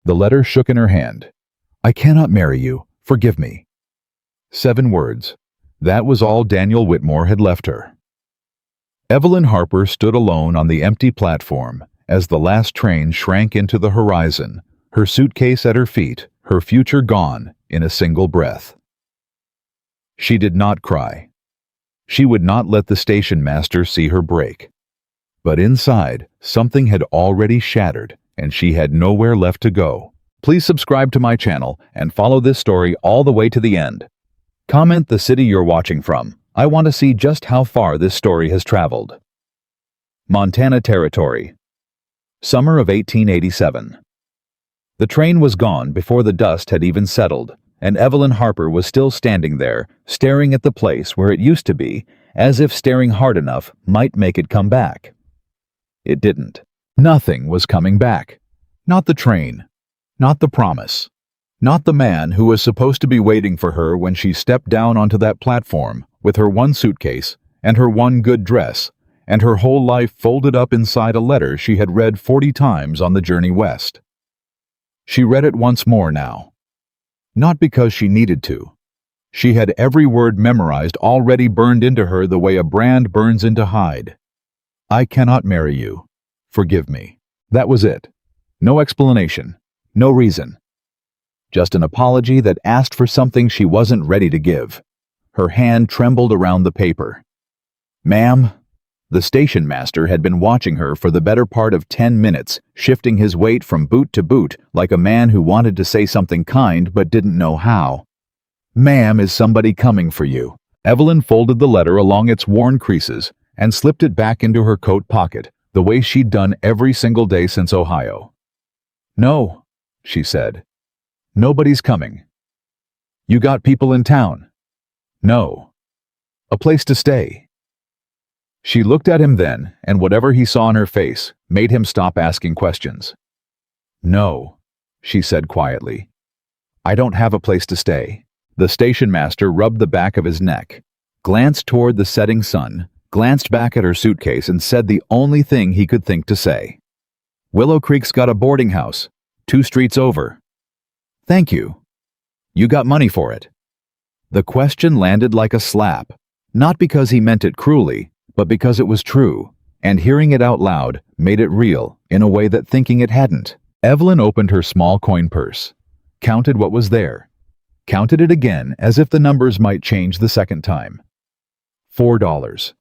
The letter shook in her hand. "I cannot marry you. Forgive me." 7 words. That was all Daniel Whitmore had left her. Evelyn Harper stood alone on the empty platform as the last train shrank into the horizon, her suitcase at her feet, her future gone in a single breath. She did not cry. She would not let the station master see her break. But inside, something had already shattered, and she had nowhere left to go. Please subscribe to my channel and follow this story all the way to the end. Comment the city you're watching from. I want to see just how far this story has traveled. Montana Territory. Summer of 1887. The train was gone before the dust had even settled, and Evelyn Harper was still standing there, staring at the place where it used to be, as if staring hard enough might make it come back. It didn't. Nothing was coming back. Not the train. Not the promise. Not the man who was supposed to be waiting for her when she stepped down onto that platform with her one suitcase and her one good dress and her whole life folded up inside a letter she had read 40 times on the journey west. She read it once more now. Not because she needed to. She had every word memorized, already burned into her the way a brand burns into hide. "I cannot marry you. Forgive me." That was it. No explanation. No reason. Just an apology that asked for something she wasn't ready to give. Her hand trembled around the paper. "Ma'am." The station master had been watching her for the better part of 10 minutes, shifting his weight from boot to boot like a man who wanted to say something kind but didn't know how. "Ma'am, is somebody coming for you?" Evelyn folded the letter along its worn creases and slipped it back into her coat pocket, the way she'd done every single day since Ohio. "No," she said. "Nobody's coming." "You got people in town?" "No." "A place to stay?" She looked at him then, and whatever he saw in her face made him stop asking questions. "No," she said quietly. "I don't have a place to stay." The station master rubbed the back of his neck, glanced toward the setting sun, glanced back at her suitcase, and said the only thing he could think to say. "Willow Creek's got a boarding house, 2 streets over." "Thank you." "You got money for it?" The question landed like a slap, not because he meant it cruelly, but because it was true, and hearing it out loud made it real in a way that thinking it hadn't. Evelyn opened her small coin purse, counted what was there, counted it again as if the numbers might change the second time. $4.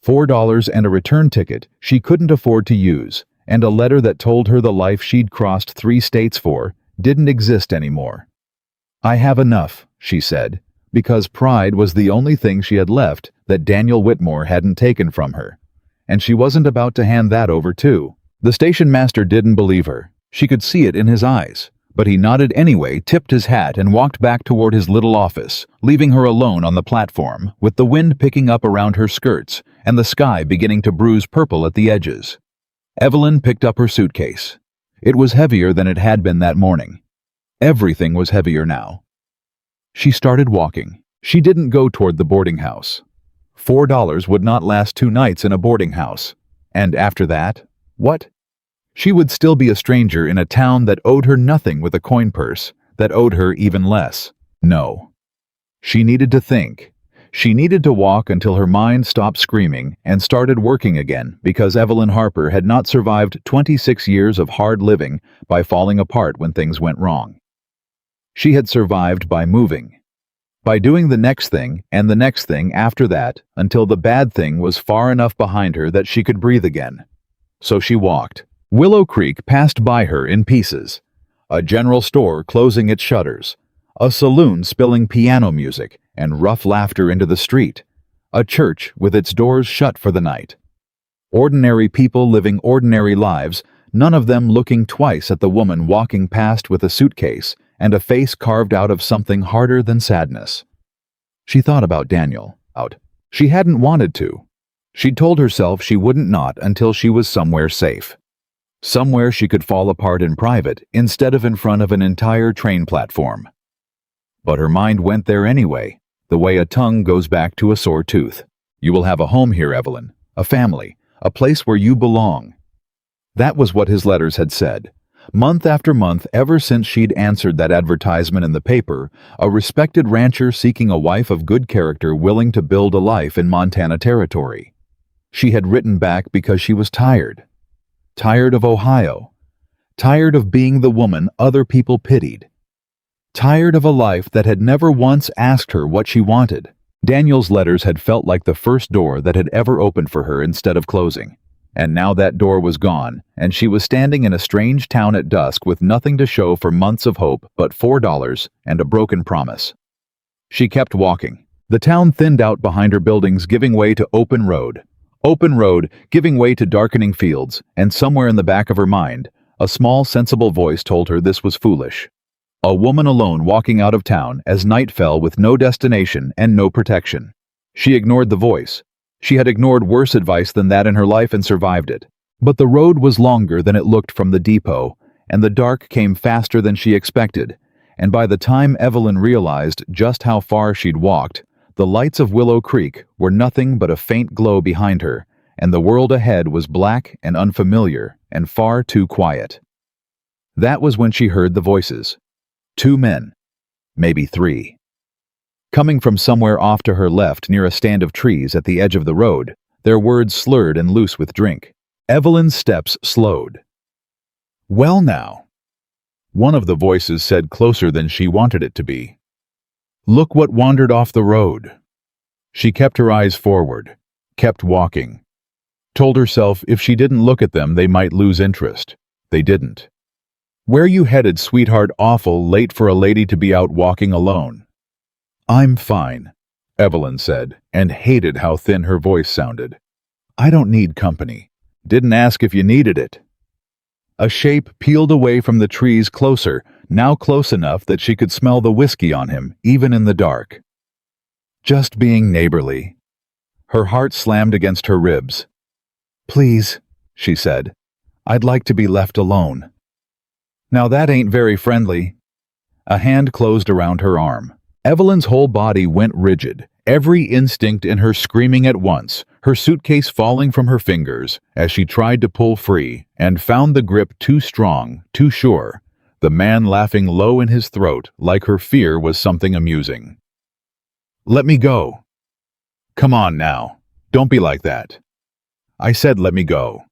$4 and a return ticket she couldn't afford to use, and a letter that told her the life she'd crossed 3 states for didn't exist anymore. "I have enough," she said, because pride was the only thing she had left that Daniel Whitmore hadn't taken from her, and she wasn't about to hand that over too. The station master didn't believe her. She could see it in his eyes, but he nodded anyway, tipped his hat, and walked back toward his little office, leaving her alone on the platform, with the wind picking up around her skirts and the sky beginning to bruise purple at the edges. Evelyn picked up her suitcase. It was heavier than it had been that morning. Everything was heavier now. She started walking. She didn't go toward the boarding house. $4 would not last 2 nights in a boarding house. And after that, what? She would still be a stranger in a town that owed her nothing with a coin purse, that owed her even less. No. She needed to think. She needed to walk until her mind stopped screaming and started working again, because Evelyn Harper had not survived 26 years of hard living by falling apart when things went wrong. She had survived by moving, by doing the next thing and the next thing after that until the bad thing was far enough behind her that she could breathe again. So she walked. Willow Creek passed by her in pieces. A general store closing its shutters, a saloon spilling piano music and rough laughter into the street, a church with its doors shut for the night. Ordinary people living ordinary lives, none of them looking twice at the woman walking past with a suitcase and a face carved out of something harder than sadness. She thought about Daniel. She hadn't wanted to. She'd told herself she wouldn't not until she was somewhere safe. Somewhere she could fall apart in private instead of in front of an entire train platform. But her mind went there anyway, the way a tongue goes back to a sore tooth. "You will have a home here, Evelyn, a family, a place where you belong." That was what his letters had said. Month after month, ever since she'd answered that advertisement in the paper, a respected rancher seeking a wife of good character willing to build a life in Montana Territory. She had written back because she was tired. Tired of Ohio. Tired of being the woman other people pitied. Tired of a life that had never once asked her what she wanted. Daniel's letters had felt like the first door that had ever opened for her instead of closing. And now that door was gone, and she was standing in a strange town at dusk with nothing to show for months of hope but $4 and a broken promise. She kept walking. The town thinned out behind her buildings, giving way to open road. Open road, giving way to darkening fields, and somewhere in the back of her mind, a small, sensible voice told her this was foolish. A woman alone walking out of town as night fell with no destination and no protection. She ignored the voice. She had ignored worse advice than that in her life and survived it. But the road was longer than it looked from the depot, and the dark came faster than she expected, and by the time Evelyn realized just how far she'd walked, the lights of Willow Creek were nothing but a faint glow behind her, and the world ahead was black and unfamiliar and far too quiet. That was when she heard the voices. 2 men, maybe 3. Coming from somewhere off to her left near a stand of trees at the edge of the road, their words slurred and loose with drink. Evelyn's steps slowed. "Well now," one of the voices said closer than she wanted it to be. "Look what wandered off the road." She kept her eyes forward, kept walking. Told herself if she didn't look at them they might lose interest. They didn't. "Where you headed, sweetheart? Awful late for a lady to be out walking alone." "I'm fine," Evelyn said, and hated how thin her voice sounded. "I don't need company. Didn't ask if you needed it." A shape peeled away from the trees closer, now close enough that she could smell the whiskey on him, even in the dark. "Just being neighborly." Her heart slammed against her ribs. "Please," she said, "I'd like to be left alone." "Now that ain't very friendly." A hand closed around her arm. Evelyn's whole body went rigid, every instinct in her screaming at once, her suitcase falling from her fingers as she tried to pull free and found the grip too strong, too sure, the man laughing low in his throat like her fear was something amusing. "Let me go." "Come on now, don't be like that." "I said let me go."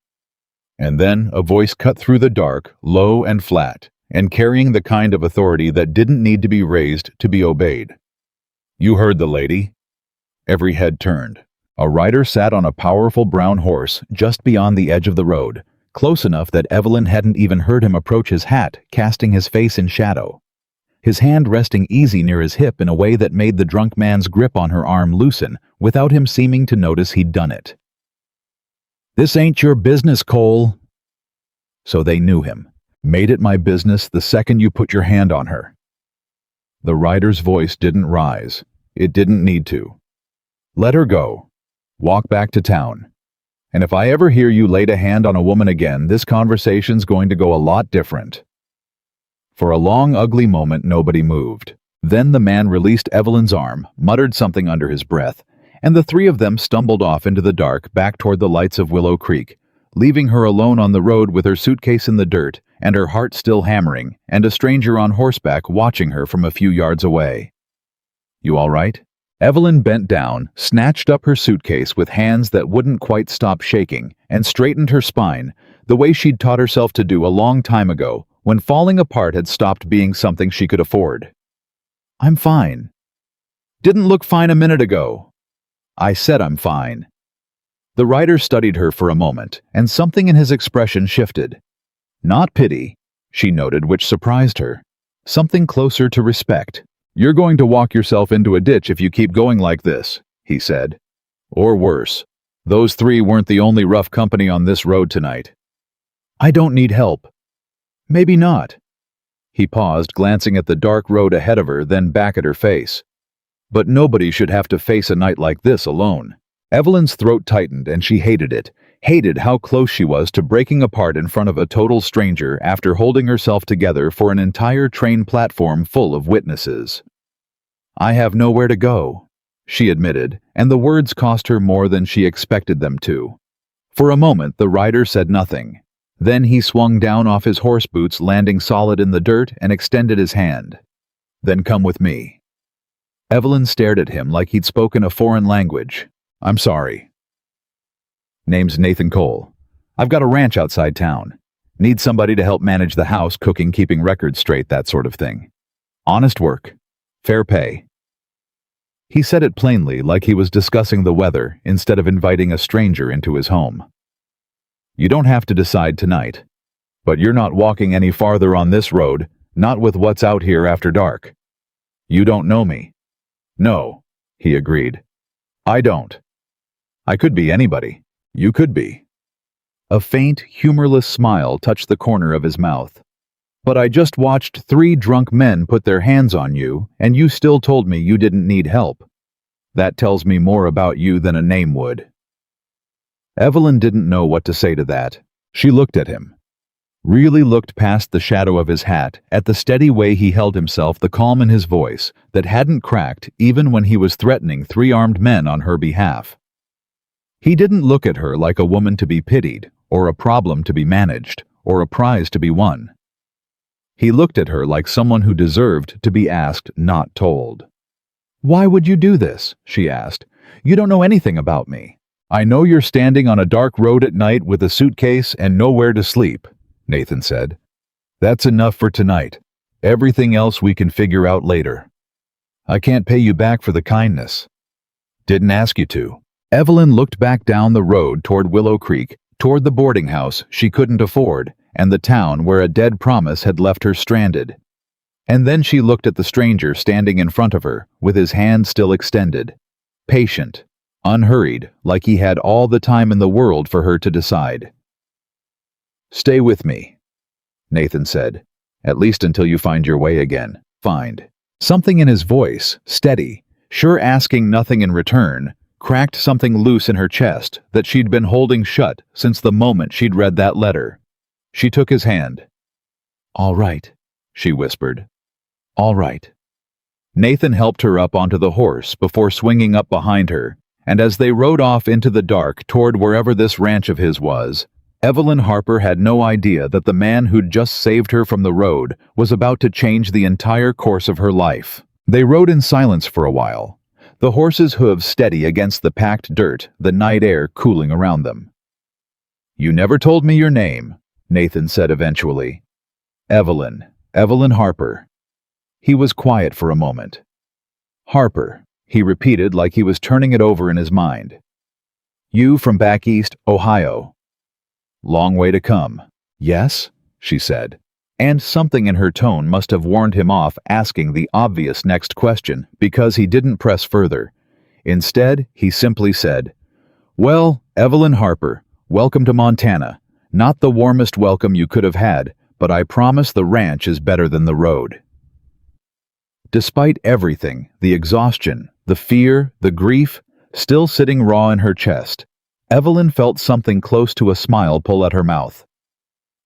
And then a voice cut through the dark, low and flat, and carrying the kind of authority that didn't need to be raised to be obeyed. "You heard the lady." Every head turned. A rider sat on a powerful brown horse just beyond the edge of the road, close enough that Evelyn hadn't even heard him approach his hat, casting his face in shadow. His hand resting easy near his hip in a way that made the drunk man's grip on her arm loosen, without him seeming to notice he'd done it. "This ain't your business, Cole." So they knew him. "Made it my business the second you put your hand on her." The rider's voice didn't rise. It didn't need to. "Let her go. Walk back to town. And if I ever hear you laid a hand on a woman again, this conversation's going to go a lot different." For a long, ugly moment, nobody moved. Then the man released Evelyn's arm, muttered something under his breath, and the 3 of them stumbled off into the dark back toward the lights of Willow Creek, leaving her alone on the road with her suitcase in the dirt and her heart still hammering, and a stranger on horseback watching her from a few yards away. "You all right?" Evelyn bent down, snatched up her suitcase with hands that wouldn't quite stop shaking, and straightened her spine, the way she'd taught herself to do a long time ago, when falling apart had stopped being something she could afford. "I'm fine." "Didn't look fine a minute ago." "I said I'm fine." The rider studied her for a moment, and something in his expression shifted. Not pity, she noted, which surprised her. Something closer to respect. "You're going to walk yourself into a ditch if you keep going like this," he said. "Or worse. Those 3 weren't the only rough company on this road tonight." "I don't need help." "Maybe not." He paused, glancing at the dark road ahead of her, then back at her face. "But nobody should have to face a night like this alone." Evelyn's throat tightened, and she hated it. Hated how close she was to breaking apart in front of a total stranger after holding herself together for an entire train platform full of witnesses. "I have nowhere to go," she admitted, and the words cost her more than she expected them to. For a moment, the rider said nothing. Then he swung down off his horse boots, landing solid in the dirt, and extended his hand. "Then come with me." Evelyn stared at him like he'd spoken a foreign language. "I'm sorry." "Name's Nathan Cole. I've got a ranch outside town. Need somebody to help manage the house, cooking, keeping records straight, that sort of thing. Honest work. Fair pay." He said it plainly, like he was discussing the weather instead of inviting a stranger into his home. "You don't have to decide tonight. But you're not walking any farther on this road, not with what's out here after dark. You don't know me." "No," he agreed. "I don't. I could be anybody. You could be." A faint, humorless smile touched the corner of his mouth. "But I just watched 3 drunk men put their hands on you, and you still told me you didn't need help. That tells me more about you than a name would." Evelyn didn't know what to say to that. She looked at him. Really looked past the shadow of his hat, at the steady way he held himself, the calm in his voice that hadn't cracked even when he was threatening 3 armed men on her behalf. He didn't look at her like a woman to be pitied, or a problem to be managed, or a prize to be won. He looked at her like someone who deserved to be asked, not told. "Why would you do this?" she asked. "You don't know anything about me." "I know you're standing on a dark road at night with a suitcase and nowhere to sleep," Nathan said. "That's enough for tonight. Everything else we can figure out later. I can't pay you back for the kindness. Didn't ask you to." Evelyn looked back down the road toward Willow Creek, toward the boarding house she couldn't afford, and the town where a dead promise had left her stranded. And then she looked at the stranger standing in front of her, with his hand still extended. Patient, unhurried, like he had all the time in the world for her to decide. "Stay with me," Nathan said. "At least until you find your way again. Find." Something in his voice, steady, sure asking nothing in return, cracked something loose in her chest that she'd been holding shut since the moment she'd read that letter. She took his hand. "All right," she whispered. "All right." Nathan helped her up onto the horse before swinging up behind her, and as they rode off into the dark toward wherever this ranch of his was, Evelyn Harper had no idea that the man who'd just saved her from the road was about to change the entire course of her life. They rode in silence for a while, the horse's hooves steady against the packed dirt, the night air cooling around them. "You never told me your name," Nathan said eventually. "Evelyn Harper." He was quiet for a moment. "Harper," he repeated like he was turning it over in his mind. "You from back east, Ohio." "Long way to come." "Yes?" she said. And something in her tone must have warned him off asking the obvious next question, because he didn't press further. Instead, he simply said, "Well, Evelyn Harper, welcome to Montana. Not the warmest welcome you could have had, but I promise the ranch is better than the road." Despite everything, the exhaustion, the fear, the grief, still sitting raw in her chest, Evelyn felt something close to a smile pull at her mouth.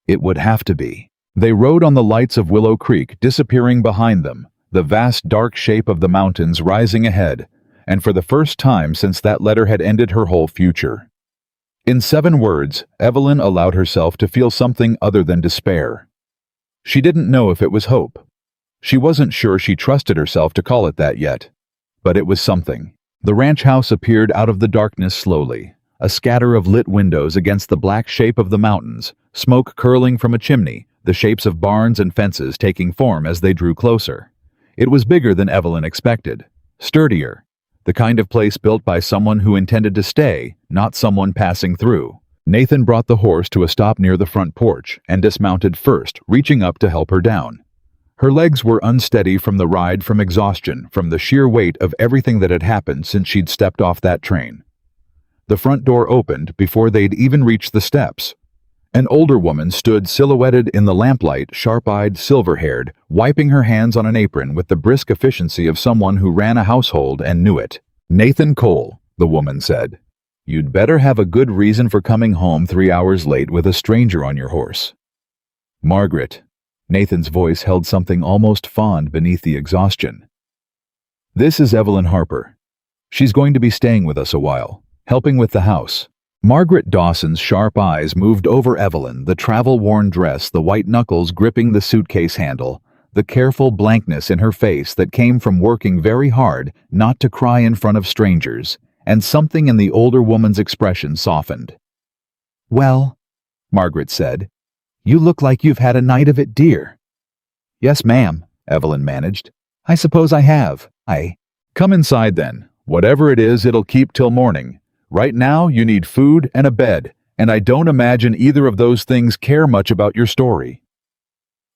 It would have to be. They rode on the lights of Willow Creek disappearing behind them, the vast dark shape of the mountains rising ahead, and for the first time since that letter had ended her whole future. In 7 words, Evelyn allowed herself to feel something other than despair. She didn't know if it was hope. She wasn't sure she trusted herself to call it that yet. But it was something. The ranch house appeared out of the darkness slowly, a scatter of lit windows against the black shape of the mountains, smoke curling from a chimney, the shapes of barns and fences taking form as they drew closer. It was bigger than Evelyn expected, sturdier, the kind of place built by someone who intended to stay, not someone passing through. Nathan brought the horse to a stop near the front porch and dismounted first, reaching up to help her down. Her legs were unsteady from the ride, from exhaustion, from the sheer weight of everything that had happened since she'd stepped off that train. The front door opened before they'd even reached the steps. An older woman stood silhouetted in the lamplight, sharp-eyed, silver-haired, wiping her hands on an apron with the brisk efficiency of someone who ran a household and knew it. "Nathan Cole," the woman said. "You'd better have a good reason for coming home 3 hours late with a stranger on your horse." "Margaret." Nathan's voice held something almost fond beneath the exhaustion. "This is Evelyn Harper. She's going to be staying with us a while, helping with the house. Margaret Dawson's sharp eyes moved over Evelyn, the travel-worn dress, the white knuckles gripping the suitcase handle, the careful blankness in her face that came from working very hard not to cry in front of strangers, and something in the older woman's expression softened. "Well," Margaret said, "you look like you've had a night of it, dear." "Yes, ma'am," Evelyn managed. "I suppose I have. Come inside then. Whatever it is, it'll keep till morning. Right now, you need food and a bed, and I don't imagine either of those things care much about your story."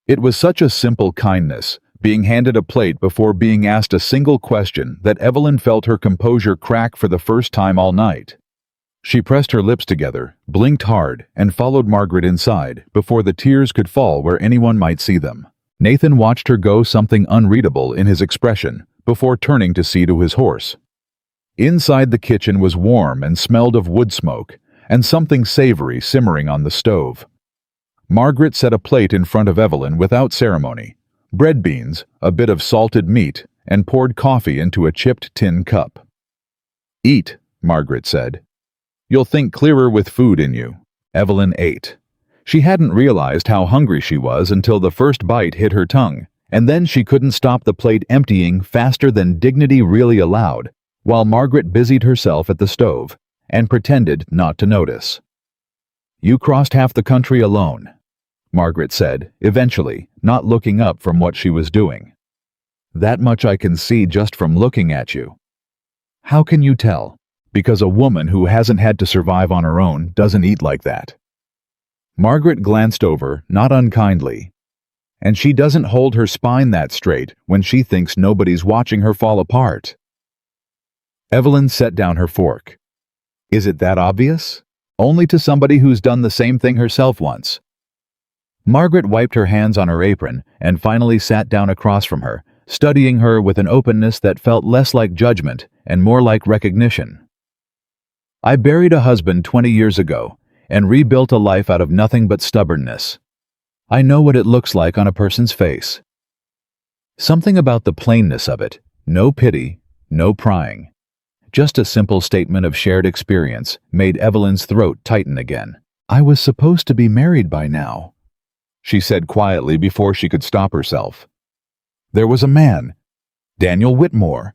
It was such a simple kindness, being handed a plate before being asked a single question, that Evelyn felt her composure crack for the first time all night. She pressed her lips together, blinked hard, and followed Margaret inside before the tears could fall where anyone might see them. Nathan watched her go, something unreadable in his expression, before turning to see to his horse. Inside the kitchen was warm and smelled of wood smoke, and something savory simmering on the stove. Margaret set a plate in front of Evelyn without ceremony, bread beans, a bit of salted meat, and poured coffee into a chipped tin cup. "Eat," Margaret said. "You'll think clearer with food in you." Evelyn ate. She hadn't realized how hungry she was until the first bite hit her tongue, and then she couldn't stop the plate emptying faster than dignity really allowed, while Margaret busied herself at the stove and pretended not to notice. "You crossed half the country alone," Margaret said, eventually, not looking up from what she was doing. "That much I can see just from looking at you." "How can you tell?" "Because a woman who hasn't had to survive on her own doesn't eat like that." Margaret glanced over, not unkindly. "And she doesn't hold her spine that straight when she thinks nobody's watching her fall apart." Evelyn set down her fork. "Is it that obvious? Only to somebody who's done the same thing herself once." Margaret wiped her hands on her apron and finally sat down across from her, studying her with an openness that felt less like judgment and more like recognition. "I buried a husband 20 years ago and rebuilt a life out of nothing but stubbornness. I know what it looks like on a person's face." Something about the plainness of it, no pity, no prying. Just a simple statement of shared experience made Evelyn's throat tighten again. "I was supposed to be married by now," she said quietly before she could stop herself. "There was a man, Daniel Whitmore.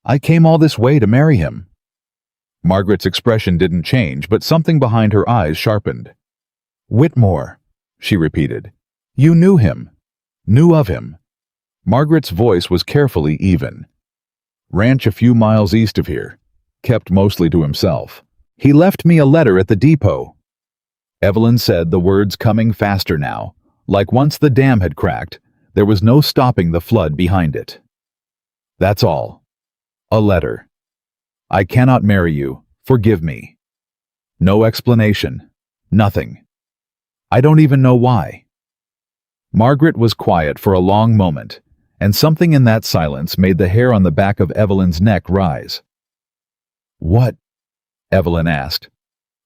I came all this way to marry him." Margaret's expression didn't change, but something behind her eyes sharpened. "Whitmore," she repeated. "You knew him, knew of him." Margaret's voice was carefully even. "Ranch a few miles east of here, kept mostly to himself. He left me a letter at the depot." Evelyn said, the words coming faster now. Like once the dam had cracked, there was no stopping the flood behind it. "That's all. A letter. I cannot marry you. Forgive me." No explanation. Nothing. "I don't even know why." Margaret was quiet for a long moment, and something in that silence made the hair on the back of Evelyn's neck rise. "What?" Evelyn asked.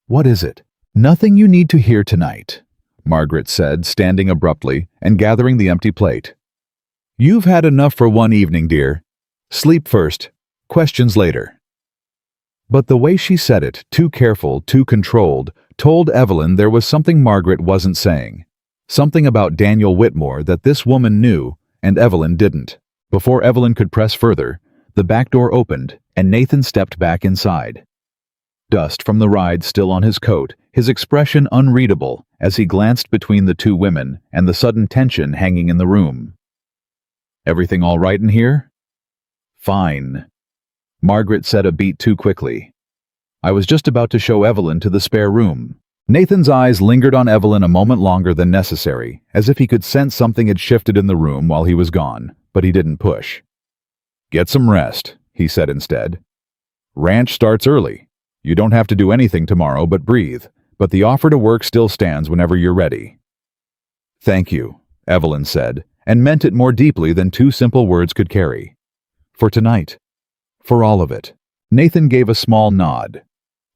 "What is it?" "Nothing you need to hear tonight," Margaret said, standing abruptly and gathering the empty plate. "You've had enough for one evening, dear. Sleep first, questions later." But the way she said it, too careful, too controlled, told Evelyn there was something Margaret wasn't saying. Something about Daniel Whitmore that this woman knew and Evelyn didn't. Before Evelyn could press further, the back door opened and Nathan stepped back inside. Dust from the ride still on his coat, his expression unreadable as he glanced between the two women and the sudden tension hanging in the room. "Everything all right in here?" "Fine," Margaret said a beat too quickly. "I was just about to show Evelyn to the spare room." Nathan's eyes lingered on Evelyn a moment longer than necessary, as if he could sense something had shifted in the room while he was gone, but he didn't push. "Get some rest," he said instead. "Ranch starts early. You don't have to do anything tomorrow but breathe, but the offer to work still stands whenever you're ready." "Thank you," Evelyn said, and meant it more deeply than two simple words could carry. "For tonight. For all of it." Nathan gave a small nod.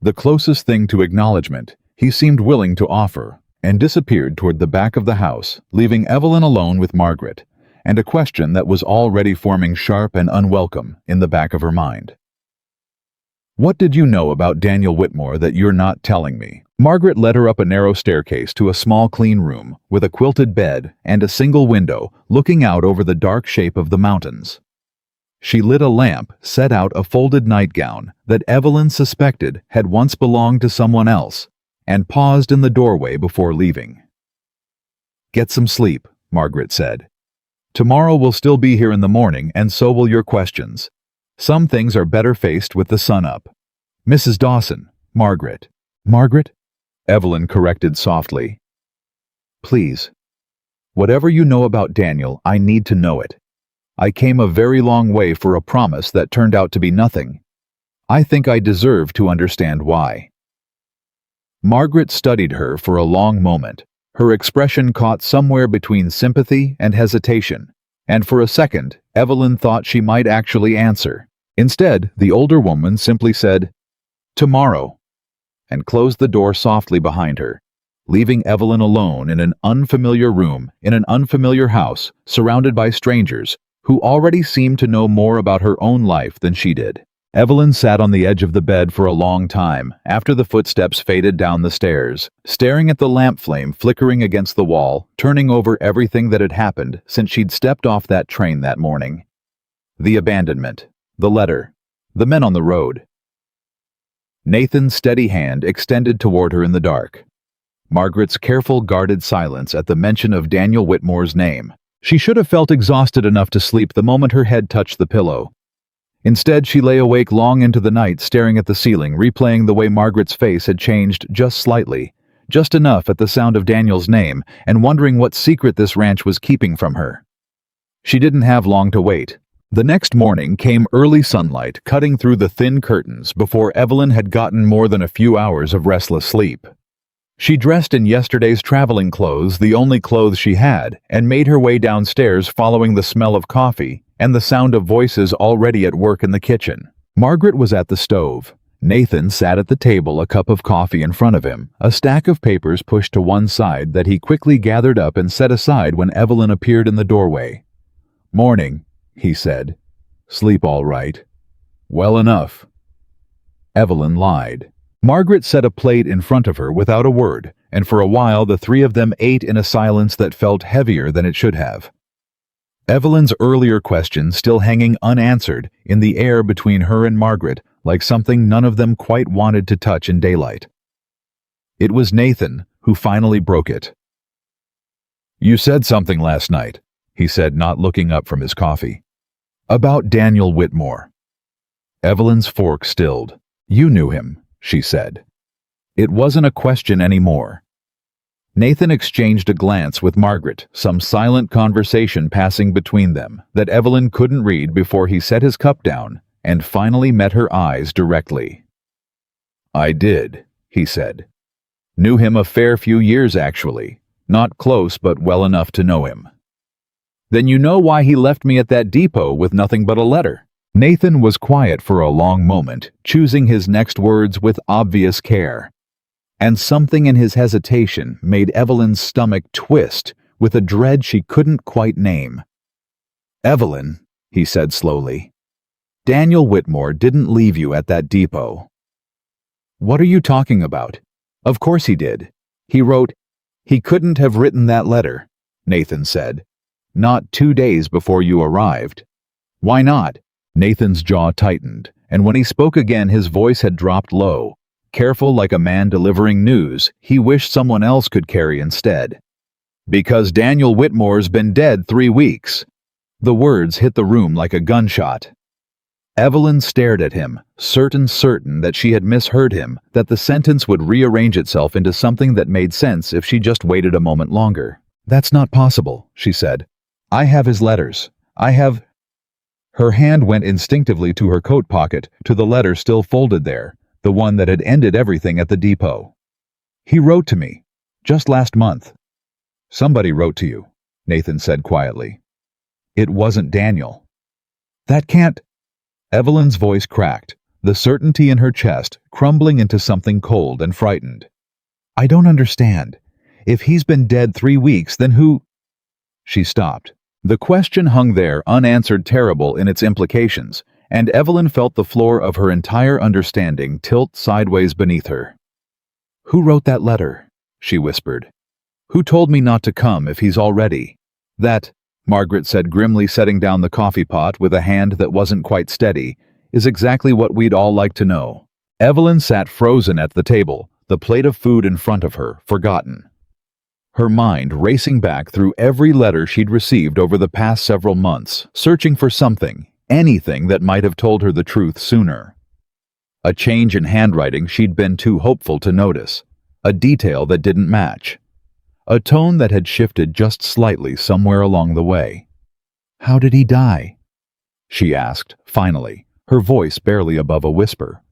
The closest thing to acknowledgement he seemed willing to offer, and disappeared toward the back of the house, leaving Evelyn alone with Margaret, and a question that was already forming sharp and unwelcome in the back of her mind. What did you know about Daniel Whitmore that you're not telling me? Margaret led her up a narrow staircase to a small clean room with a quilted bed and a single window looking out over the dark shape of the mountains. She lit a lamp, set out a folded nightgown that Evelyn suspected had once belonged to someone else, and paused in the doorway before leaving. "Get some sleep," Margaret said. "Tomorrow we'll still be here in the morning, and so will your questions. Some things are better faced with the sun up." "Mrs. Dawson, Margaret." "Margaret?" Evelyn corrected softly. "Please. Whatever you know about Daniel, I need to know it. I came a very long way for a promise that turned out to be nothing. I think I deserve to understand why." Margaret studied her for a long moment. Her expression caught somewhere between sympathy and hesitation, and for a second, Evelyn thought she might actually answer. Instead, the older woman simply said, "Tomorrow," and closed the door softly behind her, leaving Evelyn alone in an unfamiliar room, in an unfamiliar house, surrounded by strangers who already seemed to know more about her own life than she did. Evelyn sat on the edge of the bed for a long time after the footsteps faded down the stairs, staring at the lamp flame flickering against the wall, turning over everything that had happened since she'd stepped off that train that morning. The abandonment, the letter, the men on the road. Nathan's steady hand extended toward her in the dark. Margaret's careful, guarded silence at the mention of Daniel Whitmore's name. She should have felt exhausted enough to sleep the moment her head touched the pillow. Instead, she lay awake long into the night, staring at the ceiling, replaying the way Margaret's face had changed just slightly, just enough at the sound of Daniel's name, and wondering what secret this ranch was keeping from her. She didn't have long to wait. The next morning came early sunlight cutting through the thin curtains before Evelyn had gotten more than a few hours of restless sleep. She dressed in yesterday's traveling clothes, the only clothes she had, and made her way downstairs following the smell of coffee and the sound of voices already at work in the kitchen. Margaret was at the stove. Nathan sat at the table, a cup of coffee in front of him, a stack of papers pushed to one side that he quickly gathered up and set aside when Evelyn appeared in the doorway. "Morning," he said. "Sleep all right?" "Well enough." Evelyn lied. Margaret set a plate in front of her without a word, and for a while the three of them ate in a silence that felt heavier than it should have. Evelyn's earlier question still hanging unanswered in the air between her and Margaret, like something none of them quite wanted to touch in daylight. It was Nathan who finally broke it. "You said something last night," he said, not looking up from his coffee. "About Daniel Whitmore." Evelyn's fork stilled. "You knew him," she said. It wasn't a question anymore. Nathan exchanged a glance with Margaret, some silent conversation passing between them that Evelyn couldn't read before he set his cup down and finally met her eyes directly. "I did," he said. "Knew him a fair few years, actually. Not close, but well enough to know him." "Then you know why he left me at that depot with nothing but a letter." Nathan was quiet for a long moment, choosing his next words with obvious care. And something in his hesitation made Evelyn's stomach twist with a dread she couldn't quite name. "Evelyn," he said slowly, "Daniel Whitmore didn't leave you at that depot." "What are you talking about?" "Of course he did. He wrote—" "He couldn't have written that letter," Nathan said. "Not 2 days before you arrived." "Why not?" Nathan's jaw tightened, and when he spoke again his voice had dropped low. Careful like a man delivering news he wished someone else could carry instead. "Because Daniel Whitmore's been dead 3 weeks. The words hit the room like a gunshot. Evelyn stared at him, certain that she had misheard him, that the sentence would rearrange itself into something that made sense if she just waited a moment longer. "That's not possible," she said. "I have his letters. I have—" Her hand went instinctively to her coat pocket, to the letter still folded there, the one that had ended everything at the depot. "He wrote to me, just last month." "Somebody wrote to you," Nathan said quietly. "It wasn't Daniel." "That can't—" Evelyn's voice cracked, the certainty in her chest crumbling into something cold and frightened. "I don't understand. If he's been dead 3 weeks, then who—" She stopped. The question hung there unanswered, terrible in its implications, and Evelyn felt the floor of her entire understanding tilt sideways beneath her. "Who wrote that letter?" she whispered. "Who told me not to come if he's all ready?" "That," Margaret said grimly, setting down the coffee pot with a hand that wasn't quite steady, "is exactly what we'd all like to know." Evelyn sat frozen at the table, the plate of food in front of her, forgotten. Her mind racing back through every letter she'd received over the past several months, searching for something, anything that might have told her the truth sooner. A change in handwriting she'd been too hopeful to notice, a detail that didn't match, a tone that had shifted just slightly somewhere along the way. "How did he die?" she asked, finally, her voice barely above a whisper.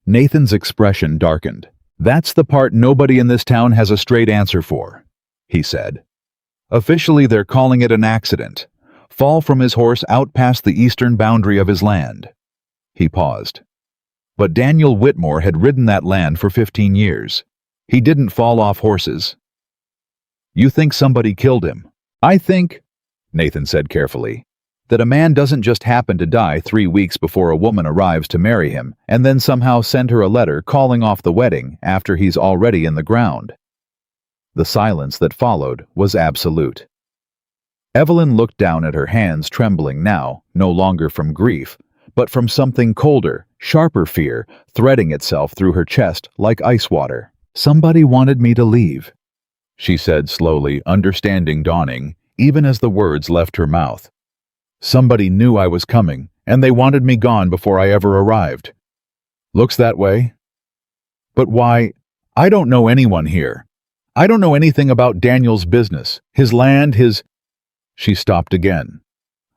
Nathan's expression darkened. "That's the part nobody in this town has a straight answer for," he said. "Officially, they're calling it an accident. Fall from his horse out past the eastern boundary of his land." He paused. But Daniel Whitmore had ridden that land for 15 years. He didn't fall off horses. "You think somebody killed him?" "I think," Nathan said carefully, "that a man doesn't just happen to die 3 weeks before a woman arrives to marry him and then somehow send her a letter calling off the wedding after he's already in the ground." The silence that followed was absolute. Evelyn looked down at her hands, trembling now, no longer from grief, but from something colder, sharper fear threading itself through her chest like ice water. "Somebody wanted me to leave," she said slowly, understanding dawning, even as the words left her mouth. "Somebody knew I was coming, and they wanted me gone before I ever arrived. Looks that way. But why? I don't know anyone here. I don't know anything about Daniel's business, his land, his—" She stopped again,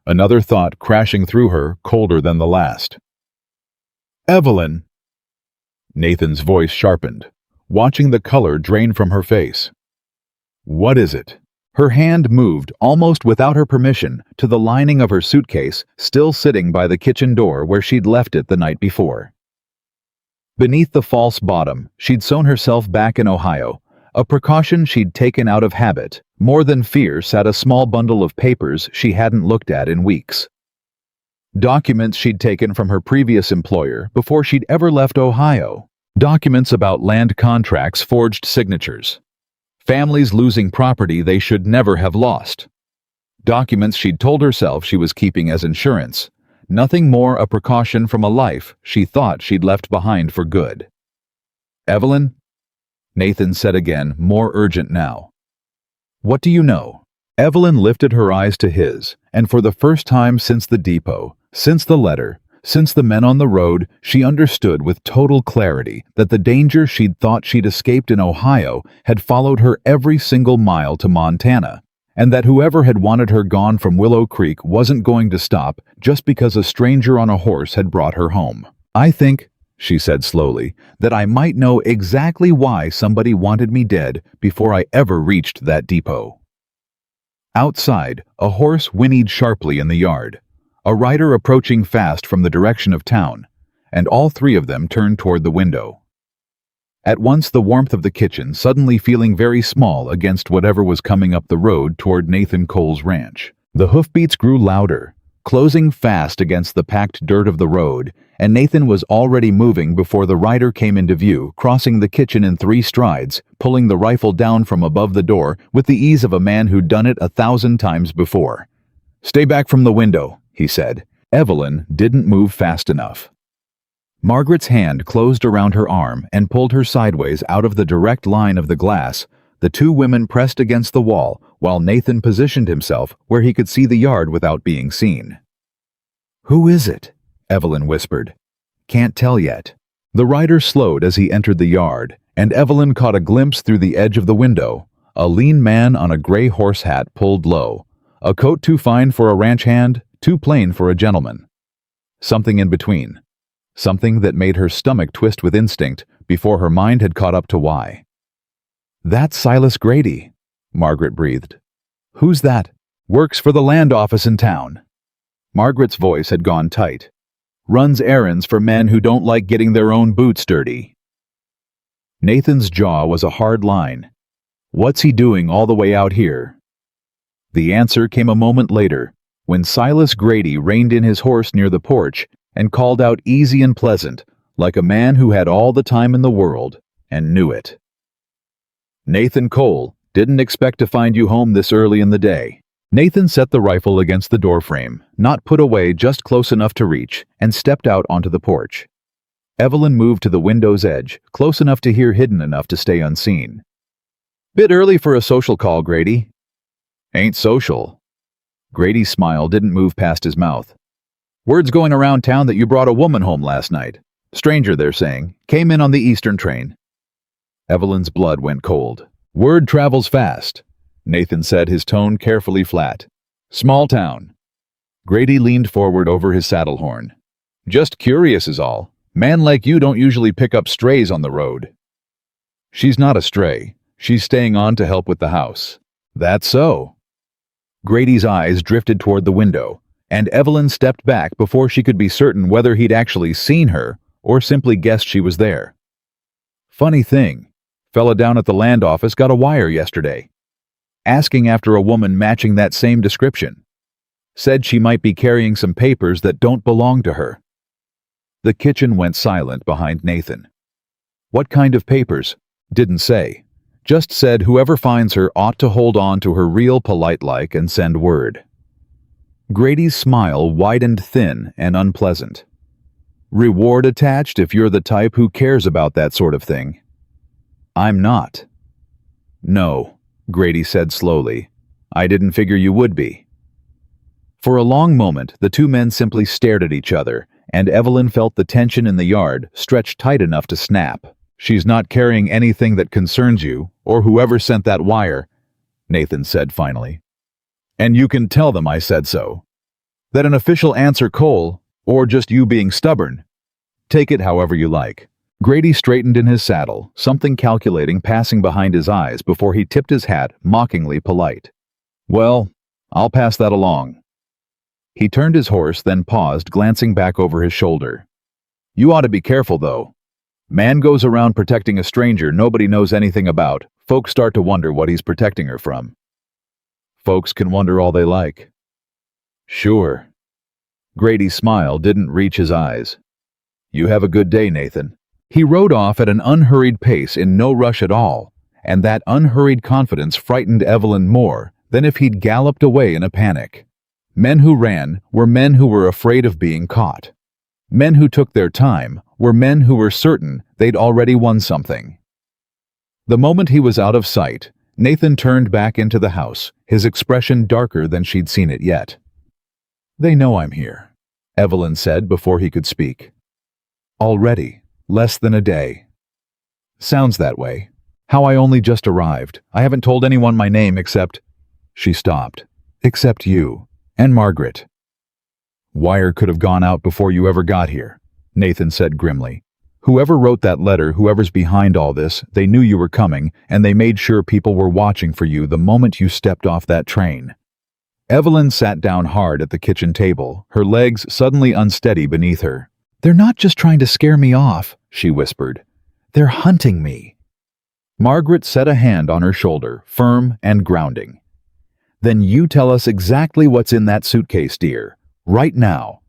another thought crashing through her, colder than the last. "Evelyn!" Nathan's voice sharpened, watching the color drain from her face. "What is it?" Her hand moved, almost without her permission, to the lining of her suitcase, still sitting by the kitchen door where she'd left it the night before. Beneath the false bottom, she'd sewn herself back in Ohio, a precaution she'd taken out of habit. More than fear sat a small bundle of papers she hadn't looked at in weeks. Documents she'd taken from her previous employer before she'd ever left Ohio. Documents about land contracts, forged signatures. Families losing property they should never have lost. Documents she'd told herself she was keeping as insurance. Nothing more a precaution from a life she thought she'd left behind for good. "Evelyn?" Nathan said again, more urgent now. "What do you know?" Evelyn lifted her eyes to his, and for the first time since the depot, since the letter, since the men on the road, she understood with total clarity that the danger she'd thought she'd escaped in Ohio had followed her every single mile to Montana, and that whoever had wanted her gone from Willow Creek wasn't going to stop just because a stranger on a horse had brought her home. "I think," she said slowly, "that I might know exactly why somebody wanted me dead before I ever reached that depot." Outside, a horse whinnied sharply in the yard, a rider approaching fast from the direction of town, and all three of them turned toward the window. At once the warmth of the kitchen suddenly feeling very small against whatever was coming up the road toward Nathan Cole's ranch. The hoofbeats grew louder, closing fast against the packed dirt of the road, and Nathan was already moving before the rider came into view, crossing the kitchen in 3 strides, pulling the rifle down from above the door with the ease of a man who'd done it 1,000 times before. "Stay back from the window," he said. Evelyn didn't move fast enough. Margaret's hand closed around her arm and pulled her sideways out of the direct line of the glass. The two women pressed against the wall, while Nathan positioned himself where he could see the yard without being seen. "Who is it?" Evelyn whispered. "Can't tell yet." The rider slowed as he entered the yard, and Evelyn caught a glimpse through the edge of the window. A lean man on a gray horse hat pulled low. A coat too fine for a ranch hand, too plain for a gentleman. Something in between. Something that made her stomach twist with instinct before her mind had caught up to why. "That's Silas Grady," Margaret breathed. "Who's that?" "Works for the land office in town." Margaret's voice had gone tight. "Runs errands for men who don't like getting their own boots dirty." Nathan's jaw was a hard line. "What's he doing all the way out here?" The answer came a moment later, when Silas Grady reined in his horse near the porch and called out easy and pleasant, like a man who had all the time in the world and knew it. "Nathan Cole, didn't expect to find you home this early in the day." Nathan set the rifle against the doorframe, not put away, just close enough to reach, and stepped out onto the porch. Evelyn moved to the window's edge, close enough to hear, hidden enough to stay unseen. "Bit early for a social call, Grady." "Ain't social." Grady's smile didn't move past his mouth. "Word's going around town that you brought a woman home last night. Stranger, they're saying. Came in on the Eastern train." Evelyn's blood went cold. "Word travels fast," Nathan said, his tone carefully flat. "Small town." Grady leaned forward over his saddle horn. "Just curious is all. Man like you don't usually pick up strays on the road." "She's not a stray. She's staying on to help with the house." "That's so." Grady's eyes drifted toward the window, and Evelyn stepped back before she could be certain whether he'd actually seen her or simply guessed she was there. "Funny thing, fella down at the land office got a wire yesterday, asking after a woman matching that same description. Said she might be carrying some papers that don't belong to her." The kitchen went silent behind Nathan. "What kind of papers?" "Didn't say. Just said whoever finds her ought to hold on to her real polite-like and send word." Grady's smile widened thin and unpleasant. "Reward attached if you're the type who cares about that sort of thing." "I'm not." "No," Grady said slowly. "I didn't figure you would be." For a long moment, the two men simply stared at each other, and Evelyn felt the tension in the yard stretched tight enough to snap. "She's not carrying anything that concerns you, or whoever sent that wire," Nathan said finally. "And you can tell them I said so. That an official answer, Cole, or just you being stubborn. Take it however you like." Grady straightened in his saddle, something calculating passing behind his eyes before he tipped his hat, mockingly polite. "Well, I'll pass that along." He turned his horse, then paused, glancing back over his shoulder. "You ought to be careful, though. Man goes around protecting a stranger nobody knows anything about. Folks start to wonder what he's protecting her from." "Folks can wonder all they like." "Sure." Grady's smile didn't reach his eyes. "You have a good day, Nathan." He rode off at an unhurried pace, in no rush at all, and that unhurried confidence frightened Evelyn more than if he'd galloped away in a panic. Men who ran were men who were afraid of being caught. Men who took their time were men who were certain they'd already won something. The moment he was out of sight, Nathan turned back into the house, his expression darker than she'd seen it yet. "They know I'm here," Evelyn said before he could speak. "Already. Less than a day." "Sounds that way. How I only just arrived. I haven't told anyone my name except—" She stopped. "Except you. And Margaret." "Wire could have gone out before you ever got here," Nathan said grimly. "Whoever wrote that letter, whoever's behind all this, they knew you were coming, and they made sure people were watching for you the moment you stepped off that train." Evelyn sat down hard at the kitchen table, her legs suddenly unsteady beneath her. "They're not just trying to scare me off," she whispered. "They're hunting me." Margaret set a hand on her shoulder, firm and grounding. "Then you tell us exactly what's in that suitcase, dear, right now,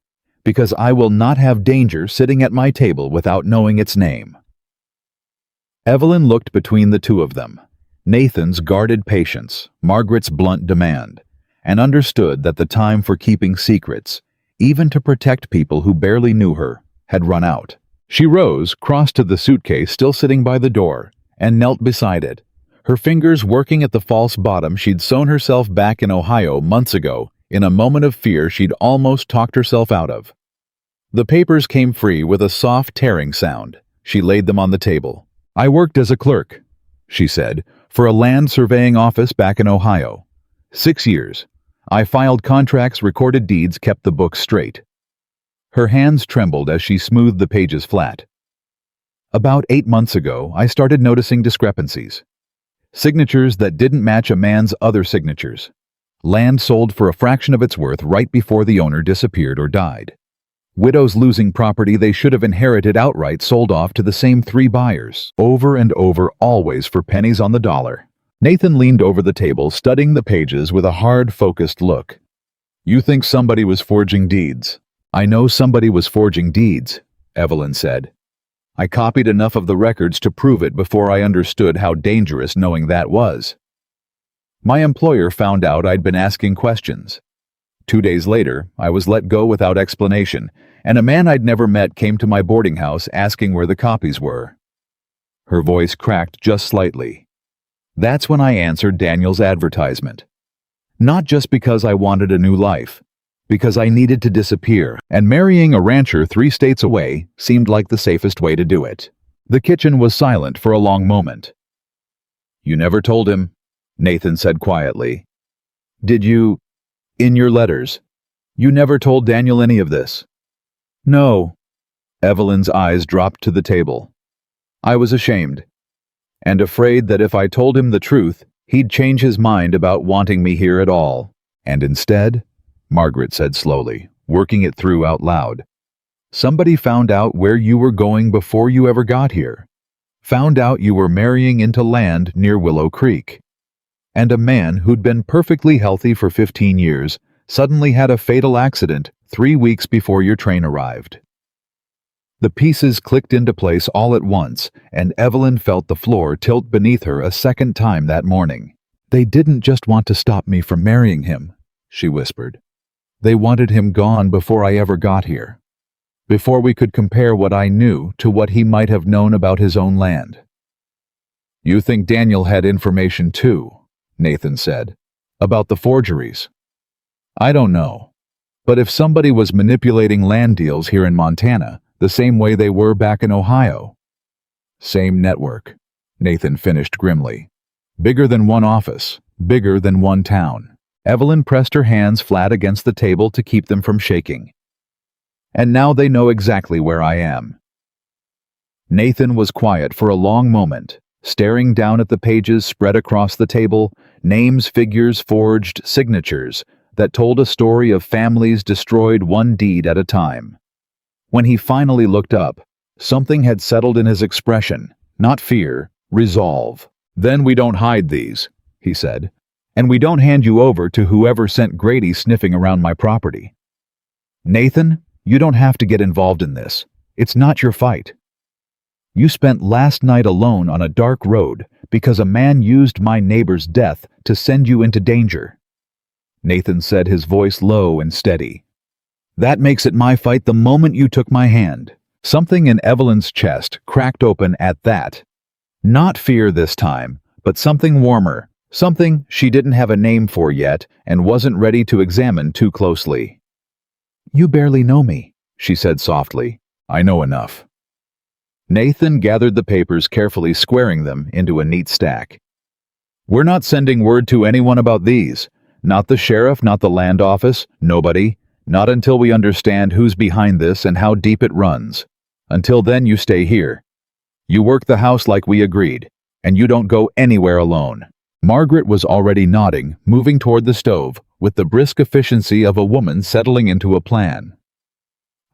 because I will not have danger sitting at my table without knowing its name." Evelyn looked between the two of them, Nathan's guarded patience, Margaret's blunt demand, and understood that the time for keeping secrets, even to protect people who barely knew her, had run out. She rose, crossed to the suitcase still sitting by the door, and knelt beside it, her fingers working at the false bottom she'd sewn herself back in Ohio months ago in a moment of fear she'd almost talked herself out of. The papers came free with a soft tearing sound. She laid them on the table. "I worked as a clerk," she said, "for a land surveying office back in Ohio. 6 years. I filed contracts, recorded deeds, kept the books straight." Her hands trembled as she smoothed the pages flat. "About 8 months ago, I started noticing discrepancies. Signatures that didn't match a man's other signatures. Land sold for a fraction of its worth right before the owner disappeared or died. Widows losing property they should have inherited outright sold off to the same 3 buyers, over and over, always for pennies on the dollar." Nathan leaned over the table, studying the pages with a hard, focused look. You think somebody was forging deeds. I know somebody was forging deeds, Evelyn said. I copied enough of the records to prove it before I understood how dangerous knowing that was. My employer found out I'd been asking questions. 2 days later, I was let go without explanation, and a man I'd never met came to my boarding house asking where the copies were. Her voice cracked just slightly. That's when I answered Daniel's advertisement. Not just because I wanted a new life, because I needed to disappear, and marrying a rancher 3 states away seemed like the safest way to do it. The kitchen was silent for a long moment. You never told him, Nathan said quietly. Did you? In your letters. You never told Daniel any of this? No. Evelyn's eyes dropped to the table. I was ashamed, and afraid that if I told him the truth, he'd change his mind about wanting me here at all. And instead, Margaret said slowly, working it through out loud, somebody found out where you were going before you ever got here. Found out you were marrying into land near Willow Creek. And a man who'd been perfectly healthy for 15 years suddenly had a fatal accident 3 weeks before your train arrived. The pieces clicked into place all at once, and Evelyn felt the floor tilt beneath her a second time that morning. They didn't just want to stop me from marrying him, she whispered. They wanted him gone before I ever got here. Before we could compare what I knew to what he might have known about his own land. You think Daniel had information too, Nathan said, about the forgeries? I don't know. But if somebody was manipulating land deals here in Montana, the same way they were back in Ohio. Same network, Nathan finished grimly. Bigger than one office, bigger than one town. Evelyn pressed her hands flat against the table to keep them from shaking. And now they know exactly where I am. Nathan was quiet for a long moment, staring down at the pages spread across the table, names, figures, forged signatures that told a story of families destroyed one deed at a time. When he finally looked up, something had settled in his expression, not fear, resolve. Then we don't hide these, he said, and we don't hand you over to whoever sent Grady sniffing around my property. Nathan, you don't have to get involved in this. It's not your fight. You spent last night alone on a dark road because a man used my neighbor's death to send you into danger. Nathan said, his voice low and steady. That makes it my fight the moment you took my hand. Something in Evelyn's chest cracked open at that. Not fear this time, but something warmer, something she didn't have a name for yet and wasn't ready to examine too closely. You barely know me, she said softly. I know enough. Nathan gathered the papers carefully, squaring them into a neat stack. We're not sending word to anyone about these. Not the sheriff, not the land office, nobody. Not until we understand who's behind this and how deep it runs. Until then, you stay here. You work the house like we agreed, and you don't go anywhere alone. Margaret was already nodding, moving toward the stove, with the brisk efficiency of a woman settling into a plan.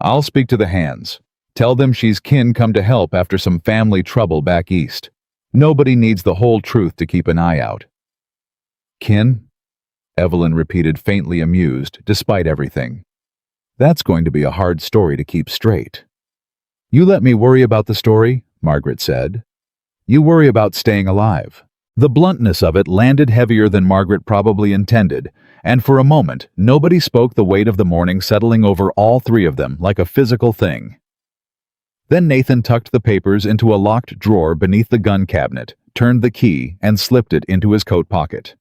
I'll speak to the hands. Tell them she's kin come to help after some family trouble back east. Nobody needs the whole truth to keep an eye out. Kin? Evelyn repeated, faintly amused, despite everything. That's going to be a hard story to keep straight. You let me worry about the story, Margaret said. You worry about staying alive. The bluntness of it landed heavier than Margaret probably intended, and for a moment, nobody spoke, the weight of the morning settling over all three of them like a physical thing. Then Nathan tucked the papers into a locked drawer beneath the gun cabinet, turned the key, and slipped it into his coat pocket.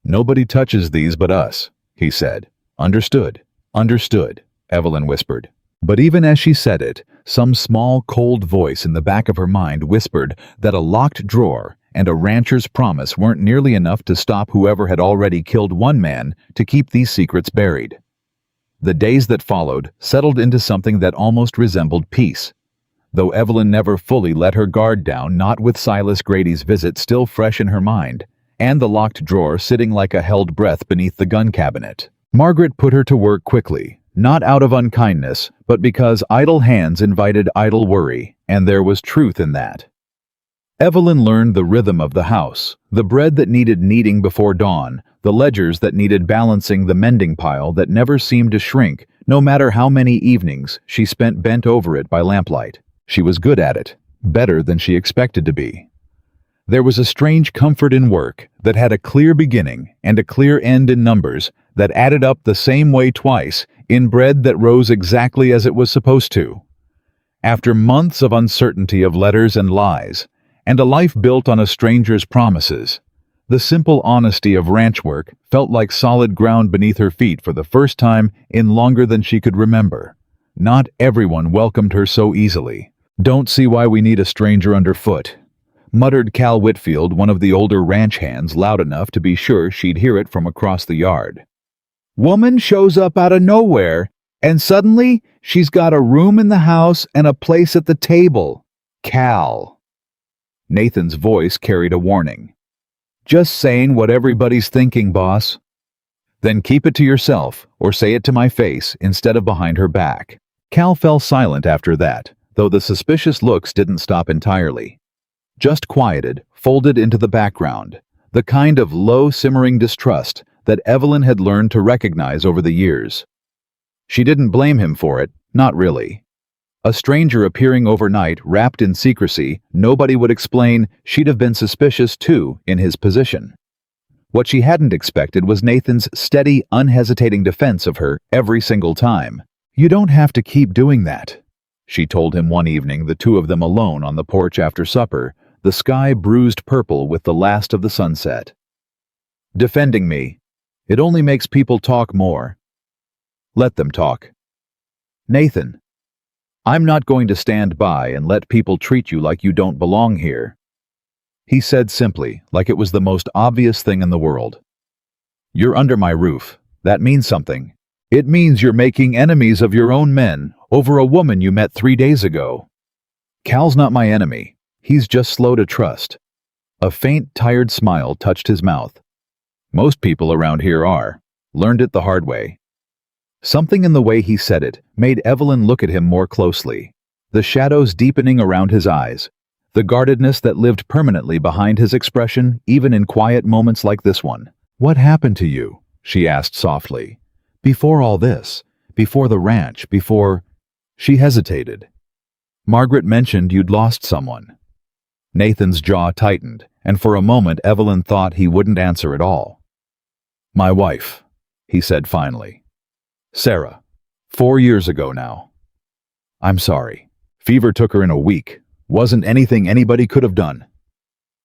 Nobody touches these but us, he said. Understood, understood, Evelyn whispered. But even as she said it, some small, cold voice in the back of her mind whispered that a locked drawer and a rancher's promise weren't nearly enough to stop whoever had already killed one man to keep these secrets buried. The days that followed settled into something that almost resembled peace, though Evelyn never fully let her guard down, not with Silas Grady's visit still fresh in her mind, and the locked drawer sitting like a held breath beneath the gun cabinet. Margaret put her to work quickly, not out of unkindness, but because idle hands invited idle worry, and there was truth in that. Evelyn learned the rhythm of the house, the bread that needed kneading before dawn, the ledgers that needed balancing, the mending pile that never seemed to shrink, no matter how many evenings she spent bent over it by lamplight. She was good at it, better than she expected to be. There was a strange comfort in work that had a clear beginning and a clear end in numbers that added up the same way twice, in bread that rose exactly as it was supposed to. After months of uncertainty of letters and lies, and a life built on a stranger's promises, the simple honesty of ranch work felt like solid ground beneath her feet for the first time in longer than she could remember. Not everyone welcomed her so easily. "Don't see why we need a stranger underfoot," muttered Cal Whitfield, one of the older ranch hands, loud enough to be sure she'd hear it from across the yard. "Woman shows up out of nowhere, and suddenly she's got a room in the house and a place at the table. Cal." Nathan's voice carried a warning. "Just saying what everybody's thinking, boss." "Then keep it to yourself, or say it to my face instead of behind her back." Cal fell silent after that, though the suspicious looks didn't stop entirely. Just quieted, folded into the background, the kind of low, simmering distrust that Evelyn had learned to recognize over the years. She didn't blame him for it, not really. A stranger appearing overnight, wrapped in secrecy, nobody would explain. She'd have been suspicious too, in his position. What she hadn't expected was Nathan's steady, unhesitating defense of her every single time. "You don't have to keep doing that," she told him one evening, the two of them alone on the porch after supper, the sky bruised purple with the last of the sunset. "Defending me. It only makes people talk more." "Let them talk." "Nathan, I'm not going to stand by and let people treat you like you don't belong here," he said simply, like it was the most obvious thing in the world. "You're under my roof. That means something. It means you're making enemies of your own men over a woman you met 3 days ago." "Cal's not my enemy. He's just slow to trust." A faint, tired smile touched his mouth. "Most people around here are. Learned it the hard way." Something in the way he said it made Evelyn look at him more closely. The shadows deepening around his eyes, the guardedness that lived permanently behind his expression, even in quiet moments like this one. "What happened to you?" she asked softly. "Before all this, before the ranch, before—" She hesitated. "Margaret mentioned you'd lost someone." Nathan's jaw tightened, and for a moment Evelyn thought he wouldn't answer at all. "My wife," he said finally. "Sarah. 4 years ago now." "I'm sorry. Fever took her in a week. Wasn't anything anybody could have done."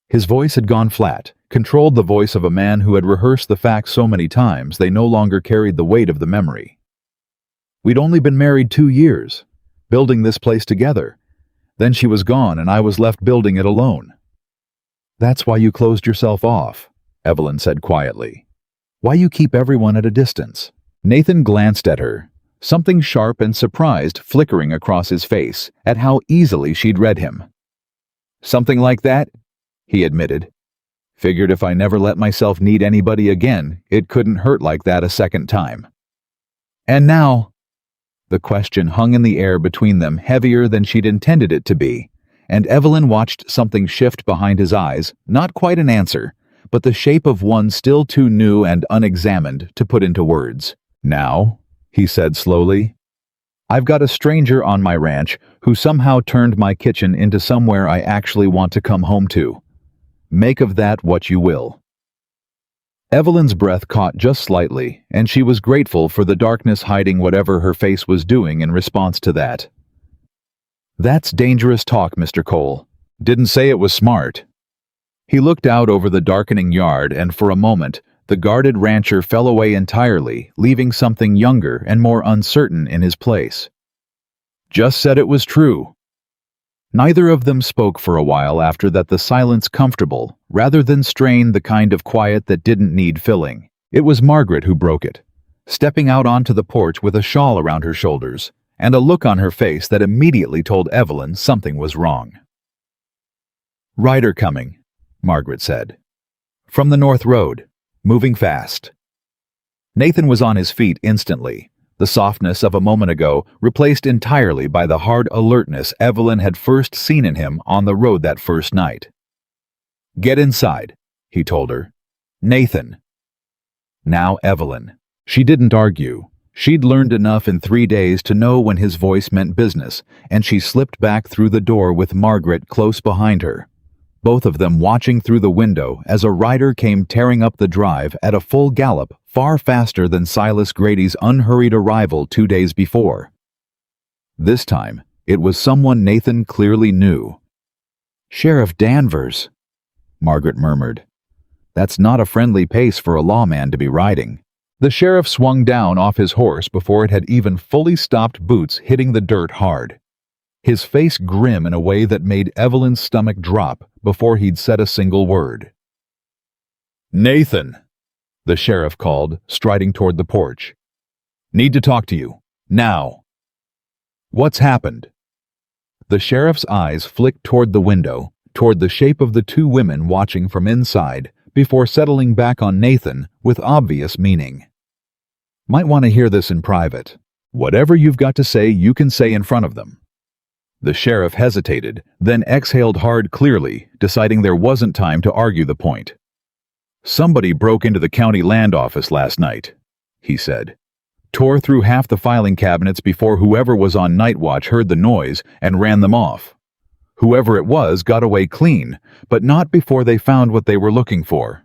His voice had gone flat, controlled the voice of a man who had rehearsed the facts so many times they no longer carried the weight of the memory. "We'd only been married 2 years, building this place together. Then she was gone and I was left building it alone." "That's why you closed yourself off," Evelyn said quietly. "Why you keep everyone at a distance." Nathan glanced at her, something sharp and surprised flickering across his face at how easily she'd read him. "Something like that," he admitted. "Figured if I never let myself need anybody again, it couldn't hurt like that a second time." "And now—" The question hung in the air between them, heavier than she'd intended it to be, and Evelyn watched something shift behind his eyes, not quite an answer, but the shape of one still too new and unexamined to put into words. "Now," he said slowly, "I've got a stranger on my ranch who somehow turned my kitchen into somewhere I actually want to come home to. Make of that what you will." Evelyn's breath caught just slightly, and she was grateful for the darkness hiding whatever her face was doing in response to that. "That's dangerous talk, Mr. Cole. Didn't say it was smart." He looked out over the darkening yard, and for a moment, the guarded rancher fell away entirely, leaving something younger and more uncertain in his place. "Just said it was true." Neither of them spoke for a while after that, the silence comfortable, rather than strained, the kind of quiet that didn't need filling. It was Margaret who broke it, stepping out onto the porch with a shawl around her shoulders, and a look on her face that immediately told Evelyn something was wrong. "Rider coming," Margaret said. "From the North Road. Moving fast." Nathan was on his feet instantly, the softness of a moment ago replaced entirely by the hard alertness Evelyn had first seen in him on the road that first night. "Get inside," he told her. "Nathan." Now Evelyn. She didn't argue. She'd learned enough in 3 days to know when his voice meant business, and she slipped back through the door with Margaret close behind her, both of them watching through the window as a rider came tearing up the drive at a full gallop, far faster than Silas Grady's unhurried arrival 2 days before. This time, it was someone Nathan clearly knew. "Sheriff Danvers," Margaret murmured. "That's not a friendly pace for a lawman to be riding." The sheriff swung down off his horse before it had even fully stopped, boots hitting the dirt hard. His face grim in a way that made Evelyn's stomach drop before he'd said a single word. "Nathan," the sheriff called, striding toward the porch. "Need to talk to you. Now." "What's happened?" The sheriff's eyes flicked toward the window, toward the shape of the 2 women watching from inside, before settling back on Nathan with obvious meaning. "Might want to hear this in private. Whatever you've got to say, you can say in front of them." The sheriff hesitated, then exhaled hard clearly, deciding there wasn't time to argue the point. "Somebody broke into the county land office last night," he said. "Tore through half the filing cabinets before whoever was on night watch heard the noise and ran them off. Whoever it was got away clean, but not before they found what they were looking for."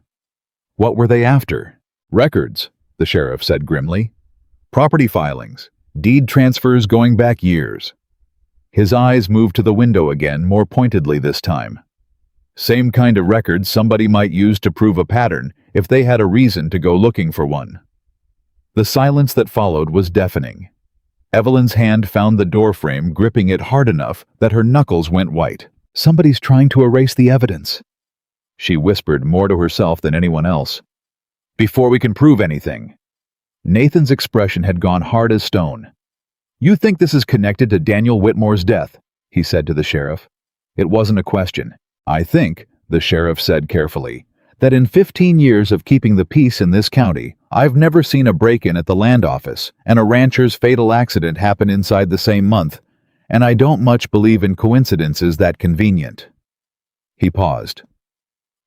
"What were they after?" "Records," the sheriff said grimly. "Property filings, deed transfers going back years." His eyes moved to the window again, more pointedly this time. "Same kind of records somebody might use to prove a pattern if they had a reason to go looking for one." The silence that followed was deafening. Evelyn's hand found the doorframe, gripping it hard enough that her knuckles went white. "Somebody's trying to erase the evidence," she whispered more to herself than anyone else. "Before we can prove anything." Nathan's expression had gone hard as stone. "You think this is connected to Daniel Whitmore's death?" he said to the sheriff. It wasn't a question. "I think," the sheriff said carefully, "that in 15 years of keeping the peace in this county, I've never seen a break-in at the land office and a rancher's fatal accident happen inside the same month, and I don't much believe in coincidences that convenient." He paused.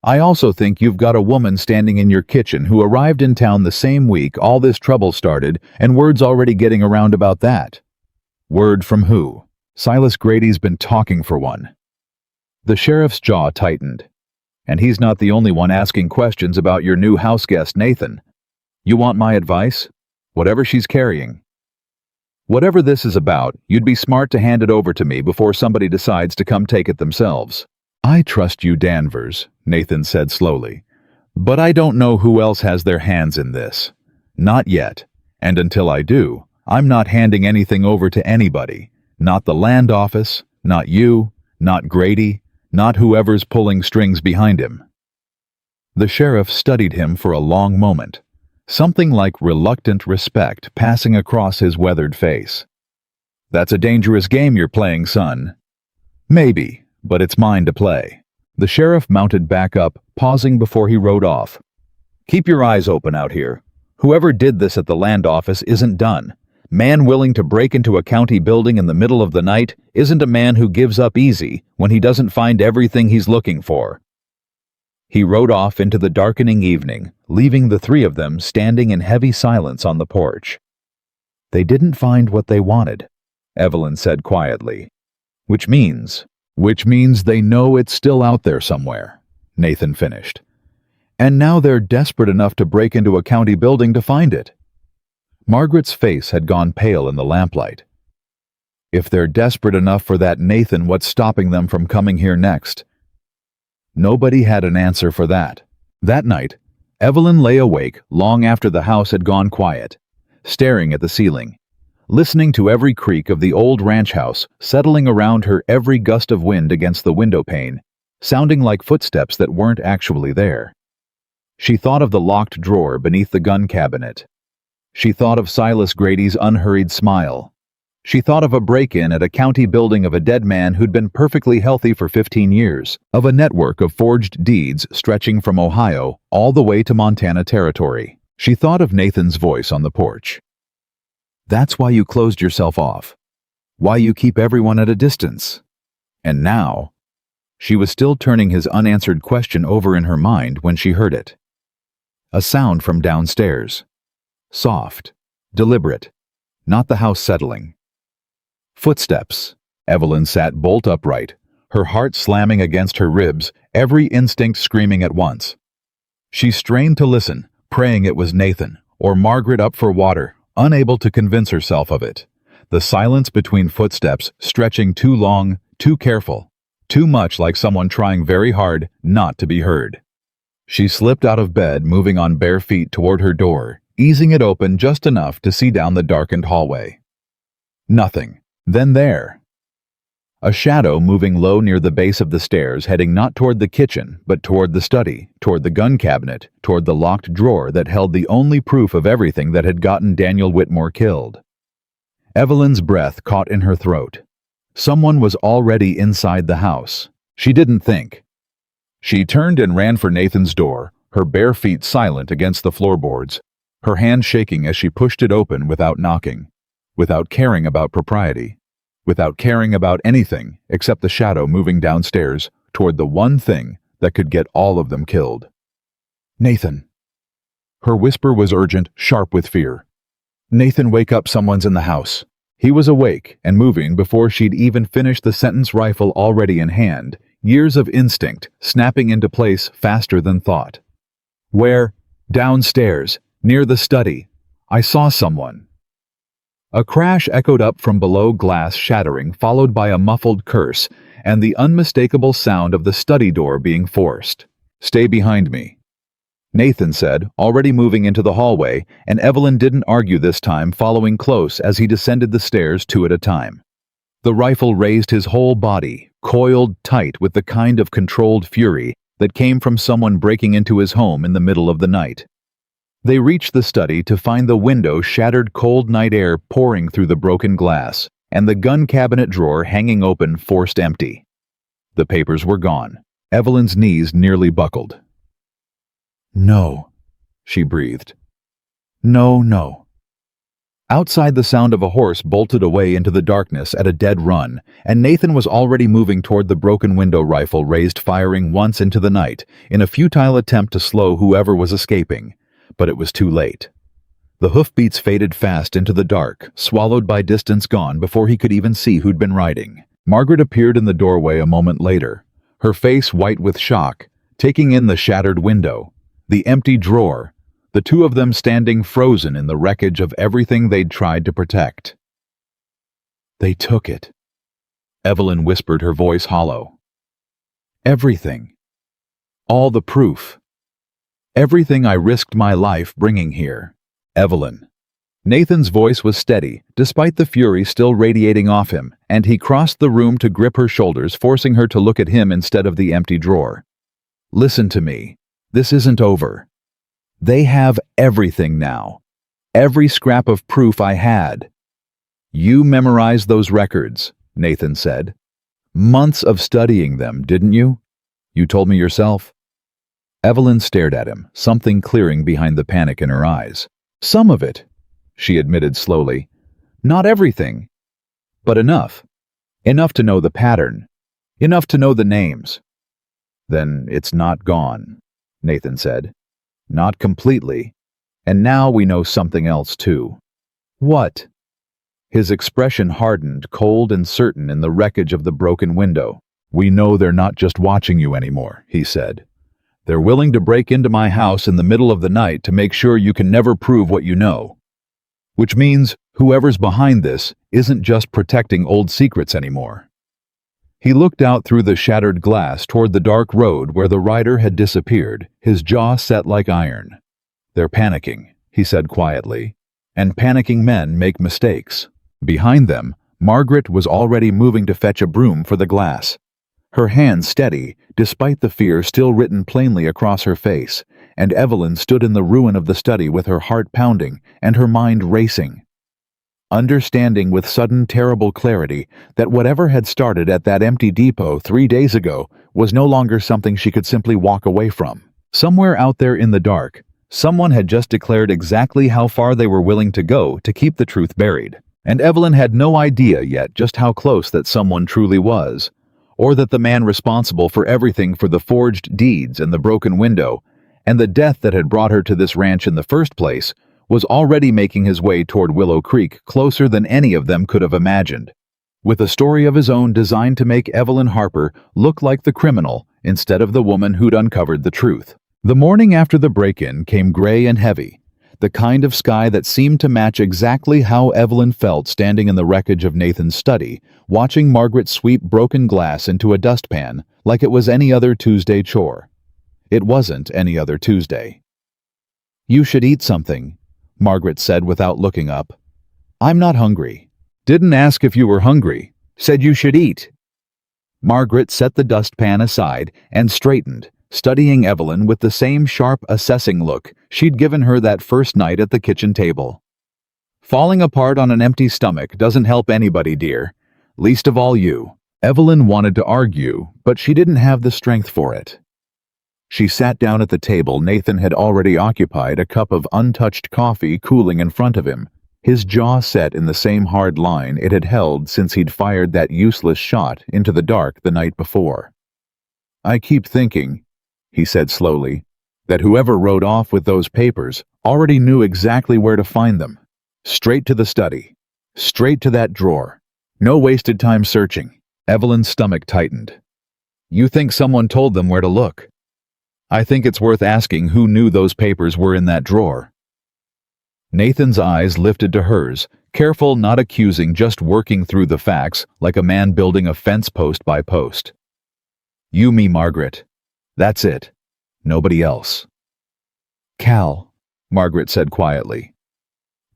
"I also think you've got a woman standing in your kitchen who arrived in town the same week all this trouble started, and word's already getting around about that." "Word from who?" "Silas Grady's been talking for one." The sheriff's jaw tightened. "And he's not the only one asking questions about your new house guest, Nathan. You want my advice? Whatever she's carrying. Whatever this is about, you'd be smart to hand it over to me before somebody decides to come take it themselves." "I trust you, Danvers," Nathan said slowly. "But I don't know who else has their hands in this. Not yet. And until I do, I'm not handing anything over to anybody. Not the land office, not you, not Grady, not whoever's pulling strings behind him." The sheriff studied him for a long moment, something like reluctant respect passing across his weathered face. "That's a dangerous game you're playing, son." "Maybe, but it's mine to play." The sheriff mounted back up, pausing before he rode off. "Keep your eyes open out here. Whoever did this at the land office isn't done. Man willing to break into a county building in the middle of the night isn't a man who gives up easy when he doesn't find everything he's looking for." He rode off into the darkening evening, leaving the 3 of them standing in heavy silence on the porch. "They didn't find what they wanted," Evelyn said quietly. Which means they know it's still out there somewhere," Nathan finished. "And now they're desperate enough to break into a county building to find it." Margaret's face had gone pale in the lamplight. "If they're desperate enough for that Nathan, what's stopping them from coming here next?" Nobody had an answer for that. That night, Evelyn lay awake long after the house had gone quiet, staring at the ceiling, listening to every creak of the old ranch house settling around her, every gust of wind against the window pane, sounding like footsteps that weren't actually there. She thought of the locked drawer beneath the gun cabinet. She thought of Silas Grady's unhurried smile. She thought of a break-in at a county building of a dead man who'd been perfectly healthy for 15 years, of a network of forged deeds stretching from Ohio all the way to Montana territory. She thought of Nathan's voice on the porch. "That's why you closed yourself off. Why you keep everyone at a distance. And now..." She was still turning his unanswered question over in her mind when she heard it. A sound from downstairs. Soft, deliberate, not the house settling. Footsteps. Evelyn sat bolt upright, her heart slamming against her ribs, every instinct screaming at once. She strained to listen, praying it was Nathan, or Margaret up for water, unable to convince herself of it. The silence between footsteps stretching too long, too careful, too much like someone trying very hard not to be heard. She slipped out of bed, moving on bare feet toward her door, easing it open just enough to see down the darkened hallway. Nothing. Then there. A shadow moving low near the base of the stairs, heading not toward the kitchen, but toward the study, toward the gun cabinet, toward the locked drawer that held the only proof of everything that had gotten Daniel Whitmore killed. Evelyn's breath caught in her throat. Someone was already inside the house. She didn't think. She turned and ran for Nathan's door, her bare feet silent against the floorboards, her hand shaking as she pushed it open without knocking, without caring about propriety, without caring about anything except the shadow moving downstairs toward the one thing that could get all of them killed. Nathan. Her whisper was urgent, sharp with fear. Nathan, wake up, someone's in the house. He was awake and moving before she'd even finished the sentence, rifle already in hand, years of instinct snapping into place faster than thought. Where? Downstairs, near the study. I saw someone. A crash echoed up from below, glass shattering, followed by a muffled curse and the unmistakable sound of the study door being forced. Stay behind me, Nathan said, already moving into the hallway, and Evelyn didn't argue this time, following close as he descended the stairs two at a time. The rifle raised his whole body, coiled tight with the kind of controlled fury that came from someone breaking into his home in the middle of the night. They reached the study to find the window shattered, cold night air pouring through the broken glass, and the gun cabinet drawer hanging open, forced empty. The papers were gone. Evelyn's knees nearly buckled. No, she breathed. No, no. Outside, the sound of a horse bolted away into the darkness at a dead run, and Nathan was already moving toward the broken window, rifle raised, firing once into the night, in a futile attempt to slow whoever was escaping. But it was too late. The hoofbeats faded fast into the dark, swallowed by distance gone before he could even see who'd been riding. Margaret appeared in the doorway a moment later, her face white with shock, taking in the shattered window, the empty drawer, the two of them standing frozen in the wreckage of everything they'd tried to protect. They took it, Evelyn whispered, her voice hollow. Everything. All the proof. Everything I risked my life bringing here. Evelyn. Nathan's voice was steady, despite the fury still radiating off him, and he crossed the room to grip her shoulders, forcing her to look at him instead of the empty drawer. Listen to me. This isn't over. They have everything now. Every scrap of proof I had. You memorized those records, Nathan said. Months of studying them, didn't you? You told me yourself. Evelyn stared at him, something clearing behind the panic in her eyes. Some of it, she admitted slowly. Not everything, but enough. Enough to know the pattern. Enough to know the names. Then it's not gone, Nathan said. Not completely. And now we know something else too. What? His expression hardened, cold and certain in the wreckage of the broken window. We know they're not just watching you anymore, he said. They're willing to break into my house in the middle of the night to make sure you can never prove what you know. Which means whoever's behind this isn't just protecting old secrets anymore. He looked out through the shattered glass toward the dark road where the rider had disappeared, his jaw set like iron. They're panicking, he said quietly, and panicking men make mistakes. Behind them, Margaret was already moving to fetch a broom for the glass. Her hand steady, despite the fear still written plainly across her face, and Evelyn stood in the ruin of the study with her heart pounding and her mind racing. Understanding with sudden terrible clarity that whatever had started at that empty depot 3 days ago was no longer something she could simply walk away from. Somewhere out there in the dark, someone had just declared exactly how far they were willing to go to keep the truth buried, and Evelyn had no idea yet just how close that someone truly was, or that the man responsible for everything, for the forged deeds and the broken window, and the death that had brought her to this ranch in the first place, was already making his way toward Willow Creek, closer than any of them could have imagined, with a story of his own designed to make Evelyn Harper look like the criminal instead of the woman who'd uncovered the truth. The morning after the break-in came gray and heavy, the kind of sky that seemed to match exactly how Evelyn felt standing in the wreckage of Nathan's study, watching Margaret sweep broken glass into a dustpan like it was any other Tuesday chore. It wasn't any other Tuesday. "You should eat something," Margaret said without looking up. "I'm not hungry." "Didn't ask if you were hungry. Said you should eat." Margaret set the dustpan aside and straightened, studying Evelyn with the same sharp, assessing look she'd given her that first night at the kitchen table. "Falling apart on an empty stomach doesn't help anybody, dear. Least of all you." Evelyn wanted to argue, but she didn't have the strength for it. She sat down at the table Nathan had already occupied, a cup of untouched coffee cooling in front of him, his jaw set in the same hard line it had held since he'd fired that useless shot into the dark the night before. "I keep thinking," he said slowly, "that whoever rode off with those papers already knew exactly where to find them. Straight to the study. Straight to that drawer. No wasted time searching." Evelyn's stomach tightened. "You think someone told them where to look?" "I think it's worth asking who knew those papers were in that drawer." Nathan's eyes lifted to hers, careful, not accusing, just working through the facts like a man building a fence post by post. "You, me, Margaret. That's it. Nobody else." "Cal," Margaret said quietly.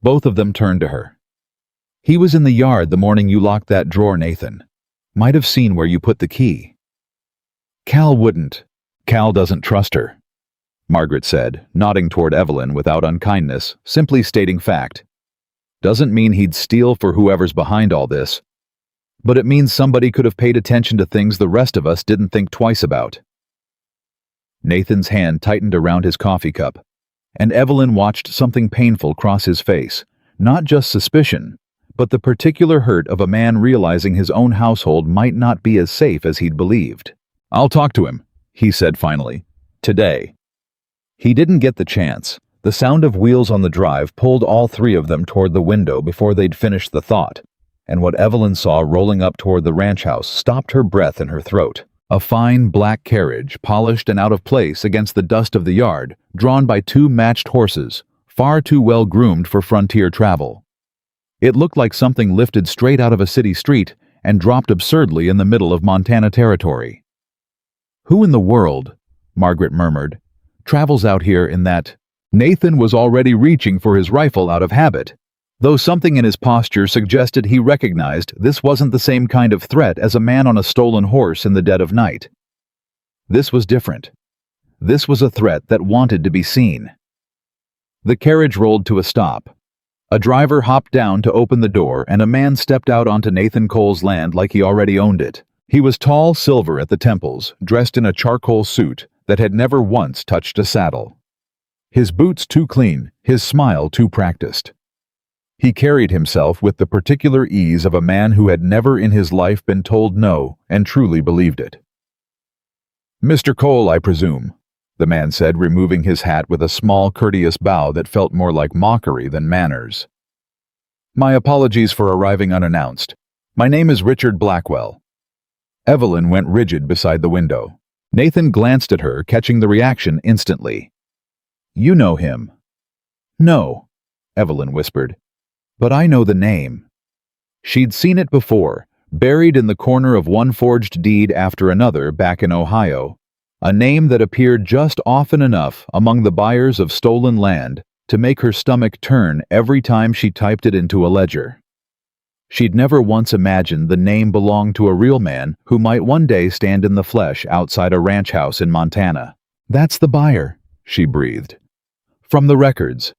Both of them turned to her. "He was in the yard the morning you locked that drawer, Nathan. Might have seen where you put the key." "Cal wouldn't. Cal doesn't trust her," Margaret said, nodding toward Evelyn without unkindness, simply stating fact. "Doesn't mean he'd steal for whoever's behind all this. But it means somebody could have paid attention to things the rest of us didn't think twice about." Nathan's hand tightened around his coffee cup, and Evelyn watched something painful cross his face, not just suspicion, but the particular hurt of a man realizing his own household might not be as safe as he'd believed. "I'll talk to him," he said finally. "Today." He didn't get the chance. The sound of wheels on the drive pulled all three of them toward the window before they'd finished the thought, and what Evelyn saw rolling up toward the ranch house stopped her breath in her throat. A fine black carriage, polished and out of place against the dust of the yard, drawn by two matched horses, far too well groomed for frontier travel. It looked like something lifted straight out of a city street and dropped absurdly in the middle of Montana territory. "Who in the world," Margaret murmured, "travels out here in that?" Nathan was already reaching for his rifle out of habit, though something in his posture suggested he recognized this wasn't the same kind of threat as a man on a stolen horse in the dead of night. This was different. This was a threat that wanted to be seen. The carriage rolled to a stop. A driver hopped down to open the door, and a man stepped out onto Nathan Cole's land like he already owned it. He was tall, silver at the temples, dressed in a charcoal suit that had never once touched a saddle. His boots too clean, his smile too practiced. He carried himself with the particular ease of a man who had never in his life been told no and truly believed it. "Mr. Cole, I presume," the man said, removing his hat with a small, courteous bow that felt more like mockery than manners. "My apologies for arriving unannounced. My name is Richard Blackwell." Evelyn went rigid beside the window. Nathan glanced at her, catching the reaction instantly. "You know him?" "No," Evelyn whispered. "But I know the name." She'd seen it before, buried in the corner of one forged deed after another back in Ohio, a name that appeared just often enough among the buyers of stolen land to make her stomach turn every time she typed it into a ledger. She'd never once imagined the name belonged to a real man who might one day stand in the flesh outside a ranch house in Montana. "That's the buyer," she breathed. "From the records.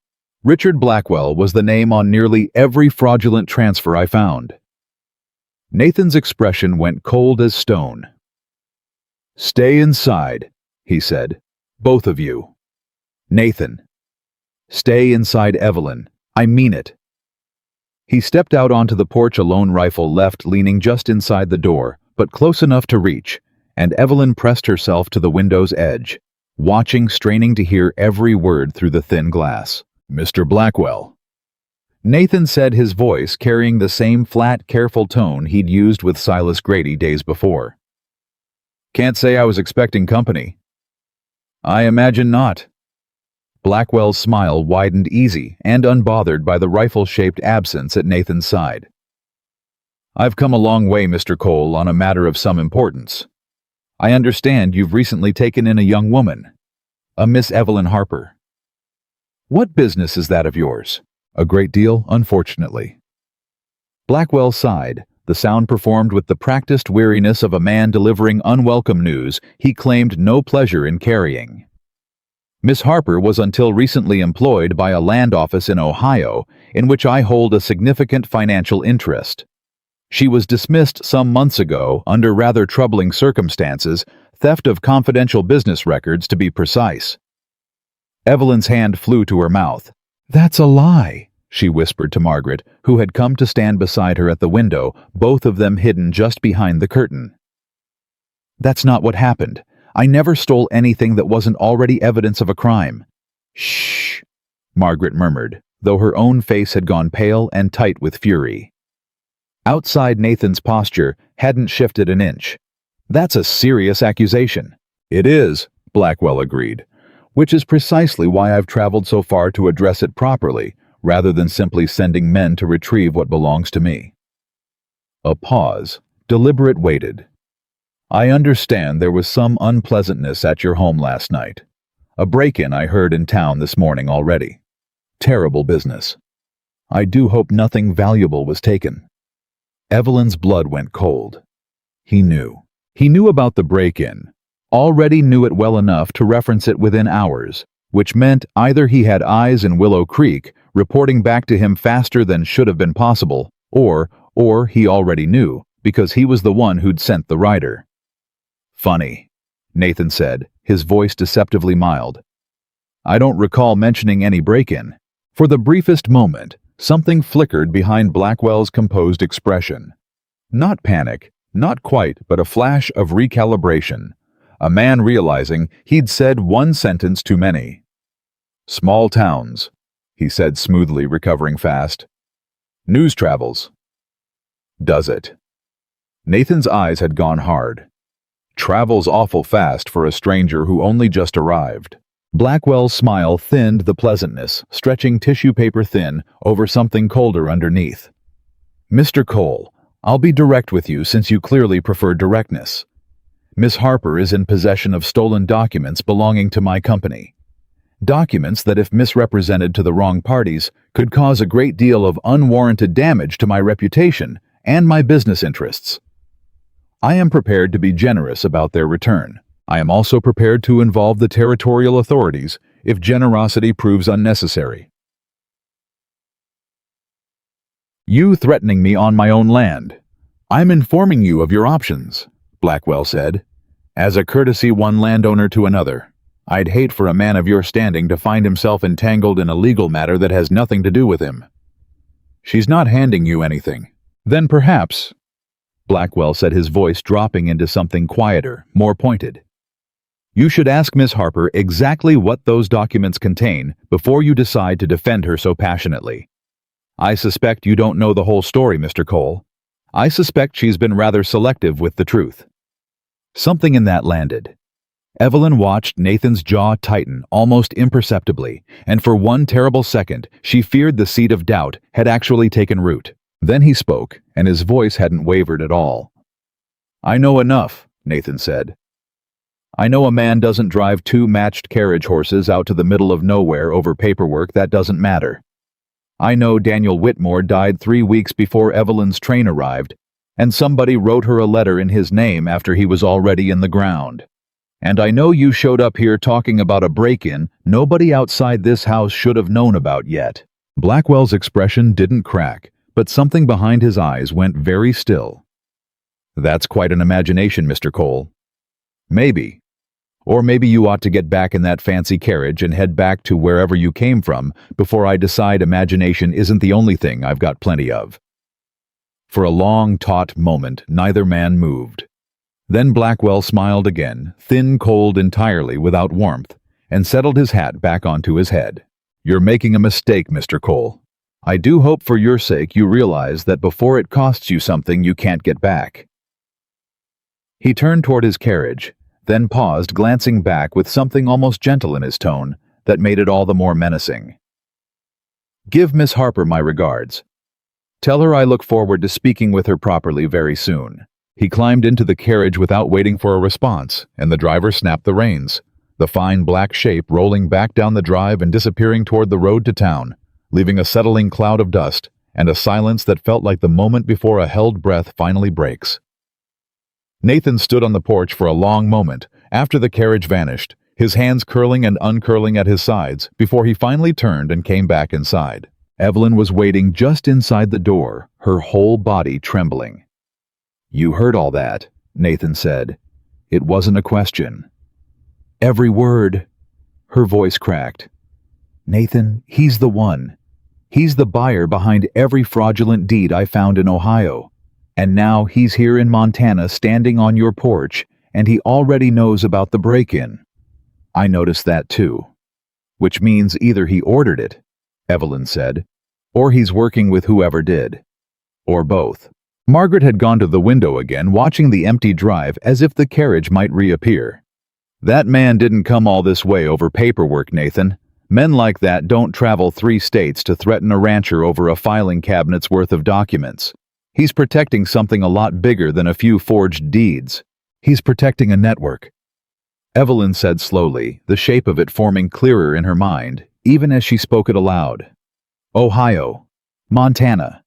Richard Blackwell was the name on nearly every fraudulent transfer I found." Nathan's expression went cold as stone. "Stay inside," he said. "Both of you." "Nathan." "Stay inside, Evelyn. I mean it." He stepped out onto the porch, a lone rifle left leaning just inside the door, but close enough to reach, and Evelyn pressed herself to the window's edge, watching, straining to hear every word through the thin glass. "Mr. Blackwell." Nathan said, his voice carrying the same flat, careful tone he'd used with Silas Grady days before. "Can't say I was expecting company." "I imagine not." Blackwell's smile widened, easy and unbothered by the rifle-shaped absence at Nathan's side. "I've come a long way, Mr. Cole, on a matter of some importance. I understand you've recently taken in a young woman, a Miss Evelyn Harper." "What business is that of yours?" "A great deal, unfortunately." Blackwell sighed, the sound performed with the practiced weariness of a man delivering unwelcome news he claimed no pleasure in carrying. "Miss Harper was until recently employed by a land office in Ohio, in which I hold a significant financial interest. She was dismissed some months ago under rather troubling circumstances, theft of confidential business records to be precise." Evelyn's hand flew to her mouth. "That's a lie," she whispered to Margaret, who had come to stand beside her at the window, both of them hidden just behind the curtain. "That's not what happened. I never stole anything that wasn't already evidence of a crime." "Shh," Margaret murmured, though her own face had gone pale and tight with fury. Outside, Nathan's posture hadn't shifted an inch. "That's a serious accusation." "It is," Blackwell agreed, "which is precisely why I've traveled so far to address it properly, rather than simply sending men to retrieve what belongs to me." A pause, deliberate, waited. "I understand there was some unpleasantness at your home last night. A break-in I heard in town this morning already. Terrible business. I do hope nothing valuable was taken." Evelyn's blood went cold. He knew. He knew about the break-in. Already knew it well enough to reference it within hours, which meant either he had eyes in Willow Creek, reporting back to him faster than should have been possible, or he already knew, because he was the one who'd sent the rider. "Funny," Nathan said, his voice deceptively mild. "I don't recall mentioning any break-in." For the briefest moment, something flickered behind Blackwell's composed expression. Not panic, not quite, but a flash of recalibration. A man realizing he'd said one sentence too many. "Small towns," he said smoothly, recovering fast. "News travels." "Does it?" Nathan's eyes had gone hard. "Travels awful fast for a stranger who only just arrived." Blackwell's smile thinned the pleasantness, stretching tissue paper thin over something colder underneath. "Mr. Cole, I'll be direct with you since you clearly prefer directness. Miss Harper is in possession of stolen documents belonging to my company. Documents that, if misrepresented to the wrong parties, could cause a great deal of unwarranted damage to my reputation and my business interests. I am prepared to be generous about their return. I am also prepared to involve the territorial authorities if generosity proves unnecessary." "You threatening me on my own land. I'm informing you of your options," Blackwell said. "As a courtesy one landowner to another, I'd hate for a man of your standing to find himself entangled in a legal matter that has nothing to do with him." "She's not handing you anything." "Then perhaps," Blackwell said, his voice dropping into something quieter, more pointed, "you should ask Miss Harper exactly what those documents contain before you decide to defend her so passionately. I suspect you don't know the whole story, Mr. Cole. I suspect she's been rather selective with the truth." Something in that landed. Evelyn watched Nathan's jaw tighten almost imperceptibly, and for one terrible second she feared the seed of doubt had actually taken root. Then he spoke, and his voice hadn't wavered at all. "I know enough," Nathan said. "I know a man doesn't drive two matched carriage horses out to the middle of nowhere over paperwork that doesn't matter. I know Daniel Whitmore died 3 weeks before Evelyn's train arrived, and somebody wrote her a letter in his name after he was already in the ground. And I know you showed up here talking about a break-in nobody outside this house should have known about yet." Blackwell's expression didn't crack, but something behind his eyes went very still. "That's quite an imagination, Mr. Cole. Maybe. Or maybe you ought to get back in that fancy carriage and head back to wherever you came from before I decide imagination isn't the only thing I've got plenty of." For a long, taut moment, neither man moved. Then Blackwell smiled again, thin, cold entirely, without warmth, and settled his hat back onto his head. "You're making a mistake, Mr. Cole. I do hope for your sake you realize that before it costs you something you can't get back." He turned toward his carriage, then paused, glancing back with something almost gentle in his tone that made it all the more menacing. "Give Miss Harper my regards. Tell her I look forward to speaking with her properly very soon." He climbed into the carriage without waiting for a response, and the driver snapped the reins, the fine black shape rolling back down the drive and disappearing toward the road to town, leaving a settling cloud of dust and a silence that felt like the moment before a held breath finally breaks. Nathan stood on the porch for a long moment after the carriage vanished, his hands curling and uncurling at his sides before he finally turned and came back inside. Evelyn was waiting just inside the door, her whole body trembling. "You heard all that," Nathan said. "It wasn't a question." "Every word." Her voice cracked. "Nathan, he's the one. He's the buyer behind every fraudulent deed I found in Ohio. And now he's here in Montana standing on your porch, and he already knows about the break-in." "I noticed that too." "Which means either he ordered it," Evelyn said, "or he's working with whoever did. Or both." Margaret had gone to the window again, watching the empty drive as if the carriage might reappear. "That man didn't come all this way over paperwork, Nathan. Men like that don't travel 3 states to threaten a rancher over a filing cabinet's worth of documents. He's protecting something a lot bigger than a few forged deeds. He's protecting a network." Evelyn said slowly, the shape of it forming clearer in her mind, even as she spoke it aloud. "Ohio. Montana.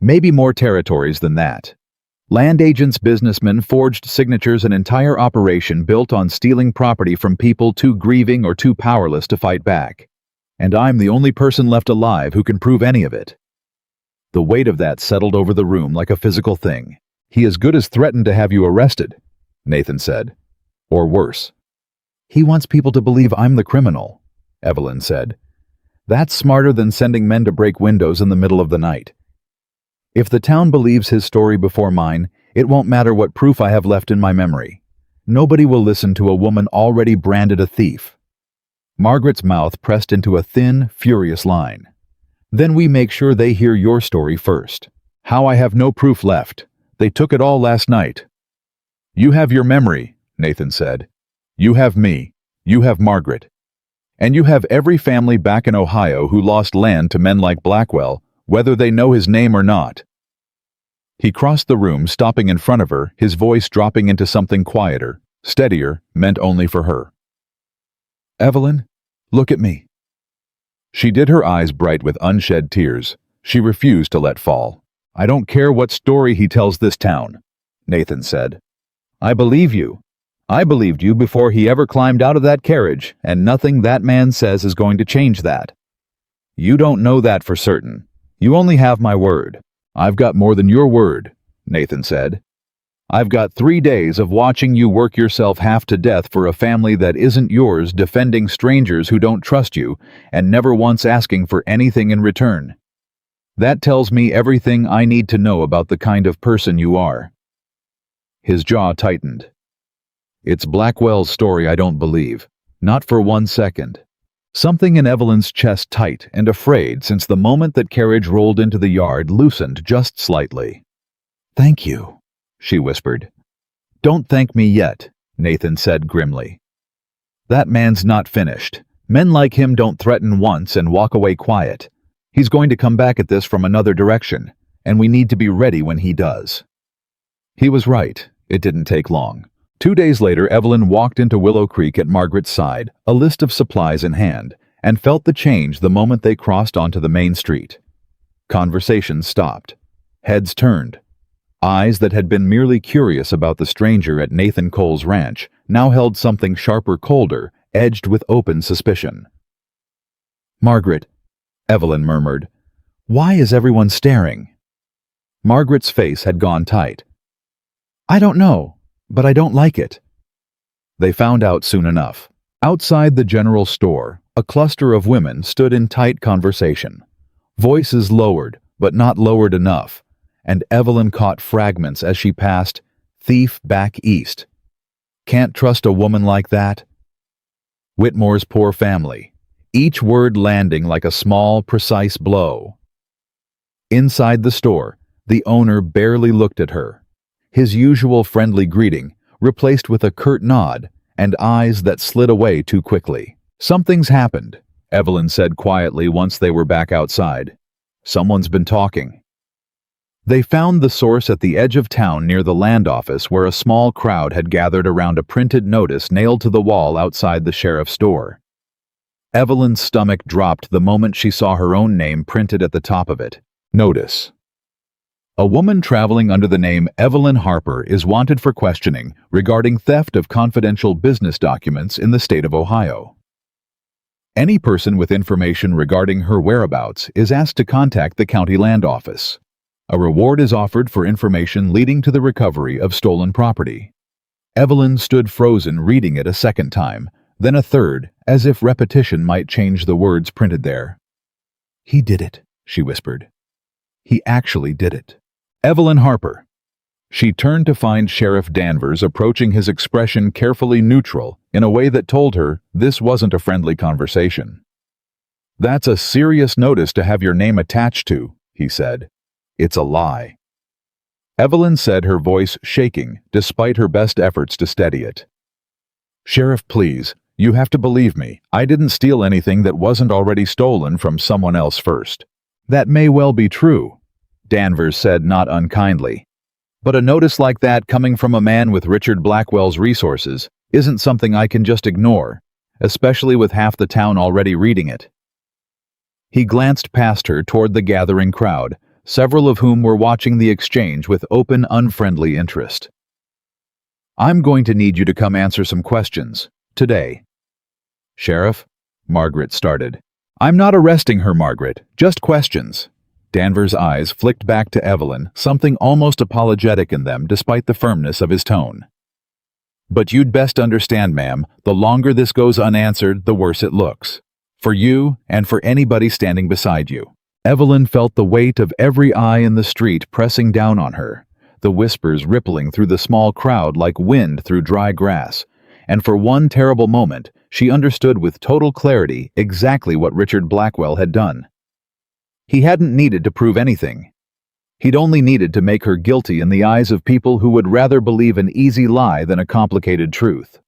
Maybe more territories than that. Land agents, businessmen forged signatures, an entire operation built on stealing property from people too grieving or too powerless to fight back. And I'm the only person left alive who can prove any of it." The weight of that settled over the room like a physical thing. "He as good as threatened to have you arrested," Nathan said. "Or worse." "He wants people to believe I'm the criminal," Evelyn said. "That's smarter than sending men to break windows in the middle of the night. If the town believes his story before mine, it won't matter what proof I have left in my memory. Nobody will listen to a woman already branded a thief." Margaret's mouth pressed into a thin, furious line. "Then we make sure they hear your story first. How I have no proof left. They took it all last night." "You have your memory," Nathan said. "You have me. You have Margaret. And you have every family back in Ohio who lost land to men like Blackwell, whether they know his name or not." He crossed the room, stopping in front of her, his voice dropping into something quieter, steadier, meant only for her. "Evelyn, look at me." She did, her eyes bright with unshed tears. She refused to let fall. "I don't care what story he tells this town," Nathan said. "I believe you. I believed you before he ever climbed out of that carriage, and nothing that man says is going to change that. You don't know that for certain. You only have my word." "I've got more than your word," Nathan said. "I've got 3 days of watching you work yourself half to death for a family that isn't yours, defending strangers who don't trust you, and never once asking for anything in return. That tells me everything I need to know about the kind of person you are." His jaw tightened. "It's Blackwell's story I don't believe. Not for 1 second." Something in Evelyn's chest tight and afraid since the moment that carriage rolled into the yard loosened just slightly. "Thank you," she whispered. "Don't thank me yet," Nathan said grimly. "That man's not finished. Men like him don't threaten once and walk away quiet. He's going to come back at this from another direction, and we need to be ready when he does." He was right. It didn't take long. 2 days later, Evelyn walked into Willow Creek at Margaret's side, a list of supplies in hand, and felt the change the moment they crossed onto the main street. Conversations stopped. Heads turned. Eyes that had been merely curious about the stranger at Nathan Cole's ranch now held something sharper, colder, edged with open suspicion. "Margaret," Evelyn murmured, "why is everyone staring?" Margaret's face had gone tight. "I don't know, but I don't like it." They found out soon enough. Outside the general store, a cluster of women stood in tight conversation. Voices lowered, but not lowered enough, and Evelyn caught fragments as she passed, "Thief back east. Can't trust a woman like that." Whitmore's poor family, each word landing like a small, precise blow. Inside the store, the owner barely looked at her, his usual friendly greeting replaced with a curt nod and eyes that slid away too quickly. "Something's happened," Evelyn said quietly once they were back outside. "Someone's been talking." They found the source at the edge of town near the land office, where a small crowd had gathered around a printed notice nailed to the wall outside the sheriff's door. Evelyn's stomach dropped the moment she saw her own name printed at the top of it. Notice: a woman traveling under the name Evelyn Harper is wanted for questioning regarding theft of confidential business documents in the state of Ohio. Any person with information regarding her whereabouts is asked to contact the county land office. A reward is offered for information leading to the recovery of stolen property. Evelyn stood frozen, reading it a second time, then a third, as if repetition might change the words printed there. "He did it," she whispered. "He actually did it. Evelyn Harper." She turned to find Sheriff Danvers approaching, his expression carefully neutral in a way that told her this wasn't a friendly conversation. "That's a serious notice to have your name attached to," he said. "It's a lie." Evelyn said, her voice shaking despite her best efforts to steady it. "Sheriff, please, you have to believe me. I didn't steal anything that wasn't already stolen from someone else first." "That may well be true," Danvers said, not unkindly. "But a notice like that coming from a man with Richard Blackwell's resources isn't something I can just ignore, especially with half the town already reading it." He glanced past her toward the gathering crowd, several of whom were watching the exchange with open, unfriendly interest. "I'm going to need you to come answer some questions, today." "Sheriff," Margaret started. "I'm not arresting her, Margaret, just questions." Danvers' eyes flicked back to Evelyn, something almost apologetic in them despite the firmness of his tone. "But you'd best understand, ma'am, the longer this goes unanswered, the worse it looks. For you and for anybody standing beside you." Evelyn felt the weight of every eye in the street pressing down on her, the whispers rippling through the small crowd like wind through dry grass, and for one terrible moment she understood with total clarity exactly what Richard Blackwell had done. He hadn't needed to prove anything. He'd only needed to make her guilty in the eyes of people who would rather believe an easy lie than a complicated truth.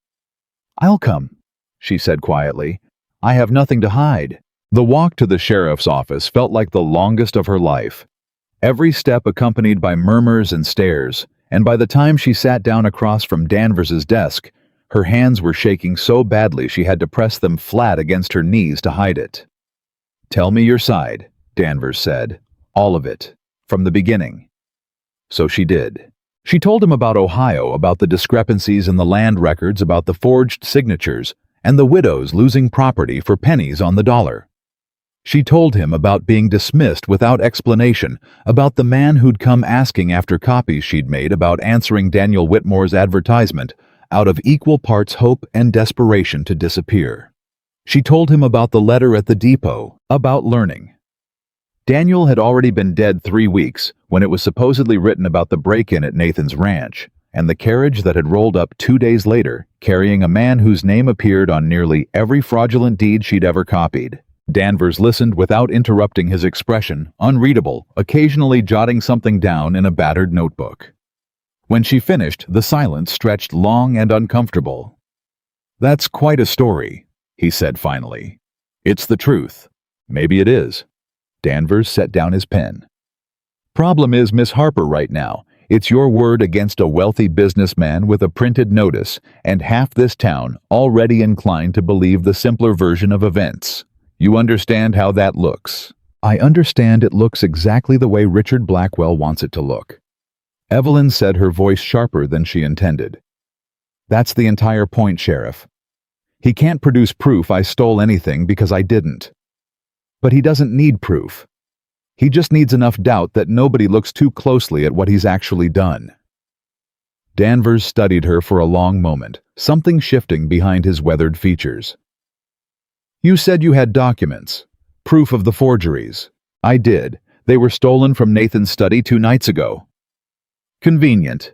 "I'll come," she said quietly. "I have nothing to hide." The walk to the sheriff's office felt like the longest of her life, every step accompanied by murmurs and stares, and by the time she sat down across from Danvers's desk, her hands were shaking so badly she had to press them flat against her knees to hide it. "Tell me your side," Danvers said. "All of it, from the beginning." So she did. She told him about Ohio, about the discrepancies in the land records, about the forged signatures, and the widows losing property for pennies on the dollar. She told him about being dismissed without explanation, about the man who'd come asking after copies she'd made, about answering Daniel Whitmore's advertisement, out of equal parts hope and desperation to disappear. She told him about the letter at the depot, about learning. Daniel had already been dead 3 weeks when it was supposedly written about the break-in at Nathan's ranch, and the carriage that had rolled up 2 days later, carrying a man whose name appeared on nearly every fraudulent deed she'd ever copied. Danvers listened without interrupting his expression, unreadable, occasionally jotting something down in a battered notebook. When she finished, the silence stretched long and uncomfortable. "That's quite a story," he said finally. "It's the truth. Maybe it is." Danvers set down his pen. "Problem is, Miss Harper, right now, it's your word against a wealthy businessman with a printed notice, and half this town already inclined to believe the simpler version of events. You understand how that looks?" "I understand it looks exactly the way Richard Blackwell wants it to look." Evelyn said, her voice sharper than she intended. "That's the entire point, Sheriff. He can't produce proof I stole anything because I didn't. But he doesn't need proof. He just needs enough doubt that nobody looks too closely at what he's actually done." Danvers studied her for a long moment, something shifting behind his weathered features. "You said you had documents, proof of the forgeries." "I did. They were stolen from Nathan's study 2 nights ago. Convenient.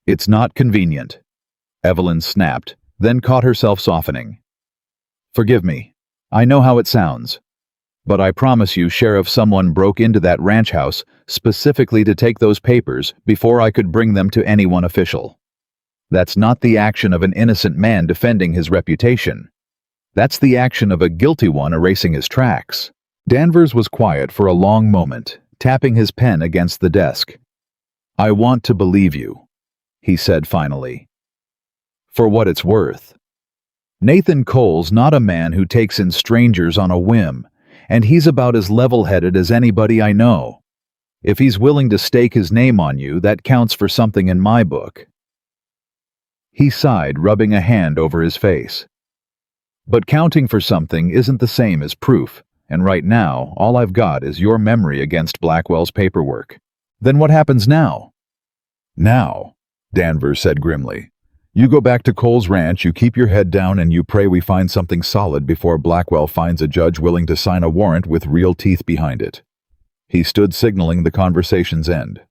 It's not convenient. Evelyn snapped, then caught herself softening. Forgive me. I know how it sounds. But I promise you, Sheriff, someone broke into that ranch house specifically to take those papers before I could bring them to anyone official. That's not the action of an innocent man defending his reputation. That's the action of a guilty one erasing his tracks. Danvers was quiet for a long moment, tapping his pen against the desk. I want to believe you, he said finally. For what it's worth. Nathan Cole's not a man who takes in strangers on a whim, and he's about as level-headed as anybody I know. If he's willing to stake his name on you, that counts for something in my book. He sighed, rubbing a hand over his face. But counting for something isn't the same as proof, and right now, all I've got is your memory against Blackwell's paperwork. Then what happens now? Now, Danvers said grimly. You go back to Cole's ranch, you keep your head down, and you pray we find something solid before Blackwell finds a judge willing to sign a warrant with real teeth behind it. He stood, signaling the conversation's end.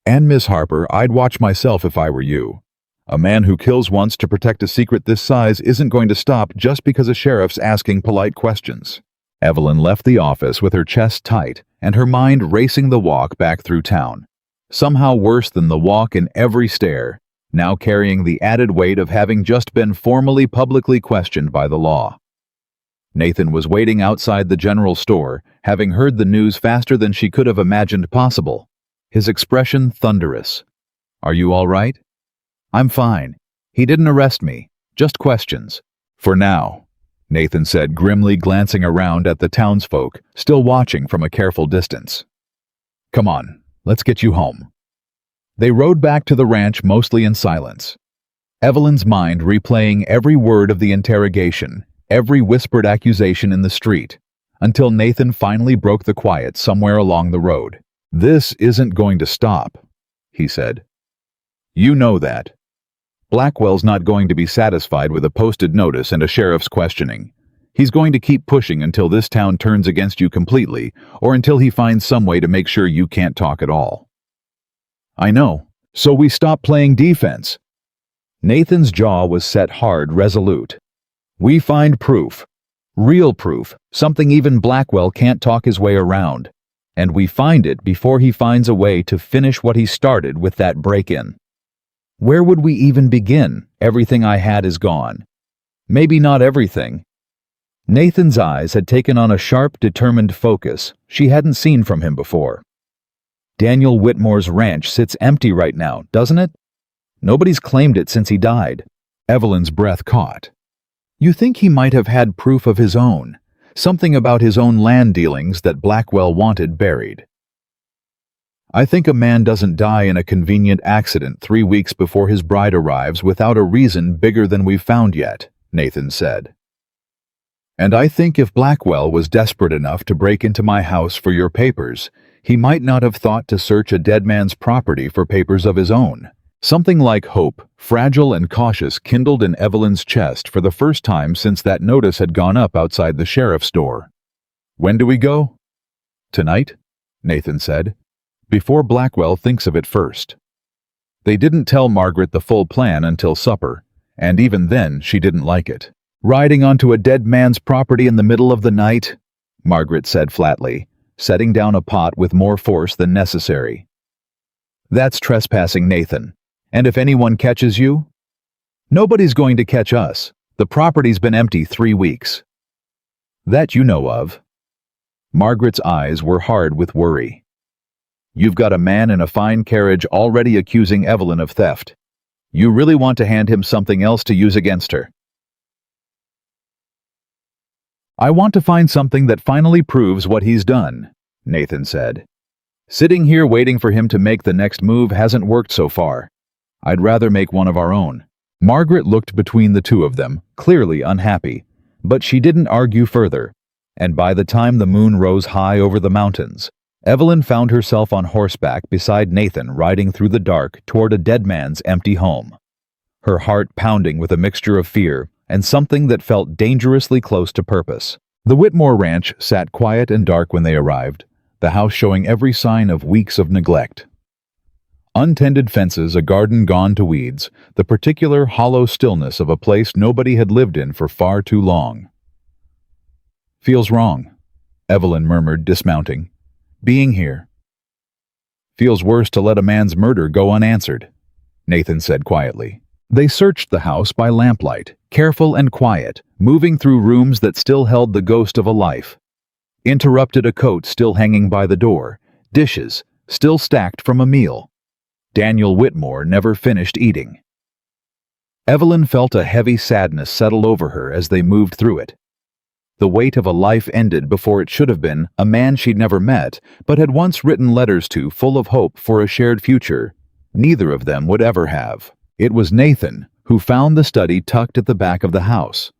And Miss Harper, I'd watch myself if I were you. A man who kills once to protect a secret this size isn't going to stop just because a sheriff's asking polite questions. Evelyn left the office with her chest tight and her mind racing the walk back through town. Somehow worse than the walk in every stare, now carrying the added weight of having just been formally publicly questioned by the law. Nathan was waiting outside the general store, having heard the news faster than she could have imagined possible. His expression thunderous. Are you all right? I'm fine. He didn't arrest me, just questions. For now, Nathan said, grimly glancing around at the townsfolk, still watching from a careful distance. Come on, let's get you home. They rode back to the ranch mostly in silence. Evelyn's mind replaying every word of the interrogation, every whispered accusation in the street, until Nathan finally broke the quiet somewhere along the road. This isn't going to stop, he said. You know that. Blackwell's not going to be satisfied with a posted notice and a sheriff's questioning. He's going to keep pushing until this town turns against you completely, or until he finds some way to make sure you can't talk at all. I know, so we stop playing defense. Nathan's jaw was set hard, resolute. We find proof. Real proof, something even Blackwell can't talk his way around. And we find it before he finds a way to finish what he started with that break-in. Where would we even begin? Everything I had is gone. Maybe not everything. Nathan's eyes had taken on a sharp, determined focus she hadn't seen from him before. Daniel Whitmore's ranch sits empty right now, doesn't it? Nobody's claimed it since he died. Evelyn's breath caught. You think he might have had proof of his own, something about his own land dealings that Blackwell wanted buried. I think a man doesn't die in a convenient accident 3 weeks before his bride arrives without a reason bigger than we've found yet, Nathan said. And I think if Blackwell was desperate enough to break into my house for your papers, he might not have thought to search a dead man's property for papers of his own. Something like hope, fragile and cautious, kindled in Evelyn's chest for the first time since that notice had gone up outside the sheriff's door. When do we go? Tonight, Nathan said. Before Blackwell thinks of it first. They didn't tell Margaret the full plan until supper, and even then she didn't like it. Riding onto a dead man's property in the middle of the night, Margaret said flatly, setting down a pot with more force than necessary. That's trespassing, Nathan. And if anyone catches you? Nobody's going to catch us. The property's been empty 3 weeks. That you know of. Margaret's eyes were hard with worry. You've got a man in a fine carriage already accusing Evelyn of theft. You really want to hand him something else to use against her. I want to find something that finally proves what he's done, Nathan said. Sitting here waiting for him to make the next move hasn't worked so far. I'd rather make one of our own. Margaret looked between the two of them, clearly unhappy, but she didn't argue further, and by the time the moon rose high over the mountains, Evelyn found herself on horseback beside Nathan riding through the dark toward a dead man's empty home. Her heart pounding with a mixture of fear and something that felt dangerously close to purpose. The Whitmore ranch sat quiet and dark when they arrived, the house showing every sign of weeks of neglect. Untended fences, a garden gone to weeds, the particular hollow stillness of a place nobody had lived in for far too long. "Feels wrong," Evelyn murmured, dismounting. "Being here." "Feels worse to let a man's murder go unanswered," Nathan said quietly. They searched the house by lamplight, careful and quiet, moving through rooms that still held the ghost of a life. Interrupted a coat still hanging by the door, dishes still stacked from a meal. Daniel Whitmore never finished eating. Evelyn felt a heavy sadness settle over her as they moved through it. The weight of a life ended before it should have been, a man she'd never met, but had once written letters to full of hope for a shared future. Neither of them would ever have. It was Nathan who found the study tucked at the back of the house.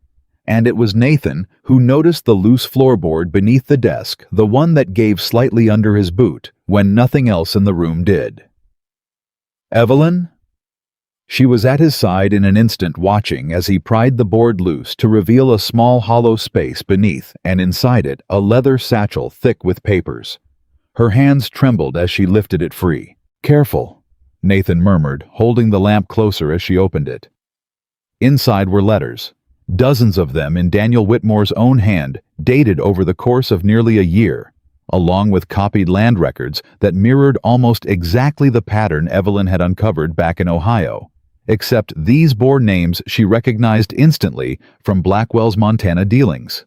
And it was Nathan who noticed the loose floorboard beneath the desk, the one that gave slightly under his boot, when nothing else in the room did. "Evelyn?" She was at his side in an instant, watching as he pried the board loose to reveal a small hollow space beneath, and inside it a leather satchel thick with papers. Her hands trembled as she lifted it free. "Careful," Nathan murmured, holding the lamp closer as she opened it. Inside were letters, dozens of them in Daniel Whitmore's own hand, dated over the course of nearly a year, along with copied land records that mirrored almost exactly the pattern Evelyn had uncovered back in Ohio. Except these bore names she recognized instantly from Blackwell's Montana dealings.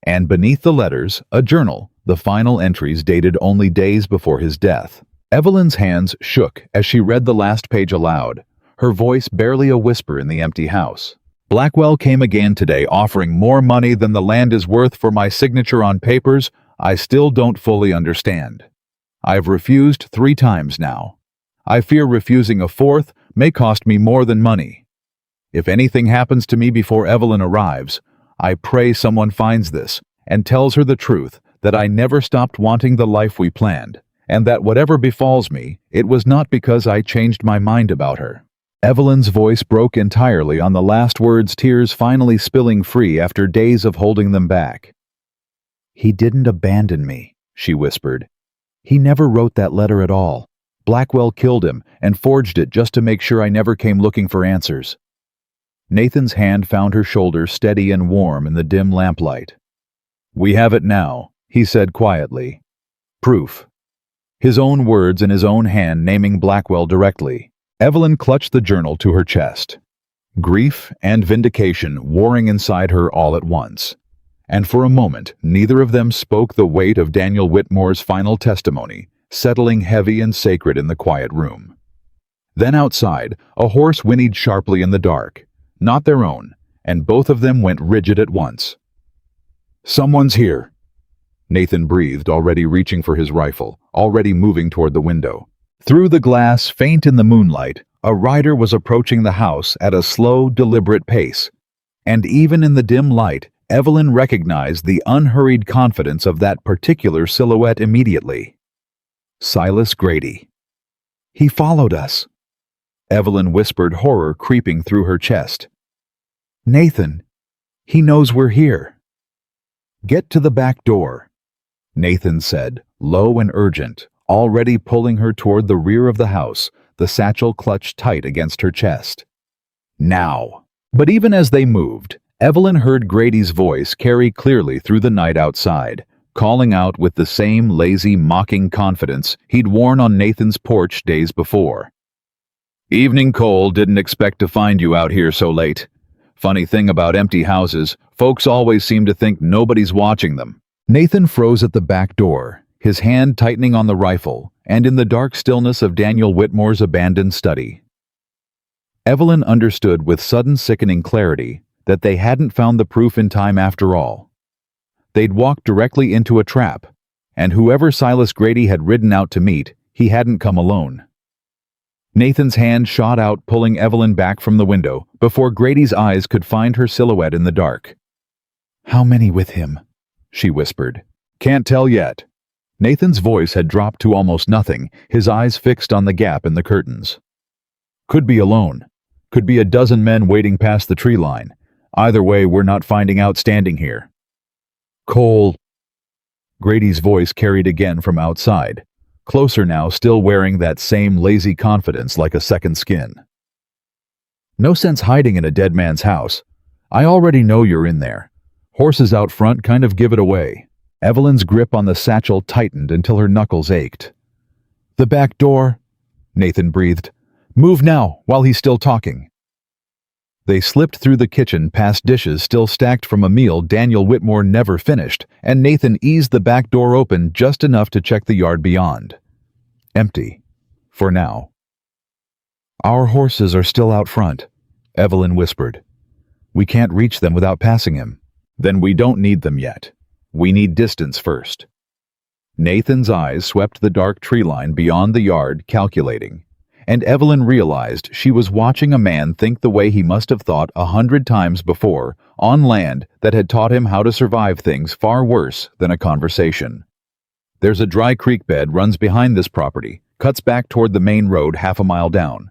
And beneath the letters, a journal, the final entries dated only days before his death. Evelyn's hands shook as she read the last page aloud, her voice barely a whisper in the empty house. "Blackwell came again today offering more money than the land is worth for my signature on papers I still don't fully understand. I've refused 3 times now. I fear refusing a 4th may cost me more than money. If anything happens to me before Evelyn arrives, I pray someone finds this and tells her the truth, that I never stopped wanting the life we planned, and that whatever befalls me, it was not because I changed my mind about her." Evelyn's voice broke entirely on the last words, tears finally spilling free after days of holding them back. "He didn't abandon me," she whispered. "He never wrote that letter at all. Blackwell killed him and forged it just to make sure I never came looking for answers." Nathan's hand found her shoulder steady and warm in the dim lamplight. "We have it now," he said quietly. "Proof." His own words in his own hand, naming Blackwell directly. Evelyn clutched the journal to her chest. Grief and vindication warring inside her all at once. And for a moment, neither of them spoke, the weight of Daniel Whitmore's final testimony settling heavy and sacred in the quiet room. Then outside, a horse whinnied sharply in the dark, not their own, and both of them went rigid at once. "Someone's here," Nathan breathed, already reaching for his rifle, already moving toward the window. Through the glass, faint in the moonlight, a rider was approaching the house at a slow, deliberate pace. And even in the dim light, Evelyn recognized the unhurried confidence of that particular silhouette immediately. Silas Grady. "He followed us," Evelyn whispered, horror creeping through her chest. "Nathan, he knows we're here." "Get to the back door," Nathan said, low and urgent, already pulling her toward the rear of the house, the satchel clutched tight against her chest. "Now." But even as they moved, Evelyn heard Grady's voice carry clearly through the night outside, calling out with the same lazy, mocking confidence he'd worn on Nathan's porch days before. "Evening, Cole. Didn't expect to find you out here so late. Funny thing about empty houses, folks always seem to think nobody's watching them." Nathan froze at the back door, his hand tightening on the rifle, and in the dark stillness of Daniel Whitmore's abandoned study. Evelyn understood with sudden sickening clarity that they hadn't found the proof in time after all. They'd walked directly into a trap, and whoever Silas Grady had ridden out to meet, he hadn't come alone. Nathan's hand shot out, pulling Evelyn back from the window before Grady's eyes could find her silhouette in the dark. "How many with him?" she whispered. "Can't tell yet." Nathan's voice had dropped to almost nothing, his eyes fixed on the gap in the curtains. "Could be alone. Could be a dozen men waiting past the tree line. Either way, we're not finding out standing here." "Cole." Grady's voice carried again from outside, closer now, still wearing that same lazy confidence like a second skin. "No sense hiding in a dead man's house. I already know you're in there. Horses out front kind of give it away." Evelyn's grip on the satchel tightened until her knuckles ached. "The back door," Nathan breathed. "Move now, while he's still talking." They slipped through the kitchen past dishes still stacked from a meal Daniel Whitmore never finished, and Nathan eased the back door open just enough to check the yard beyond. Empty. For now. "Our horses are still out front," Evelyn whispered. "We can't reach them without passing him." "Then we don't need them yet. We need distance first." Nathan's eyes swept the dark tree line beyond the yard, calculating, and Evelyn realized she was watching a man think the way he must have thought 100 times before, on land that had taught him how to survive things far worse than a conversation. "There's a dry creek bed runs behind this property, cuts back toward the main road half a mile down.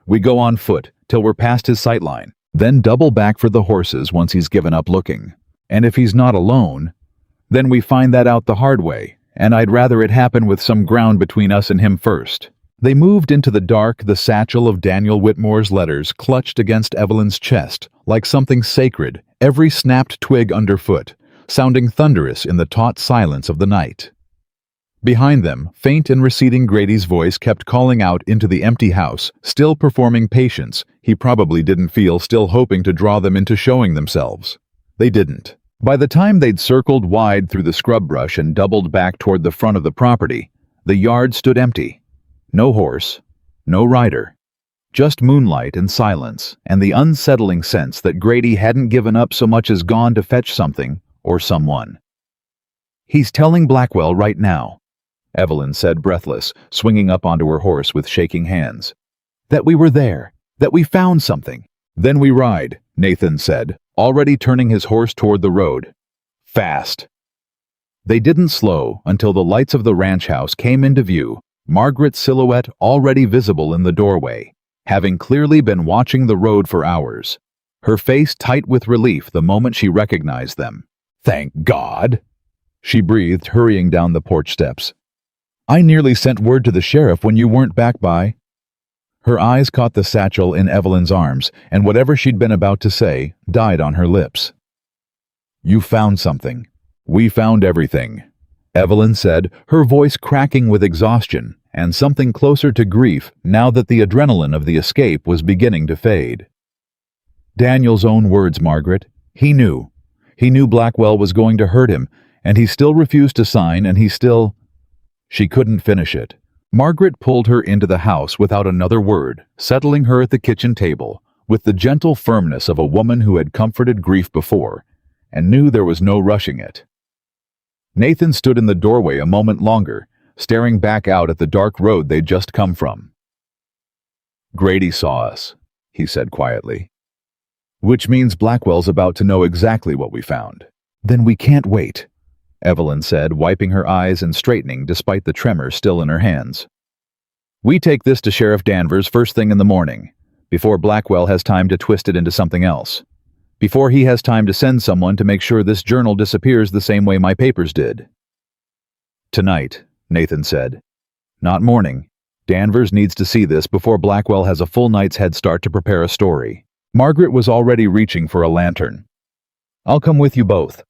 We go on foot till we're past his sight line, then double back for the horses once he's given up looking. And if he's not alone, then we find that out the hard way, and I'd rather it happen with some ground between us and him first." They moved into the dark, the satchel of Daniel Whitmore's letters clutched against Evelyn's chest, like something sacred, every snapped twig underfoot, sounding thunderous in the taut silence of the night. Behind them, faint and receding, Grady's voice kept calling out into the empty house, still performing patience. He probably didn't feel, still hoping to draw them into showing themselves. They didn't. By the time they'd circled wide through the scrub brush and doubled back toward the front of the property, the yard stood empty. No horse, no rider, just moonlight and silence, and the unsettling sense that Grady hadn't given up so much as gone to fetch something or someone. "He's telling Blackwell right now," Evelyn said, breathless, swinging up onto her horse with shaking hands. "That we were there, that we found something." "Then we ride," Nathan said, already turning his horse toward the road. "Fast." They didn't slow until the lights of the ranch house came into view, Margaret's silhouette already visible in the doorway, having clearly been watching the road for hours, her face tight with relief the moment she recognized them. "Thank God," she breathed, hurrying down the porch steps. "I nearly sent word to the sheriff when you weren't back by." Her eyes caught the satchel in Evelyn's arms, and whatever she'd been about to say died on her lips. "You found something. We found everything," Evelyn said, her voice cracking with exhaustion and something closer to grief now that the adrenaline of the escape was beginning to fade. Daniel's own words, Margaret. He knew. He knew Blackwell was going to hurt him, and he still refused to sign, and he still... She couldn't finish it. Margaret pulled her into the house without another word, settling her at the kitchen table, with the gentle firmness of a woman who had comforted grief before, and knew there was no rushing it. Nathan stood in the doorway a moment longer, staring back out at the dark road they'd just come from. "Grady saw us," he said quietly. "Which means Blackwell's about to know exactly what we found." "Then we can't wait," Evelyn said, wiping her eyes and straightening despite the tremor still in her hands. "We take this to Sheriff Danvers first thing in the morning, before Blackwell has time to twist it into something else. Before he has time to send someone to make sure this journal disappears the same way my papers did." "Tonight," Nathan said. "Not morning. Danvers needs to see this before Blackwell has a full night's head start to prepare a story." Margaret was already reaching for a lantern. "I'll come with you both.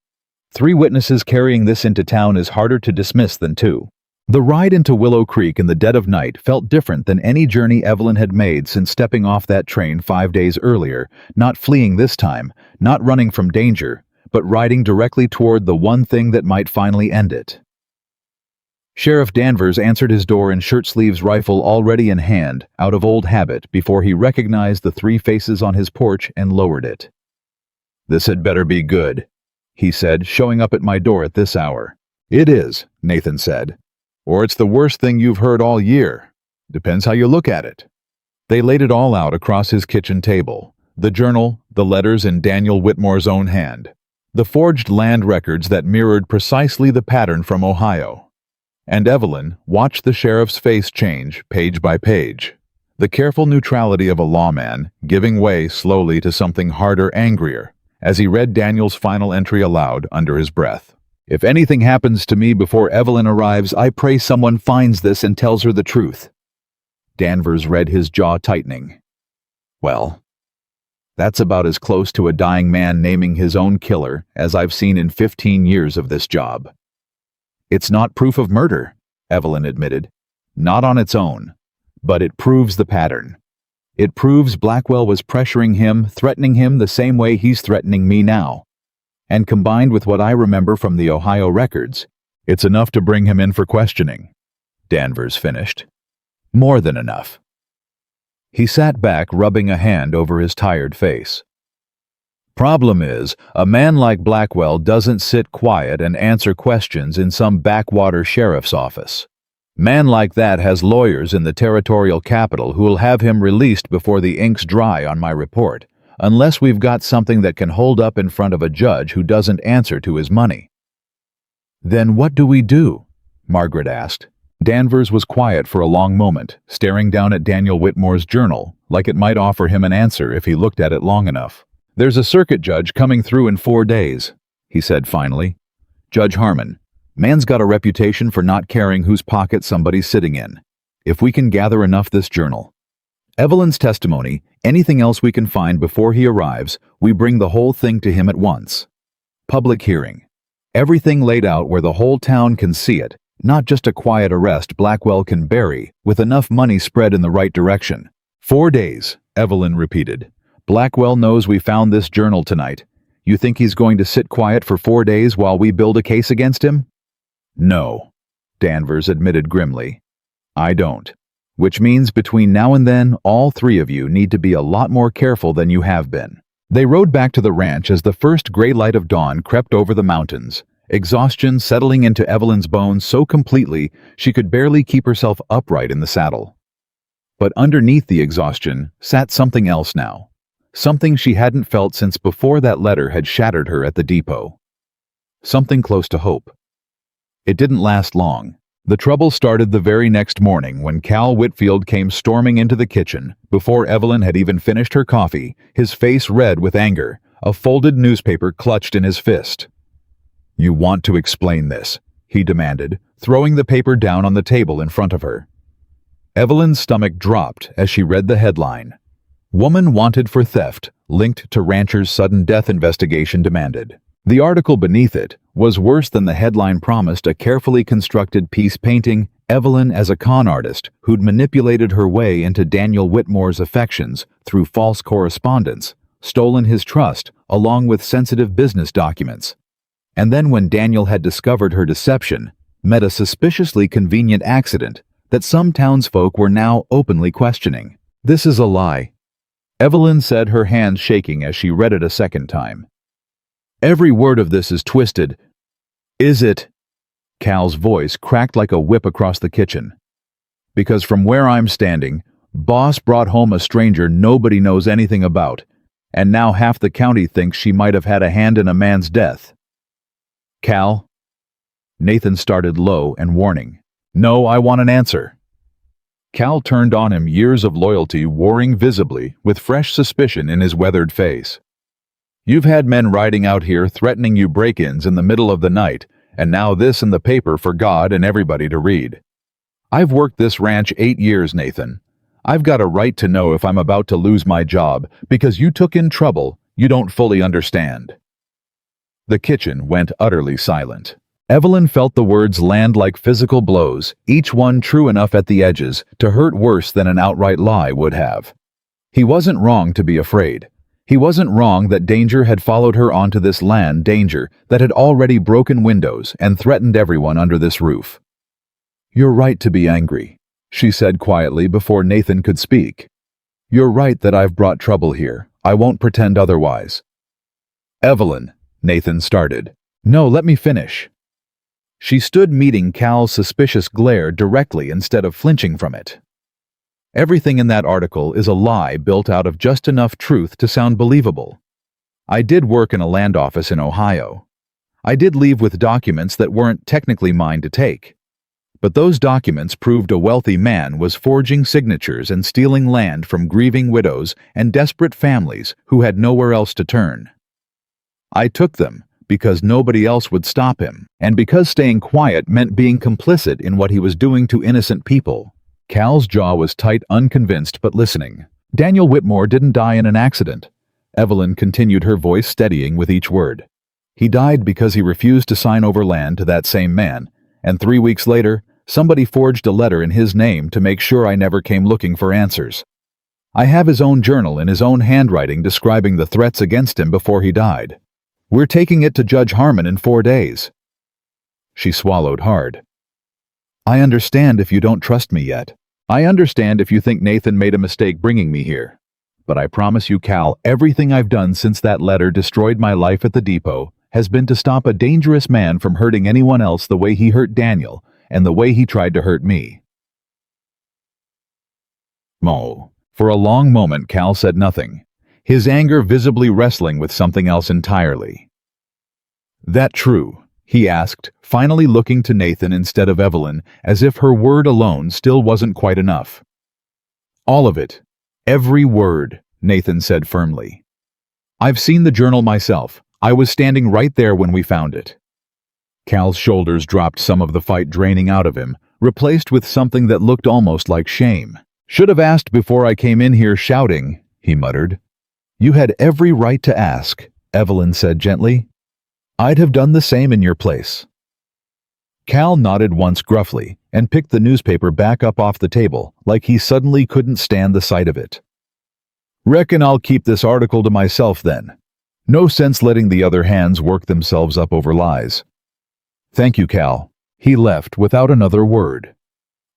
3 witnesses carrying this into town is harder to dismiss than 2. The ride into Willow Creek in the dead of night felt different than any journey Evelyn had made since stepping off that train 5 days earlier, not fleeing this time, not running from danger, but riding directly toward the one thing that might finally end it. Sheriff Danvers answered his door in shirt sleeves, rifle already in hand, out of old habit, before he recognized the 3 faces on his porch and lowered it. "This had better be good," he said, showing up at my door at this hour. "It is," Nathan said. "Or it's the worst thing you've heard all year. Depends how you look at it." They laid it all out across his kitchen table. The journal, the letters in Daniel Whitmore's own hand. The forged land records that mirrored precisely the pattern from Ohio. And Evelyn watched the sheriff's face change page by page. The careful neutrality of a lawman giving way slowly to something harder, angrier, as he read Daniel's final entry aloud under his breath. If anything happens to me before Evelyn arrives, I pray someone finds this and tells her the truth." Danvers read, his jaw tightening. Well, that's about as close to a dying man naming his own killer as I've seen in 15 years of this job. "It's not proof of murder," Evelyn admitted. "Not on its own. But it proves the pattern. It proves Blackwell was pressuring him, threatening him the same way he's threatening me now. And combined with what I remember from the Ohio records, it's enough to bring him in for questioning," Danvers finished. "More than enough." He sat back, rubbing a hand over his tired face. "Problem is, a man like Blackwell doesn't sit quiet and answer questions in some backwater sheriff's office. Man like that has lawyers in the territorial capital who'll have him released before the ink's dry on my report, unless we've got something that can hold up in front of a judge who doesn't answer to his money." "Then what do we do?" Margaret asked. Danvers was quiet for a long moment, staring down at Daniel Whitmore's journal, like it might offer him an answer if he looked at it long enough. "There's a circuit judge coming through in 4 days, he said finally. "Judge Harmon. Man's got a reputation for not caring whose pocket somebody's sitting in. If we can gather enough this journal, Evelyn's testimony, anything else we can find before he arrives, we bring the whole thing to him at once. Public hearing. Everything laid out where the whole town can see it, not just a quiet arrest Blackwell can bury, with enough money spread in the right direction." 4 days, Evelyn repeated. "Blackwell knows we found this journal tonight. You think he's going to sit quiet for 4 days while we build a case against him?" "No," Danvers admitted grimly. "I don't. Which means between now and then, all 3 of you need to be a lot more careful than you have been." They rode back to the ranch as the first gray light of dawn crept over the mountains, exhaustion settling into Evelyn's bones so completely she could barely keep herself upright in the saddle. But underneath the exhaustion sat something else now, something she hadn't felt since before that letter had shattered her at the depot. Something close to hope. It didn't last long. The trouble started the very next morning when Cal Whitfield came storming into the kitchen, before Evelyn had even finished her coffee, his face red with anger, a folded newspaper clutched in his fist. "You want to explain this," he demanded, throwing the paper down on the table in front of her. Evelyn's stomach dropped as she read the headline. "Woman wanted for theft, linked to rancher's sudden death investigation demanded." The article beneath it was worse than the headline promised, a carefully constructed piece painting Evelyn as a con artist who'd manipulated her way into Daniel Whitmore's affections through false correspondence, stolen his trust, along with sensitive business documents. And then when Daniel had discovered her deception, met a suspiciously convenient accident that some townsfolk were now openly questioning. "This is a lie," Evelyn said, her hands shaking as she read it a second time. "Every word of this is twisted." "Is it?" Cal's voice cracked like a whip across the kitchen. "Because from where I'm standing, Boss brought home a stranger nobody knows anything about, and now half the county thinks she might have had a hand in a man's death." "Cal?" Nathan started low and warning. "No, I want an answer." Cal turned on him, years of loyalty warring visibly, with fresh suspicion in his weathered face. "You've had men riding out here threatening you break-ins in the middle of the night, and now this in the paper for God and everybody to read. I've worked this ranch 8 years, Nathan. I've got a right to know if I'm about to lose my job because you took in trouble you don't fully understand." The kitchen went utterly silent. Evelyn felt the words land like physical blows, each one true enough at the edges to hurt worse than an outright lie would have. He wasn't wrong to be afraid. He wasn't wrong that danger had followed her onto this land, danger that had already broken windows and threatened everyone under this roof. "You're right to be angry," she said quietly before Nathan could speak. "You're right that I've brought trouble here. I won't pretend otherwise." "Evelyn," Nathan started. "No, let me finish." She stood meeting Cal's suspicious glare directly instead of flinching from it. "Everything in that article is a lie built out of just enough truth to sound believable. I did work in a land office in Ohio. I did leave with documents that weren't technically mine to take. But those documents proved a wealthy man was forging signatures and stealing land from grieving widows and desperate families who had nowhere else to turn. I took them, because nobody else would stop him, and because staying quiet meant being complicit in what he was doing to innocent people. Cal's jaw was tight, unconvinced but listening. Daniel Whitmore didn't die in an accident. Evelyn continued, her voice steadying with each word. He died because he refused to sign over land to that same man, and 3 weeks later, somebody forged a letter in his name to make sure I never came looking for answers. I have his own journal in his own handwriting describing the threats against him before he died. We're taking it to Judge Harmon in 4 days. She swallowed hard. I understand if you don't trust me yet. I understand if you think Nathan made a mistake bringing me here. But I promise you, Cal, everything I've done since that letter destroyed my life at the depot has been to stop a dangerous man from hurting anyone else the way he hurt Daniel and the way he tried to hurt me. Mo. For a long moment, Cal said nothing, his anger visibly wrestling with something else entirely. That true? He asked, finally looking to Nathan instead of Evelyn, as if her word alone still wasn't quite enough. All of it. Every word, Nathan said firmly. I've seen the journal myself. I was standing right there when we found it. Cal's shoulders dropped, some of the fight draining out of him, replaced with something that looked almost like shame. Should have asked before I came in here shouting, he muttered. You had every right to ask, Evelyn said gently. I'd have done the same in your place. Cal nodded once gruffly and picked the newspaper back up off the table like he suddenly couldn't stand the sight of it. Reckon I'll keep this article to myself then. No sense letting the other hands work themselves up over lies. Thank you, Cal. He left without another word.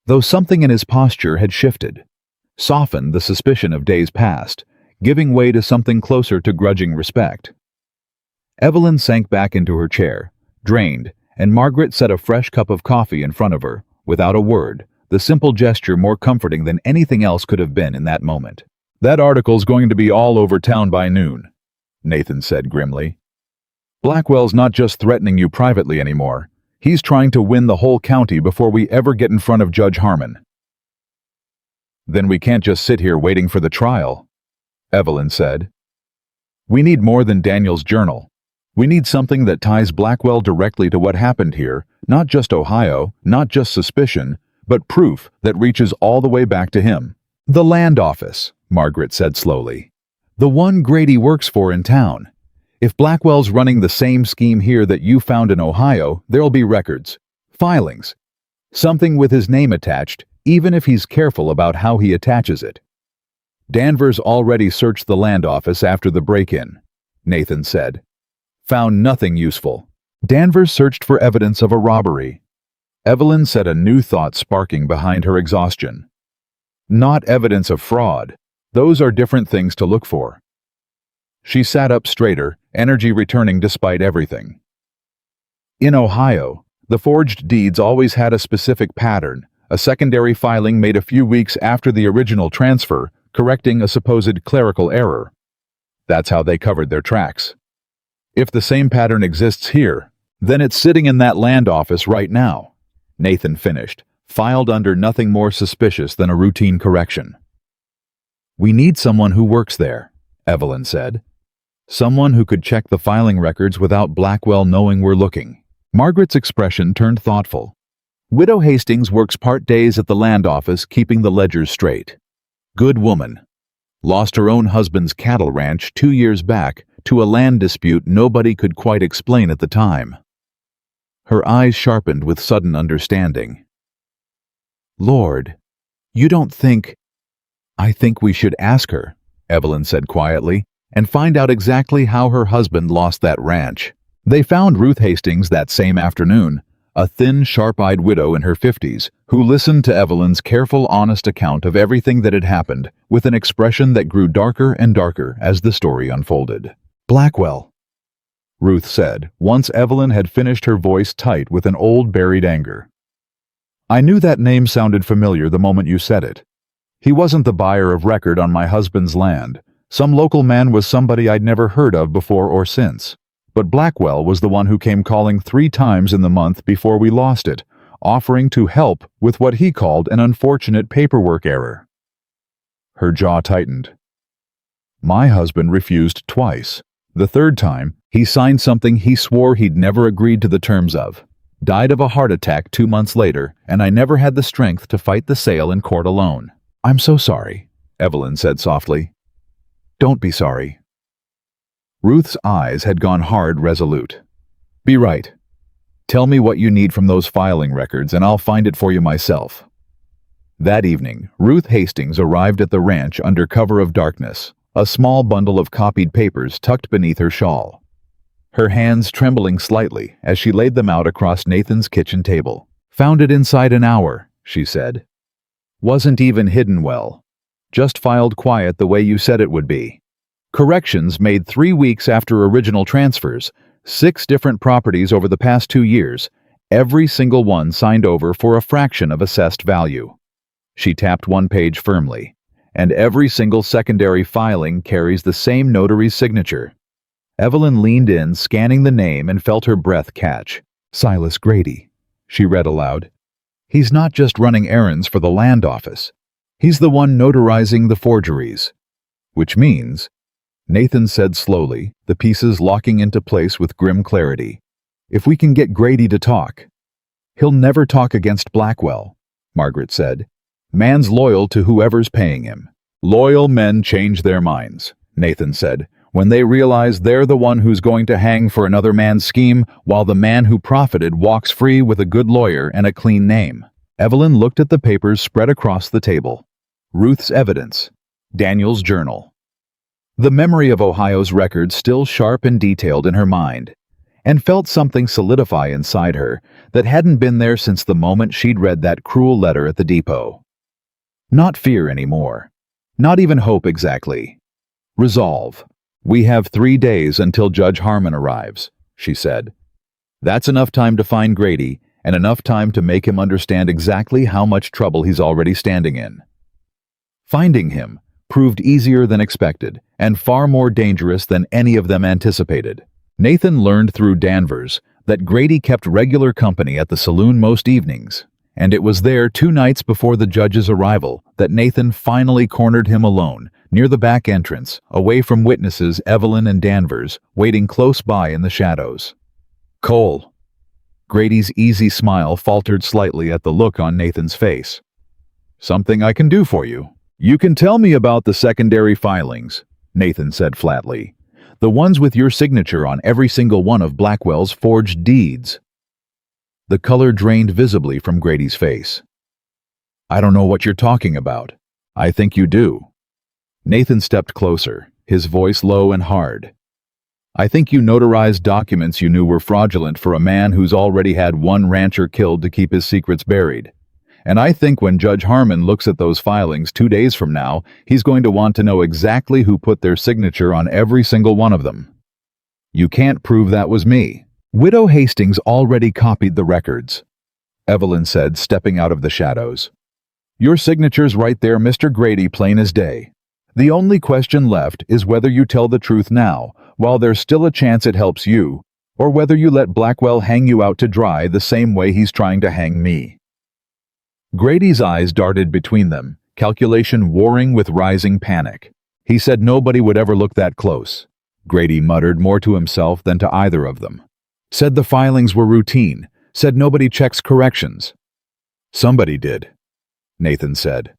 Though something in his posture had shifted, softened the suspicion of days past, giving way to something closer to grudging respect. Evelyn sank back into her chair, drained, and Margaret set a fresh cup of coffee in front of her, without a word, the simple gesture more comforting than anything else could have been in that moment. That article's going to be all over town by noon, Nathan said grimly. Blackwell's not just threatening you privately anymore. He's trying to win the whole county before we ever get in front of Judge Harmon. Then we can't just sit here waiting for the trial, Evelyn said. We need more than Daniel's journal. We need something that ties Blackwell directly to what happened here, not just Ohio, not just suspicion, but proof that reaches all the way back to him. The land office, Margaret said slowly. The one Grady works for in town. If Blackwell's running the same scheme here that you found in Ohio, there'll be records, filings, something with his name attached, even if he's careful about how he attaches it. Danvers already searched the land office after the break-in, Nathan said. Found nothing useful. Danvers searched for evidence of a robbery. Evelyn said, a new thought sparking behind her exhaustion. Not evidence of fraud. Those are different things to look for. She sat up straighter, energy returning despite everything. In Ohio, the forged deeds always had a specific pattern, a secondary filing made a few weeks after the original transfer, correcting a supposed clerical error. That's how they covered their tracks. If the same pattern exists here, then it's sitting in that land office right now, Nathan finished, filed under nothing more suspicious than a routine correction. We need someone who works there, Evelyn said. Someone who could check the filing records without Blackwell knowing we're looking. Margaret's expression turned thoughtful. Widow Hastings works part days at the land office keeping the ledgers straight. Good woman. Lost her own husband's cattle ranch 2 years back to a land dispute nobody could quite explain at the time. Her eyes sharpened with sudden understanding. Lord, you don't think... I think we should ask her, Evelyn said quietly, and find out exactly how her husband lost that ranch. They found Ruth Hastings that same afternoon, a thin, sharp-eyed widow in her 50s, who listened to Evelyn's careful, honest account of everything that had happened, with an expression that grew darker and darker as the story unfolded. Blackwell, Ruth said, once Evelyn had finished, her voice tight with an old buried anger. I knew that name sounded familiar the moment you said it. He wasn't the buyer of record on my husband's land. Some local man was somebody I'd never heard of before or since. But Blackwell was the one who came calling 3 times in the month before we lost it, offering to help with what he called an unfortunate paperwork error. Her jaw tightened. My husband refused twice, The third time, he signed something he swore he'd never agreed to the terms of. Died of a heart attack 2 months later, and I never had the strength to fight the sale in court alone. I'm so sorry, Evelyn said softly. Don't be sorry. Ruth's eyes had gone hard resolute. Be right. Tell me what you need from those filing records and I'll find it for you myself. That evening, Ruth Hastings arrived at the ranch under cover of darkness, a small bundle of copied papers tucked beneath her shawl. Her hands trembling slightly as she laid them out across Nathan's kitchen table. Found it inside an hour, she said. Wasn't even hidden well. Just filed quiet the way you said it would be. Corrections made 3 weeks after original transfers, 6 different properties over the past 2 years, every single one signed over for a fraction of assessed value. She tapped one page firmly, and every single secondary filing carries the same notary's signature. Evelyn leaned in, scanning the name, and felt her breath catch. Silas Grady, she read aloud. He's not just running errands for the land office. He's the one notarizing the forgeries. Which means, Nathan said slowly, the pieces locking into place with grim clarity, if we can get Grady to talk. He'll never talk against Blackwell, Margaret said. Man's loyal to whoever's paying him. Loyal men change their minds, Nathan said, when they realize they're the one who's going to hang for another man's scheme while the man who profited walks free with a good lawyer and a clean name. Evelyn looked at the papers spread across the table. Ruth's evidence. Daniel's journal. The memory of Ohio's record still sharp and detailed in her mind, and felt something solidify inside her that hadn't been there since the moment she'd read that cruel letter at the depot. Not fear anymore. Not even hope exactly. Resolve. We have 3 days until Judge Harmon arrives, she said. That's enough time to find Grady, and enough time to make him understand exactly how much trouble he's already standing in. Finding him proved easier than expected, and far more dangerous than any of them anticipated. Nathan learned through Danvers that Grady kept regular company at the saloon most evenings, and it was there 2 nights before the judge's arrival that Nathan finally cornered him alone, near the back entrance, away from witnesses Evelyn and Danvers, waiting close by in the shadows. Cole. Grady's easy smile faltered slightly at the look on Nathan's face. Something I can do for you. You can tell me about the secondary filings, Nathan said flatly. The ones with your signature on every single one of Blackwell's forged deeds. The color drained visibly from Grady's face. I don't know what you're talking about. I think you do. Nathan stepped closer, his voice low and hard. I think you notarized documents you knew were fraudulent for a man who's already had 1 rancher killed to keep his secrets buried. And I think when Judge Harmon looks at those filings 2 days from now, he's going to want to know exactly who put their signature on every single one of them. You can't prove that was me. Widow Hastings already copied the records, Evelyn said, stepping out of the shadows. Your signature's right there, Mr. Grady, plain as day. The only question left is whether you tell the truth now, while there's still a chance it helps you, or whether you let Blackwell hang you out to dry the same way he's trying to hang me. Grady's eyes darted between them, calculation warring with rising panic. He said nobody would ever look that close. Grady muttered more to himself than to either of them. Said the filings were routine. Said nobody checks corrections. Somebody did, Nathan said.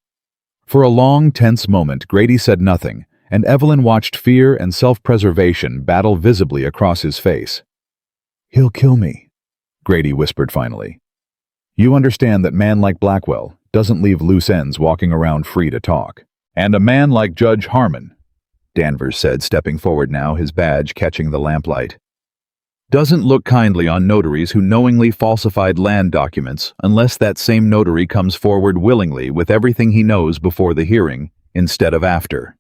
For a long, tense moment, Grady said nothing, and Evelyn watched fear and self-preservation battle visibly across his face. He'll kill me, Grady whispered finally. You understand that man like Blackwell doesn't leave loose ends walking around free to talk. And a man like Judge Harmon, Danvers said, stepping forward now, his badge catching the lamplight, doesn't look kindly on notaries who knowingly falsified land documents unless that same notary comes forward willingly with everything he knows before the hearing instead of after.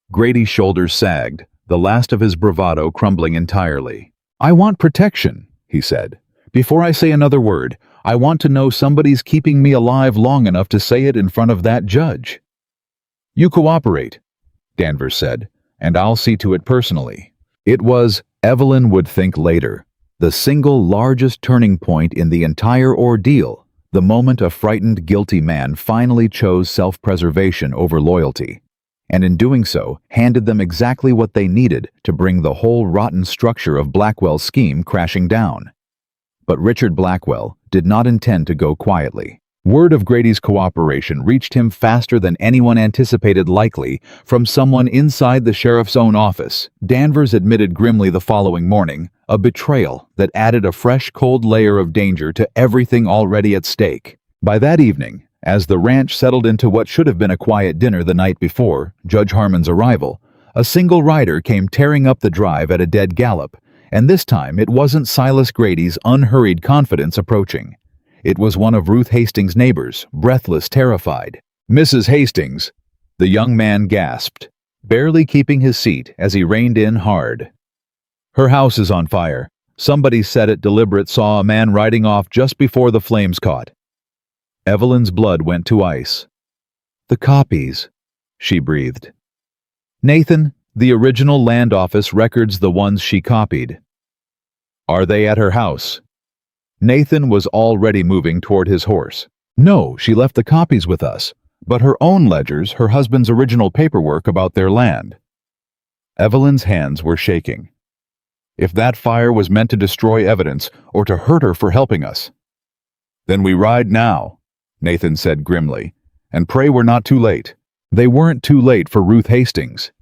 Grady's shoulders sagged, the last of his bravado crumbling entirely. I want protection, he said. Before I say another word, I want to know somebody's keeping me alive long enough to say it in front of that judge. You cooperate, Danvers said, and I'll see to it personally. It was, Evelyn would think later, the single largest turning point in the entire ordeal, the moment a frightened, guilty man finally chose self-preservation over loyalty. and in doing so, handed them exactly what they needed to bring the whole rotten structure of Blackwell's scheme crashing down. But Richard Blackwell did not intend to go quietly. Word of Grady's cooperation reached him faster than anyone anticipated, likely from someone inside the sheriff's own office. Danvers admitted grimly the following morning, a betrayal that added a fresh, cold layer of danger to everything already at stake. By that evening, as the ranch settled into what should have been a quiet dinner the night before Judge Harmon's arrival, a single rider came tearing up the drive at a dead gallop, and this time it wasn't Silas Grady's unhurried confidence approaching. It was one of Ruth Hastings' neighbors, breathless, terrified. "Mrs. Hastings," the young man gasped, barely keeping his seat as he reined in hard. "Her house is on fire. Somebody said it deliberate, saw a man riding off just before the flames caught." Evelyn's blood went to ice. "The copies," she breathed. "Nathan, the original land office records, the ones she copied." "Are they at her house?" Nathan was already moving toward his horse. "No, she left the copies with us, but her own ledgers, her husband's original paperwork about their land." Evelyn's hands were shaking. "If that fire was meant to destroy evidence or to hurt her for helping us." "Then we ride now," Nathan said grimly, "and pray we're not too late." They weren't too late for Ruth Hastings.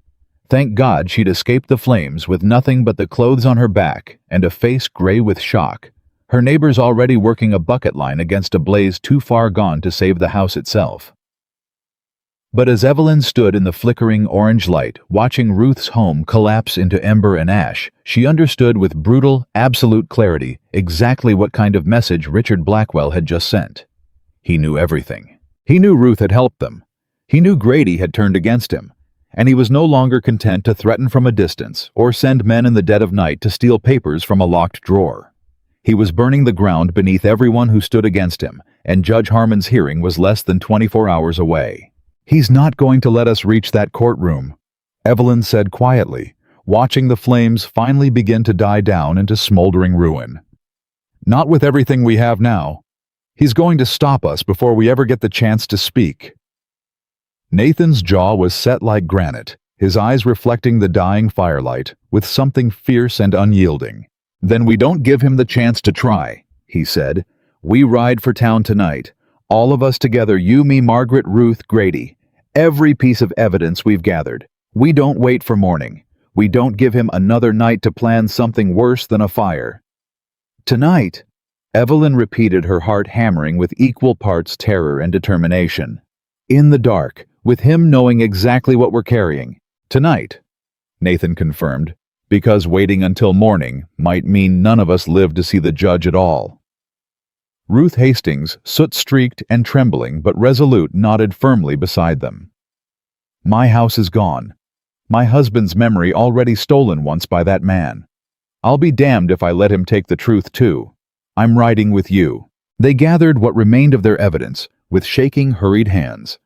Thank God she'd escaped the flames with nothing but the clothes on her back and a face gray with shock. Her neighbors already working a bucket line against a blaze too far gone to save the house itself. But as Evelyn stood in the flickering orange light, watching Ruth's home collapse into ember and ash, she understood with brutal, absolute clarity exactly what kind of message Richard Blackwell had just sent. He knew everything. He knew Ruth had helped them. He knew Grady had turned against him, and he was no longer content to threaten from a distance or send men in the dead of night to steal papers from a locked drawer. He was burning the ground beneath everyone who stood against him, and Judge Harmon's hearing was less than 24 hours away. "He's not going to let us reach that courtroom," Evelyn said quietly, watching the flames finally begin to die down into smoldering ruin. "Not with everything we have now. He's going to stop us before we ever get the chance to speak." Nathan's jaw was set like granite, his eyes reflecting the dying firelight with something fierce and unyielding. "Then we don't give him the chance to try," he said. "We ride for town tonight. All of us together, you, me, Margaret, Ruth, Grady. Every piece of evidence we've gathered. We don't wait for morning. We don't give him another night to plan something worse than a fire." "Tonight," Evelyn repeated, her heart hammering with equal parts terror and determination. "In the dark, with him knowing exactly what we're carrying." "Tonight," Nathan confirmed, because waiting until morning might mean none of us lived to see the judge at all. Ruth Hastings, soot-streaked and trembling but resolute, nodded firmly beside them. "My house is gone. My husband's memory already stolen once by that man. I'll be damned if I let him take the truth too. I'm riding with you." They gathered what remained of their evidence with shaking, hurried hands.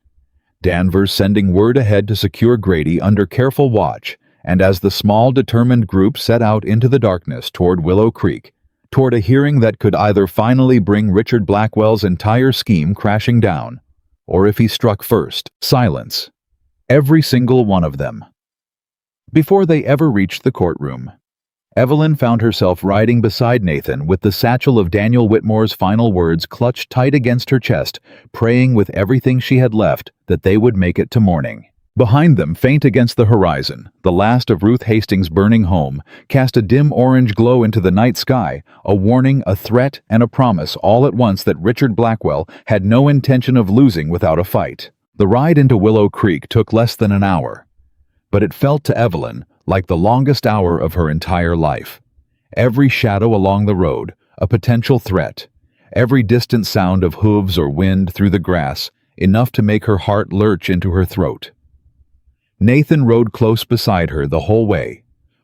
Danvers sending word ahead to secure Grady under careful watch, and as the small, determined group set out into the darkness toward Willow Creek, toward a hearing that could either finally bring Richard Blackwell's entire scheme crashing down, or if he struck first, silence. Every single one of them. Before they ever reached the courtroom, Evelyn found herself riding beside Nathan with the satchel of Daniel Whitmore's final words clutched tight against her chest, praying with everything she had left that they would make it to morning. Behind them, faint against the horizon, the last of Ruth Hastings' burning home cast a dim orange glow into the night sky, a warning, a threat, and a promise all at once that Richard Blackwell had no intention of losing without a fight. The ride into Willow Creek took less than an hour, but it felt to Evelyn like the longest hour of her entire life. Every shadow along the road, a potential threat. Every distant sound of hooves or wind through the grass, enough to make her heart lurch into her throat. Nathan rode close beside her the whole way,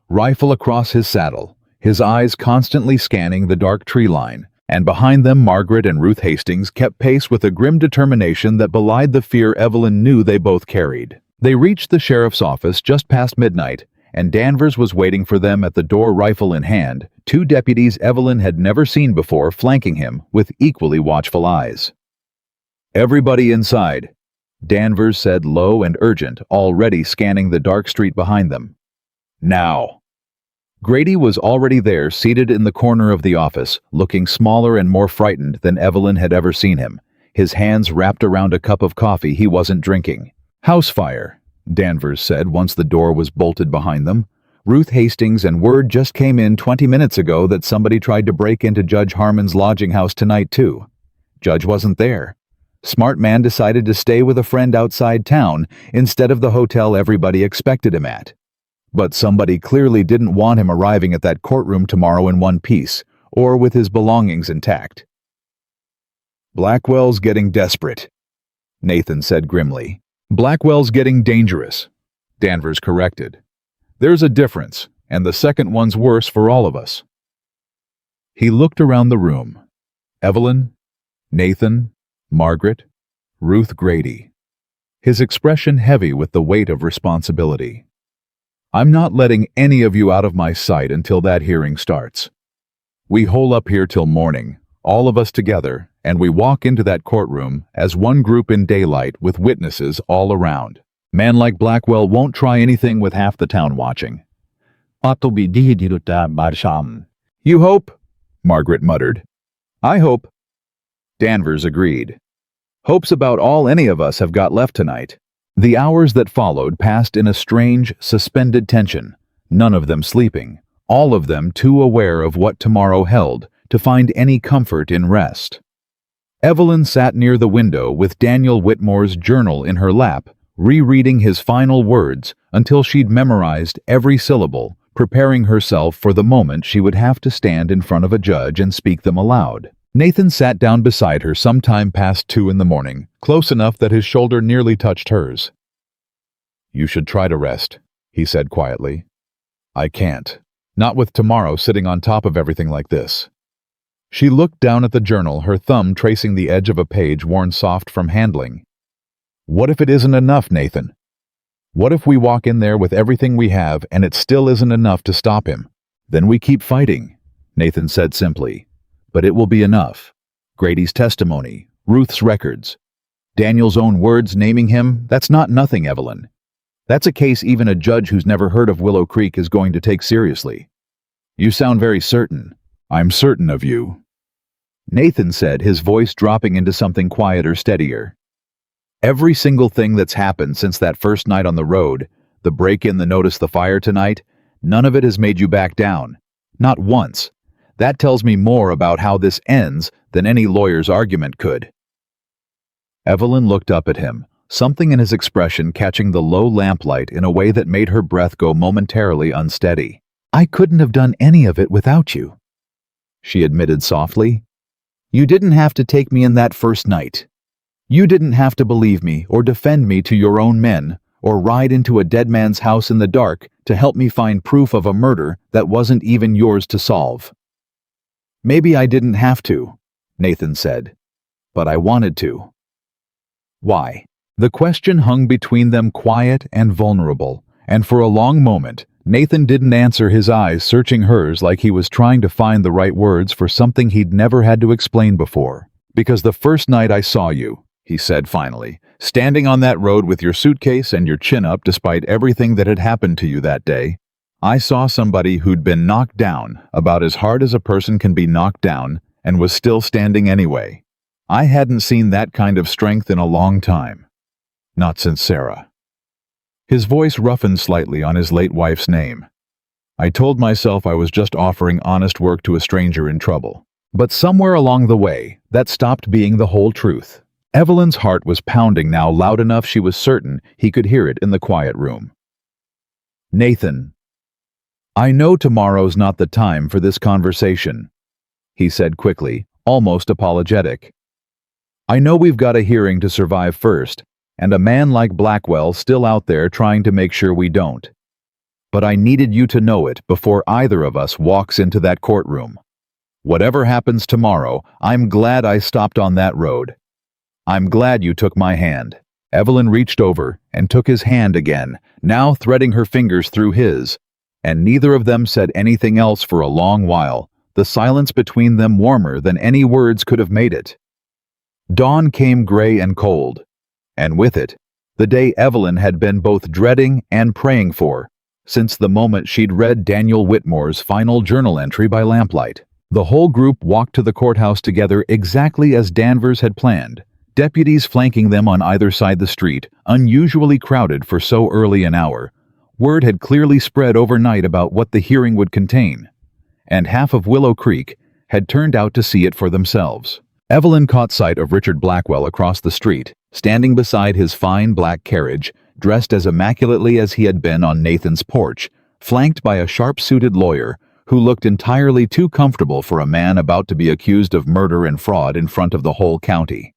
rifle across his saddle, his eyes constantly scanning the dark tree line, and behind them Margaret and Ruth Hastings kept pace with a grim determination that belied the fear Evelyn knew they both carried. They reached the sheriff's office just past midnight, and Danvers was waiting for them at the door, rifle in hand, two deputies Evelyn had never seen before flanking him with equally watchful eyes. "Everybody inside," Danvers said, low and urgent, already scanning the dark street behind them. Now. Grady was already there, seated in the corner of the office, looking smaller and more frightened than Evelyn had ever seen him, his hands wrapped around a cup of coffee he wasn't drinking. "House fire," Danvers said once the door was bolted behind them. "Ruth Hastings, and word just came in 20 minutes ago that somebody tried to break into Judge Harmon's lodging house tonight too. Judge wasn't there. Smart man decided to stay with a friend outside town instead of the hotel everybody expected him at. But somebody clearly didn't want him arriving at that courtroom tomorrow in one piece, or with his belongings intact." "Blackwell's getting desperate," Nathan said grimly. "Blackwell's getting dangerous," Danvers corrected. "There's a difference, and the second one's worse for all of us." He looked around the room. Evelyn, Nathan, Margaret, Ruth Grady. His expression heavy with the weight of responsibility. "I'm not letting any of you out of my sight until that hearing starts. We hole up here till morning, all of us together, and we walk into that courtroom as one group in daylight with witnesses all around. Man like Blackwell won't try anything with half the town watching." "You hope?" Margaret muttered. "I hope." Danvers agreed. "Hope's about all any of us have got left tonight." The hours that followed passed in a strange, suspended tension, none of them sleeping, all of them too aware of what tomorrow held to find any comfort in rest. Evelyn sat near the window with Daniel Whitmore's journal in her lap, rereading his final words until she'd memorized every syllable, preparing herself for the moment she would have to stand in front of a judge and speak them aloud. Nathan sat down beside her sometime past 2 in the morning, close enough that his shoulder nearly touched hers. "You should try to rest," he said quietly. "I can't. Not with tomorrow sitting on top of everything like this." She looked down at the journal, her thumb tracing the edge of a page worn soft from handling. "What if it isn't enough, Nathan? What if we walk in there with everything we have and it still isn't enough to stop him? Then we keep fighting," Nathan said simply. "But it will be enough. Grady's testimony, Ruth's records, Daniel's own words naming him, that's not nothing, Evelyn. That's a case even a judge who's never heard of Willow Creek is going to take seriously." "You sound very certain." "I'm certain of you," Nathan said, his voice dropping into something quieter, steadier. "Every single thing that's happened since that first night on the road, the break-in, the notice, the fire tonight, none of it has made you back down. Not once. That tells me more about how this ends than any lawyer's argument could." Evelyn looked up at him, something in his expression catching the low lamplight in a way that made her breath go momentarily unsteady. "I couldn't have done any of it without you," she admitted softly. "You didn't have to take me in that first night. You didn't have to believe me or defend me to your own men, or ride into a dead man's house in the dark to help me find proof of a murder that wasn't even yours to solve." "Maybe I didn't have to," Nathan said, "but I wanted to." "Why?" The question hung between them, quiet and vulnerable, and for a long moment, Nathan didn't answer, his eyes searching hers like he was trying to find the right words for something he'd never had to explain before. "Because the first night I saw you," he said finally, "standing on that road with your suitcase and your chin up despite everything that had happened to you that day, I saw somebody who'd been knocked down about as hard as a person can be knocked down and was still standing anyway. I hadn't seen that kind of strength in a long time. Not since Sarah." His voice roughened slightly on his late wife's name. "I told myself I was just offering honest work to a stranger in trouble. But somewhere along the way, that stopped being the whole truth." Evelyn's heart was pounding now, loud enough she was certain he could hear it in the quiet room. "Nathan, I know tomorrow's not the time for this conversation," he said quickly, almost apologetic. "I know we've got a hearing to survive first, and a man like Blackwell still out there trying to make sure we don't. But I needed you to know it before either of us walks into that courtroom. Whatever happens tomorrow, I'm glad I stopped on that road. I'm glad you took my hand." Evelyn reached over and took his hand again, now threading her fingers through his, and neither of them said anything else for a long while, the silence between them warmer than any words could have made it. Dawn came gray and cold. and with it, the day Evelyn had been both dreading and praying for, since the moment she'd read Daniel Whitmore's final journal entry by lamplight. The whole group walked to the courthouse together exactly as Danvers had planned, deputies flanking them on either side the street, unusually crowded for so early an hour. Word had clearly spread overnight about what the hearing would contain, and half of Willow Creek had turned out to see it for themselves. Evelyn caught sight of Richard Blackwell across the street, standing beside his fine black carriage, dressed as immaculately as he had been on Nathan's porch, flanked by a sharp-suited lawyer who looked entirely too comfortable for a man about to be accused of murder and fraud in front of the whole county.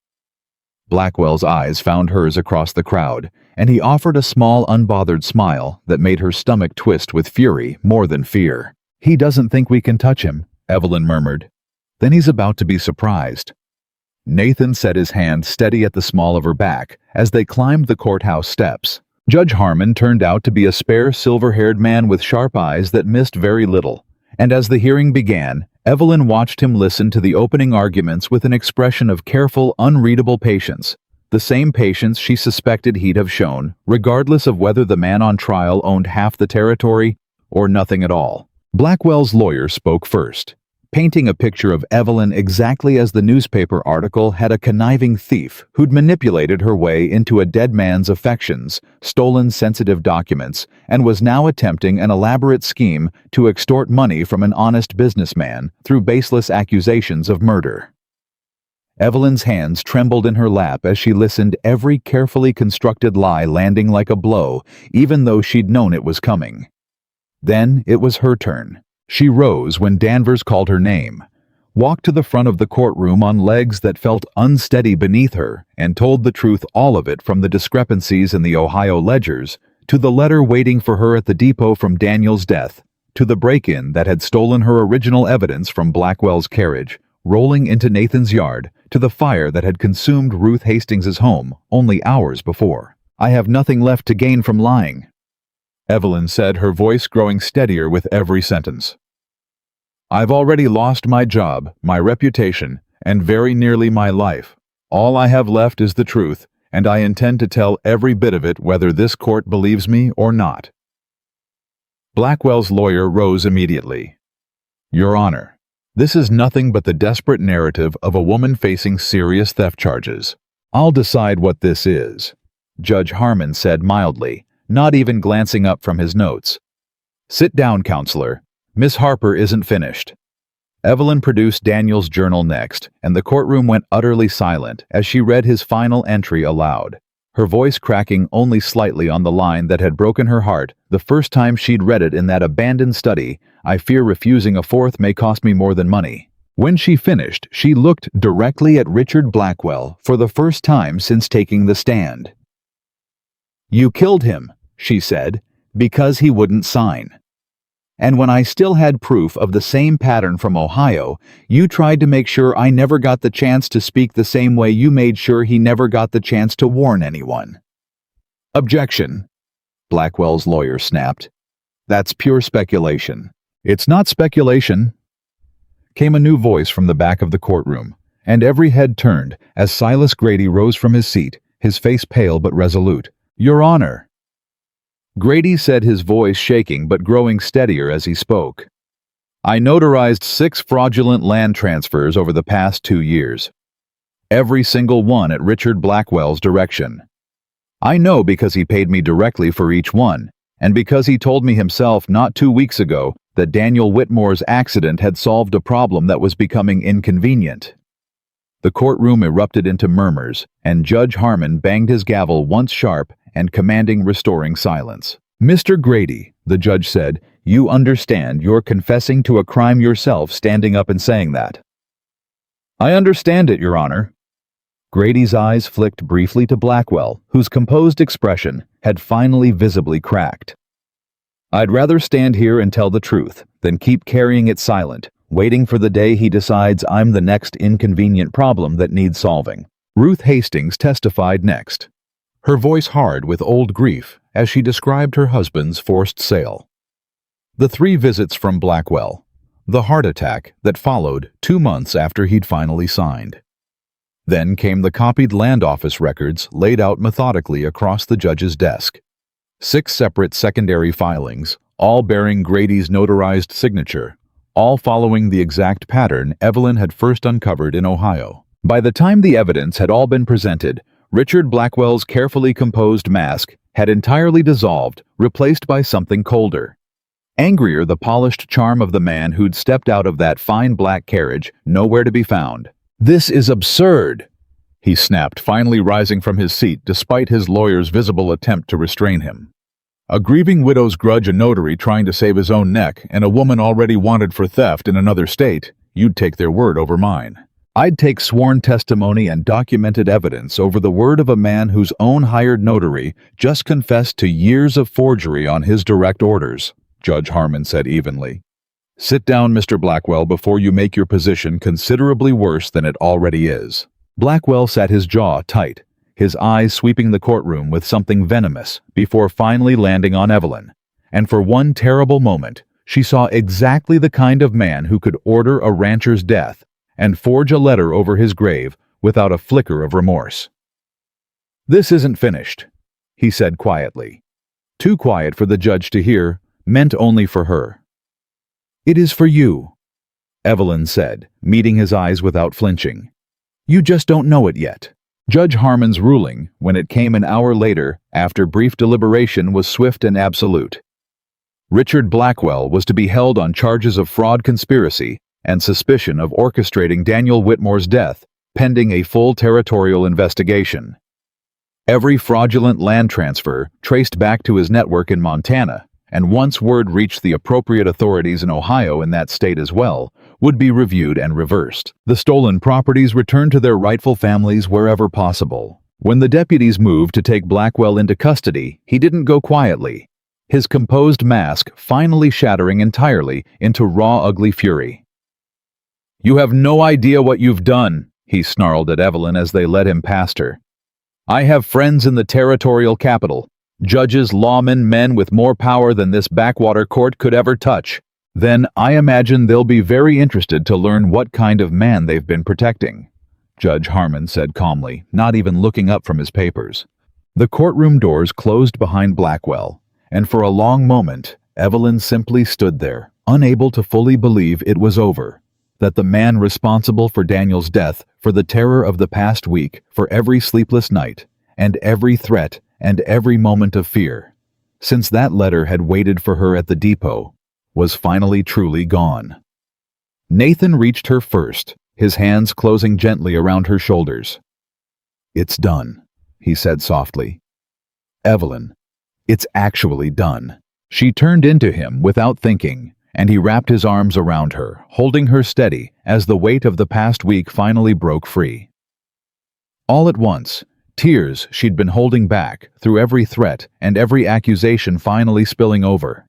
Blackwell's eyes found hers across the crowd, and he offered a small, unbothered smile that made her stomach twist with fury more than fear. "He doesn't think we can touch him," Evelyn murmured. "Then he's about to be surprised." Nathan set his hand steady at the small of her back as they climbed the courthouse steps. Judge Harmon turned out to be a spare, silver-haired man with sharp eyes that missed very little, and as the hearing began, Evelyn watched him listen to the opening arguments with an expression of careful, unreadable patience, the same patience she suspected he'd have shown, regardless of whether the man on trial owned half the territory or nothing at all. Blackwell's lawyer spoke first, painting a picture of Evelyn exactly as the newspaper article had a conniving thief who'd manipulated her way into a dead man's affections, stolen sensitive documents, and was now attempting an elaborate scheme to extort money from an honest businessman through baseless accusations of murder. Evelyn's hands trembled in her lap as she listened, every carefully constructed lie landing like a blow, even though she'd known it was coming. Then it was her turn. She rose when Danvers called her name, walked to the front of the courtroom on legs that felt unsteady beneath her, and told the truth, all of it, from the discrepancies in the Ohio ledgers, to the letter waiting for her at the depot from Daniel's death, to the break-in that had stolen her original evidence from Blackwell's carriage, rolling into Nathan's yard, to the fire that had consumed Ruth Hastings's home only hours before. "I have nothing left to gain from lying," Evelyn said, her voice growing steadier with every sentence. "I've already lost my job, my reputation, and very nearly my life. All I have left is the truth, and I intend to tell every bit of it whether this court believes me or not." Blackwell's lawyer rose immediately. "Your Honor, this is nothing but the desperate narrative of a woman facing serious theft charges. I'll decide what this is," Judge Harmon said mildly, not even glancing up from his notes. "Sit down, counselor. Miss Harper isn't finished." Evelyn produced Daniel's journal next, and the courtroom went utterly silent as she read his final entry aloud, her voice cracking only slightly on the line that had broken her heart the first time she'd read it in that abandoned study, "I fear refusing a fourth may cost me more than money." When she finished, she looked directly at Richard Blackwell for the first time since taking the stand. "You killed him," she said, "because he wouldn't sign. And when I still had proof of the same pattern from Ohio, you tried to make sure I never got the chance to speak the same way you made sure he never got the chance to warn anyone." "Objection," Blackwell's lawyer snapped. "That's pure speculation." "It's not speculation," came a new voice from the back of the courtroom, and every head turned as Silas Grady rose from his seat, his face pale but resolute. "Your Honor." Grady said, his voice shaking but growing steadier as he spoke. "I notarized 6 fraudulent land transfers over the past 2 years. Every single one at Richard Blackwell's direction. I know because he paid me directly for each one, and because he told me himself not 2 weeks ago that Daniel Whitmore's accident had solved a problem that was becoming inconvenient." The courtroom erupted into murmurs, and Judge Harmon banged his gavel once sharp and commanding, restoring silence. "Mr. Grady," the judge said, "you understand you're confessing to a crime yourself standing up and saying that." "I understand it, Your Honor." Grady's eyes flicked briefly to Blackwell, whose composed expression had finally visibly cracked. "I'd rather stand here and tell the truth than keep carrying it silent, waiting for the day he decides I'm the next inconvenient problem that needs solving." Ruth Hastings testified next, her voice hard with old grief as she described her husband's forced sale. The 3 visits from Blackwell, the heart attack that followed 2 months after he'd finally signed. Then came the copied land office records laid out methodically across the judge's desk. 6 separate secondary filings, all bearing Grady's notarized signature, all following the exact pattern Evelyn had first uncovered in Ohio. By the time the evidence had all been presented, Richard Blackwell's carefully composed mask had entirely dissolved, replaced by something colder. Angrier, the polished charm of the man who'd stepped out of that fine black carriage, nowhere to be found. "This is absurd," he snapped, finally rising from his seat despite his lawyer's visible attempt to restrain him. A grieving widow's grudge, a notary trying to save his own neck, and a woman already wanted for theft in another state. You'd take their word over mine. I'd take sworn testimony and documented evidence over the word of a man whose own hired notary just confessed to years of forgery on his direct orders, Judge Harmon said evenly. "Sit down, Mr. Blackwell, before you make your position considerably worse than it already is." Blackwell sat his jaw tight, his eyes sweeping the courtroom with something venomous before finally landing on Evelyn. And for one terrible moment, she saw exactly the kind of man who could order a rancher's death and forge a letter over his grave without a flicker of remorse. "This isn't finished," he said quietly. Too quiet for the judge to hear, meant only for her. "It is for you," Evelyn said, meeting his eyes without flinching. "You just don't know it yet." Judge Harmon's ruling, when it came an hour later, after brief deliberation, was swift and absolute. Richard Blackwell was to be held on charges of fraud, conspiracy, and suspicion of orchestrating Daniel Whitmore's death, pending a full territorial investigation. Every fraudulent land transfer traced back to his network in Montana, and once word reached the appropriate authorities in Ohio in that state as well, would be reviewed and reversed. The stolen properties returned to their rightful families wherever possible. When the deputies moved to take Blackwell into custody, he didn't go quietly, his composed mask finally shattering entirely into raw, ugly fury. "You have no idea what you've done," he snarled at Evelyn as they led him past her. "I have friends in the territorial capital. Judges, lawmen, men with more power than this backwater court could ever touch. Then I imagine they'll be very interested to learn what kind of man they've been protecting," Judge Harmon said calmly, not even looking up from his papers. The courtroom doors closed behind Blackwell, and for a long moment, Evelyn simply stood there, unable to fully believe it was over, that the man responsible for Daniel's death, for the terror of the past week, for every sleepless night, and every threat, and every moment of fear, since that letter had waited for her at the depot, was finally truly gone. Nathan reached her first, his hands closing gently around her shoulders. "It's done," he said softly. "Evelyn, it's actually done." She turned into him without thinking, and he wrapped his arms around her, holding her steady as the weight of the past week finally broke free. All at once, tears she'd been holding back through every threat and every accusation finally spilling over.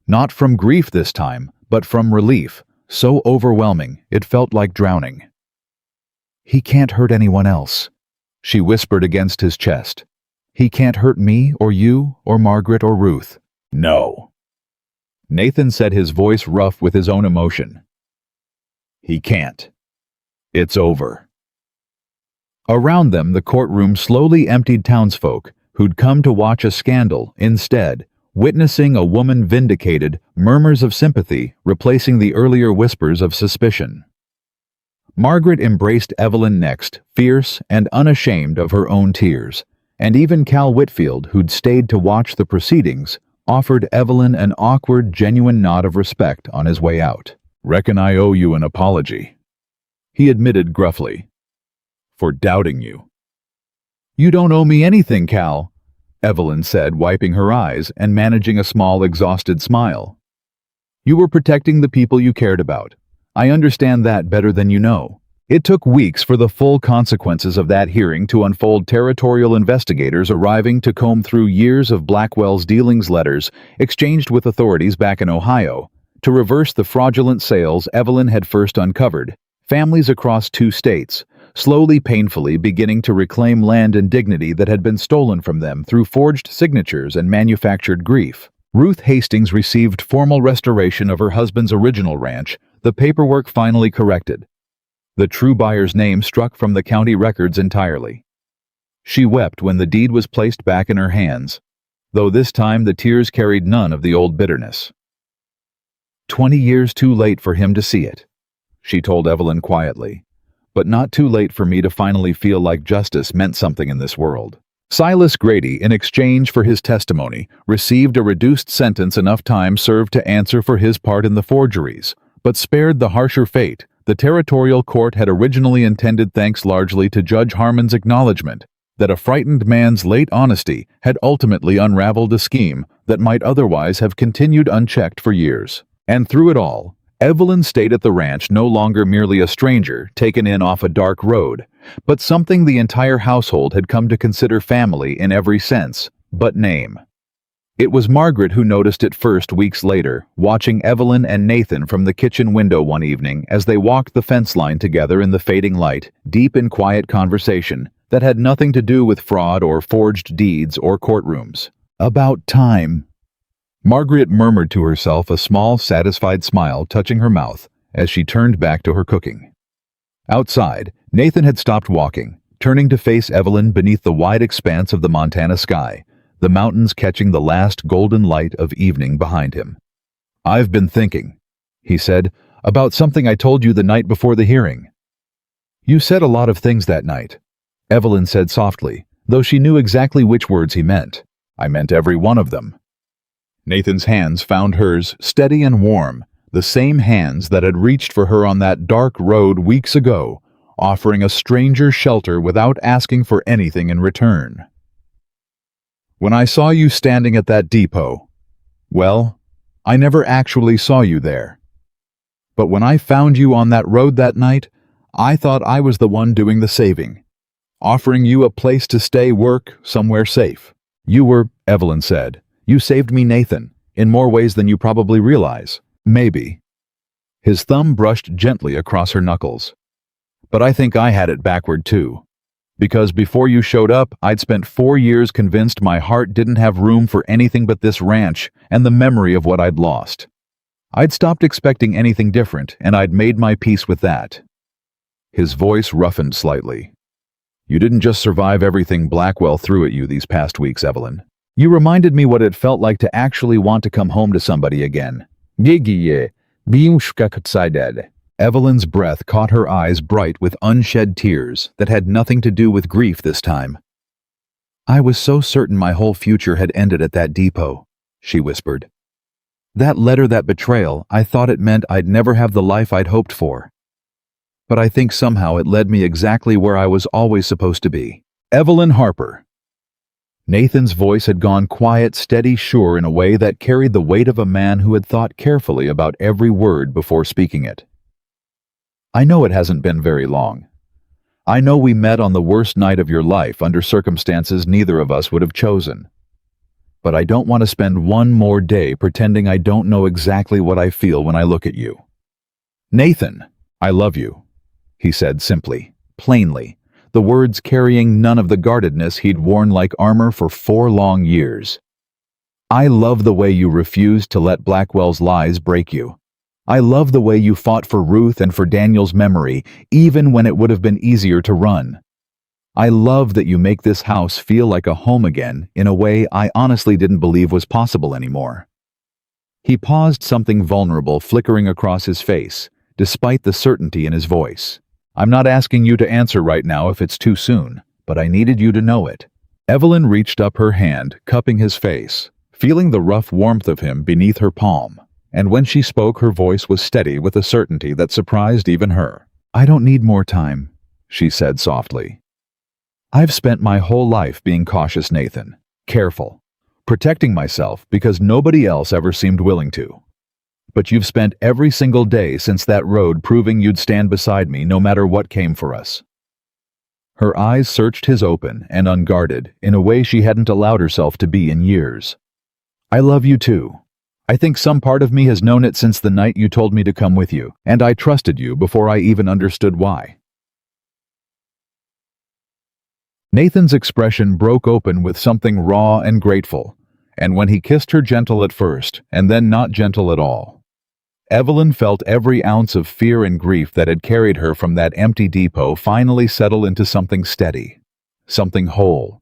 Not from grief this time, but from relief, so overwhelming it felt like drowning. "He can't hurt anyone else," she whispered against his chest. "He can't hurt me or you or Margaret or Ruth." "No," Nathan said, his voice rough with his own emotion. "He can't. It's over." Around them, the courtroom slowly emptied townsfolk who'd come to watch a scandal instead, witnessing a woman vindicated, murmurs of sympathy replacing the earlier whispers of suspicion. Margaret embraced Evelyn next, fierce and unashamed of her own tears, and even Cal Whitfield, who'd stayed to watch the proceedings, offered Evelyn an awkward, genuine nod of respect on his way out. "Reckon I owe you an apology," he admitted gruffly, "for doubting you." "You don't owe me anything, Cal," Evelyn said, wiping her eyes and managing a small, exhausted smile. "You were protecting the people you cared about. I understand that better than you know." It took weeks for the full consequences of that hearing to unfold. Territorial investigators arriving to comb through years of Blackwell's dealings, letters exchanged with authorities back in Ohio, to reverse the fraudulent sales Evelyn had first uncovered. Families across 2 states, slowly, painfully beginning to reclaim land and dignity that had been stolen from them through forged signatures and manufactured grief. Ruth Hastings received formal restoration of her husband's original ranch, the paperwork finally corrected. The true buyer's name struck from the county records entirely. She wept when the deed was placed back in her hands, though this time the tears carried none of the old bitterness. 20 years too late for him to see it, she told Evelyn quietly, but not too late for me to finally feel like justice meant something in this world. Silas Grady, in exchange for his testimony, received a reduced sentence, enough time served to answer for his part in the forgeries, but spared the harsher fate the territorial court had originally intended, thanks largely to Judge Harmon's acknowledgement that a frightened man's late honesty had ultimately unraveled a scheme that might otherwise have continued unchecked for years. And through it all, Evelyn stayed at the ranch no longer merely a stranger taken in off a dark road, but something the entire household had come to consider family in every sense but name. It was Margaret who noticed it first weeks later, watching Evelyn and Nathan from the kitchen window one evening as they walked the fence line together in the fading light, deep in quiet conversation that had nothing to do with fraud or forged deeds or courtrooms. "About time," Margaret murmured to herself, a small, satisfied smile touching her mouth as she turned back to her cooking. Outside, Nathan had stopped walking, turning to face Evelyn beneath the wide expanse of the Montana sky, the mountains catching the last golden light of evening behind him. "I've been thinking," he said, "about something I told you the night before the hearing." "You said a lot of things that night," Evelyn said softly, though she knew exactly which words he meant. "I meant every one of them." Nathan's hands found hers, steady and warm, the same hands that had reached for her on that dark road weeks ago, offering a stranger shelter without asking for anything in return. "When I saw you standing at that depot, well, I never actually saw you there. But when I found you on that road that night, I thought I was the one doing the saving, offering you a place to stay, work, somewhere safe. You were," Evelyn said. "You saved me, Nathan, in more ways than you probably realize." "Maybe." His thumb brushed gently across her knuckles. "But I think I had it backward too. Because before you showed up, I'd spent 4 years convinced my heart didn't have room for anything but this ranch and the memory of what I'd lost. I'd stopped expecting anything different, and I'd made my peace with that." His voice roughened slightly. "You didn't just survive everything Blackwell threw at you these past weeks, Evelyn. You reminded me what it felt like to actually want to come home to somebody again." Evelyn's breath caught her eyes bright with unshed tears that had nothing to do with grief this time. "I was so certain my whole future had ended at that depot," she whispered. "That letter, that betrayal, I thought it meant I'd never have the life I'd hoped for. But I think somehow it led me exactly where I was always supposed to be." Evelyn Harper. Nathan's voice had gone quiet, steady, sure in a way that carried the weight of a man who had thought carefully about every word before speaking it. "I know it hasn't been very long. I know we met on the worst night of your life under circumstances neither of us would have chosen. But I don't want to spend one more day pretending I don't know exactly what I feel when I look at you. Nathan, I love you," he said simply, plainly, the words carrying none of the guardedness he'd worn like armor for 4 long years. "I love the way you refused to let Blackwell's lies break you. I love the way you fought for Ruth and for Daniel's memory, even when it would have been easier to run. I love that you make this house feel like a home again in a way I honestly didn't believe was possible anymore." He paused, something vulnerable flickering across his face, despite the certainty in his voice. "I'm not asking you to answer right now if it's too soon, but I needed you to know it." Evelyn reached up her hand, cupping his face, feeling the rough warmth of him beneath her palm, and when she spoke her voice was steady with a certainty that surprised even her. "I don't need more time," she said softly. "I've spent my whole life being cautious, Nathan, careful, protecting myself because nobody else ever seemed willing to. But you've spent every single day since that road proving you'd stand beside me no matter what came for us." Her eyes searched his open and unguarded in a way she hadn't allowed herself to be in years. "I love you too. I think some part of me has known it since the night you told me to come with you, and I trusted you before I even understood why." Nathan's expression broke open with something raw and grateful, and when he kissed her, gentle at first, and then not gentle at all. Evelyn felt every ounce of fear and grief that had carried her from that empty depot finally settle into something steady, something whole,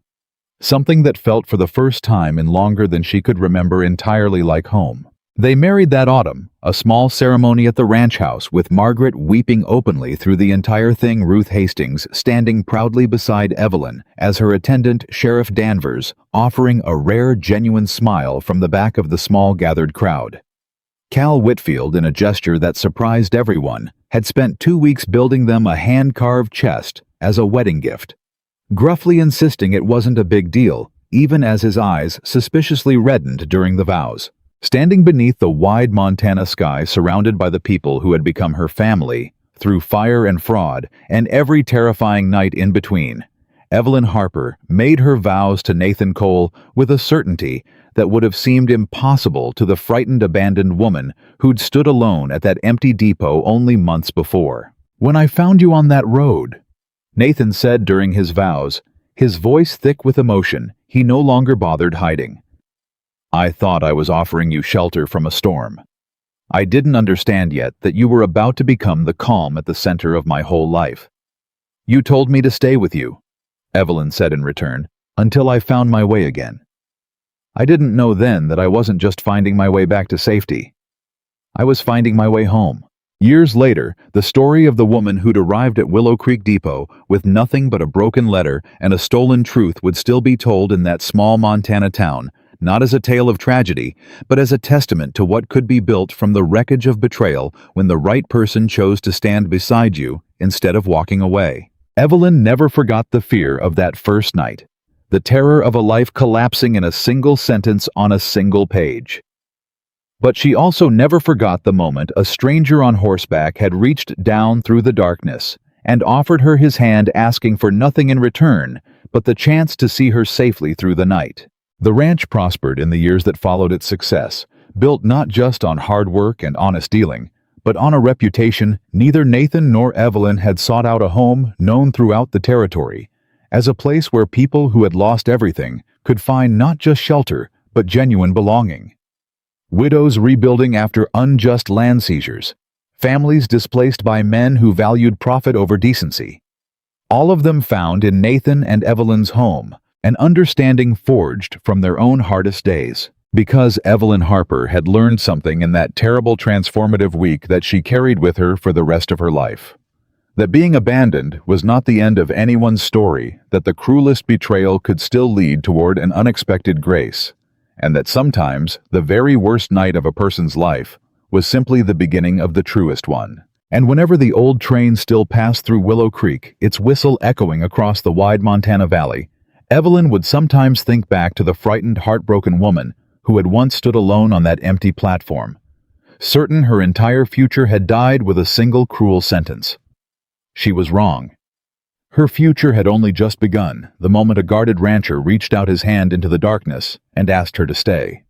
something that felt for the first time in longer than she could remember entirely like home. They married that autumn, a small ceremony at the ranch house with Margaret weeping openly through the entire thing, Ruth Hastings standing proudly beside Evelyn as her attendant Sheriff Danvers offering a rare genuine smile from the back of the small gathered crowd. Cal Whitfield, in a gesture that surprised everyone, had spent 2 weeks building them a hand-carved chest as a wedding gift, gruffly insisting it wasn't a big deal, even as his eyes suspiciously reddened during the vows. Standing beneath the wide Montana sky surrounded by the people who had become her family, through fire and fraud, and every terrifying night in between, Evelyn Harper made her vows to Nathan Cole with a certainty that would have seemed impossible to the frightened abandoned woman who'd stood alone at that empty depot only months before. "When I found you on that road," Nathan said during his vows, his voice thick with emotion he no longer bothered hiding. "I thought I was offering you shelter from a storm. I didn't understand yet that you were about to become the calm at the center of my whole life. You told me to stay with you," Evelyn said in return, "until I found my way again. I didn't know then that I wasn't just finding my way back to safety. I was finding my way home." Years later, the story of the woman who'd arrived at Willow Creek Depot with nothing but a broken letter and a stolen truth would still be told in that small Montana town, not as a tale of tragedy, but as a testament to what could be built from the wreckage of betrayal when the right person chose to stand beside you instead of walking away. Evelyn never forgot the fear of that first night, the terror of a life collapsing in a single sentence on a single page. But she also never forgot the moment a stranger on horseback had reached down through the darkness and offered her his hand, asking for nothing in return but the chance to see her safely through the night. The ranch prospered in the years that followed its success, built not just on hard work and honest dealing, but on a reputation neither Nathan nor Evelyn had sought out, a home known throughout the territory as a place where people who had lost everything could find not just shelter, but genuine belonging. Widows rebuilding after unjust land seizures, families displaced by men who valued profit over decency. All of them found in Nathan and Evelyn's home an understanding forged from their own hardest days. Because Evelyn Harper had learned something in that terrible transformative week that she carried with her for the rest of her life. That being abandoned was not the end of anyone's story, that the cruelest betrayal could still lead toward an unexpected grace, and that sometimes the very worst night of a person's life was simply the beginning of the truest one. And whenever the old train still passed through Willow Creek, its whistle echoing across the wide Montana valley, Evelyn would sometimes think back to the frightened, heartbroken woman who had once stood alone on that empty platform, certain her entire future had died with a single cruel sentence. She was wrong. Her future had only just begun the moment a guarded rancher reached out his hand into the darkness and asked her to stay.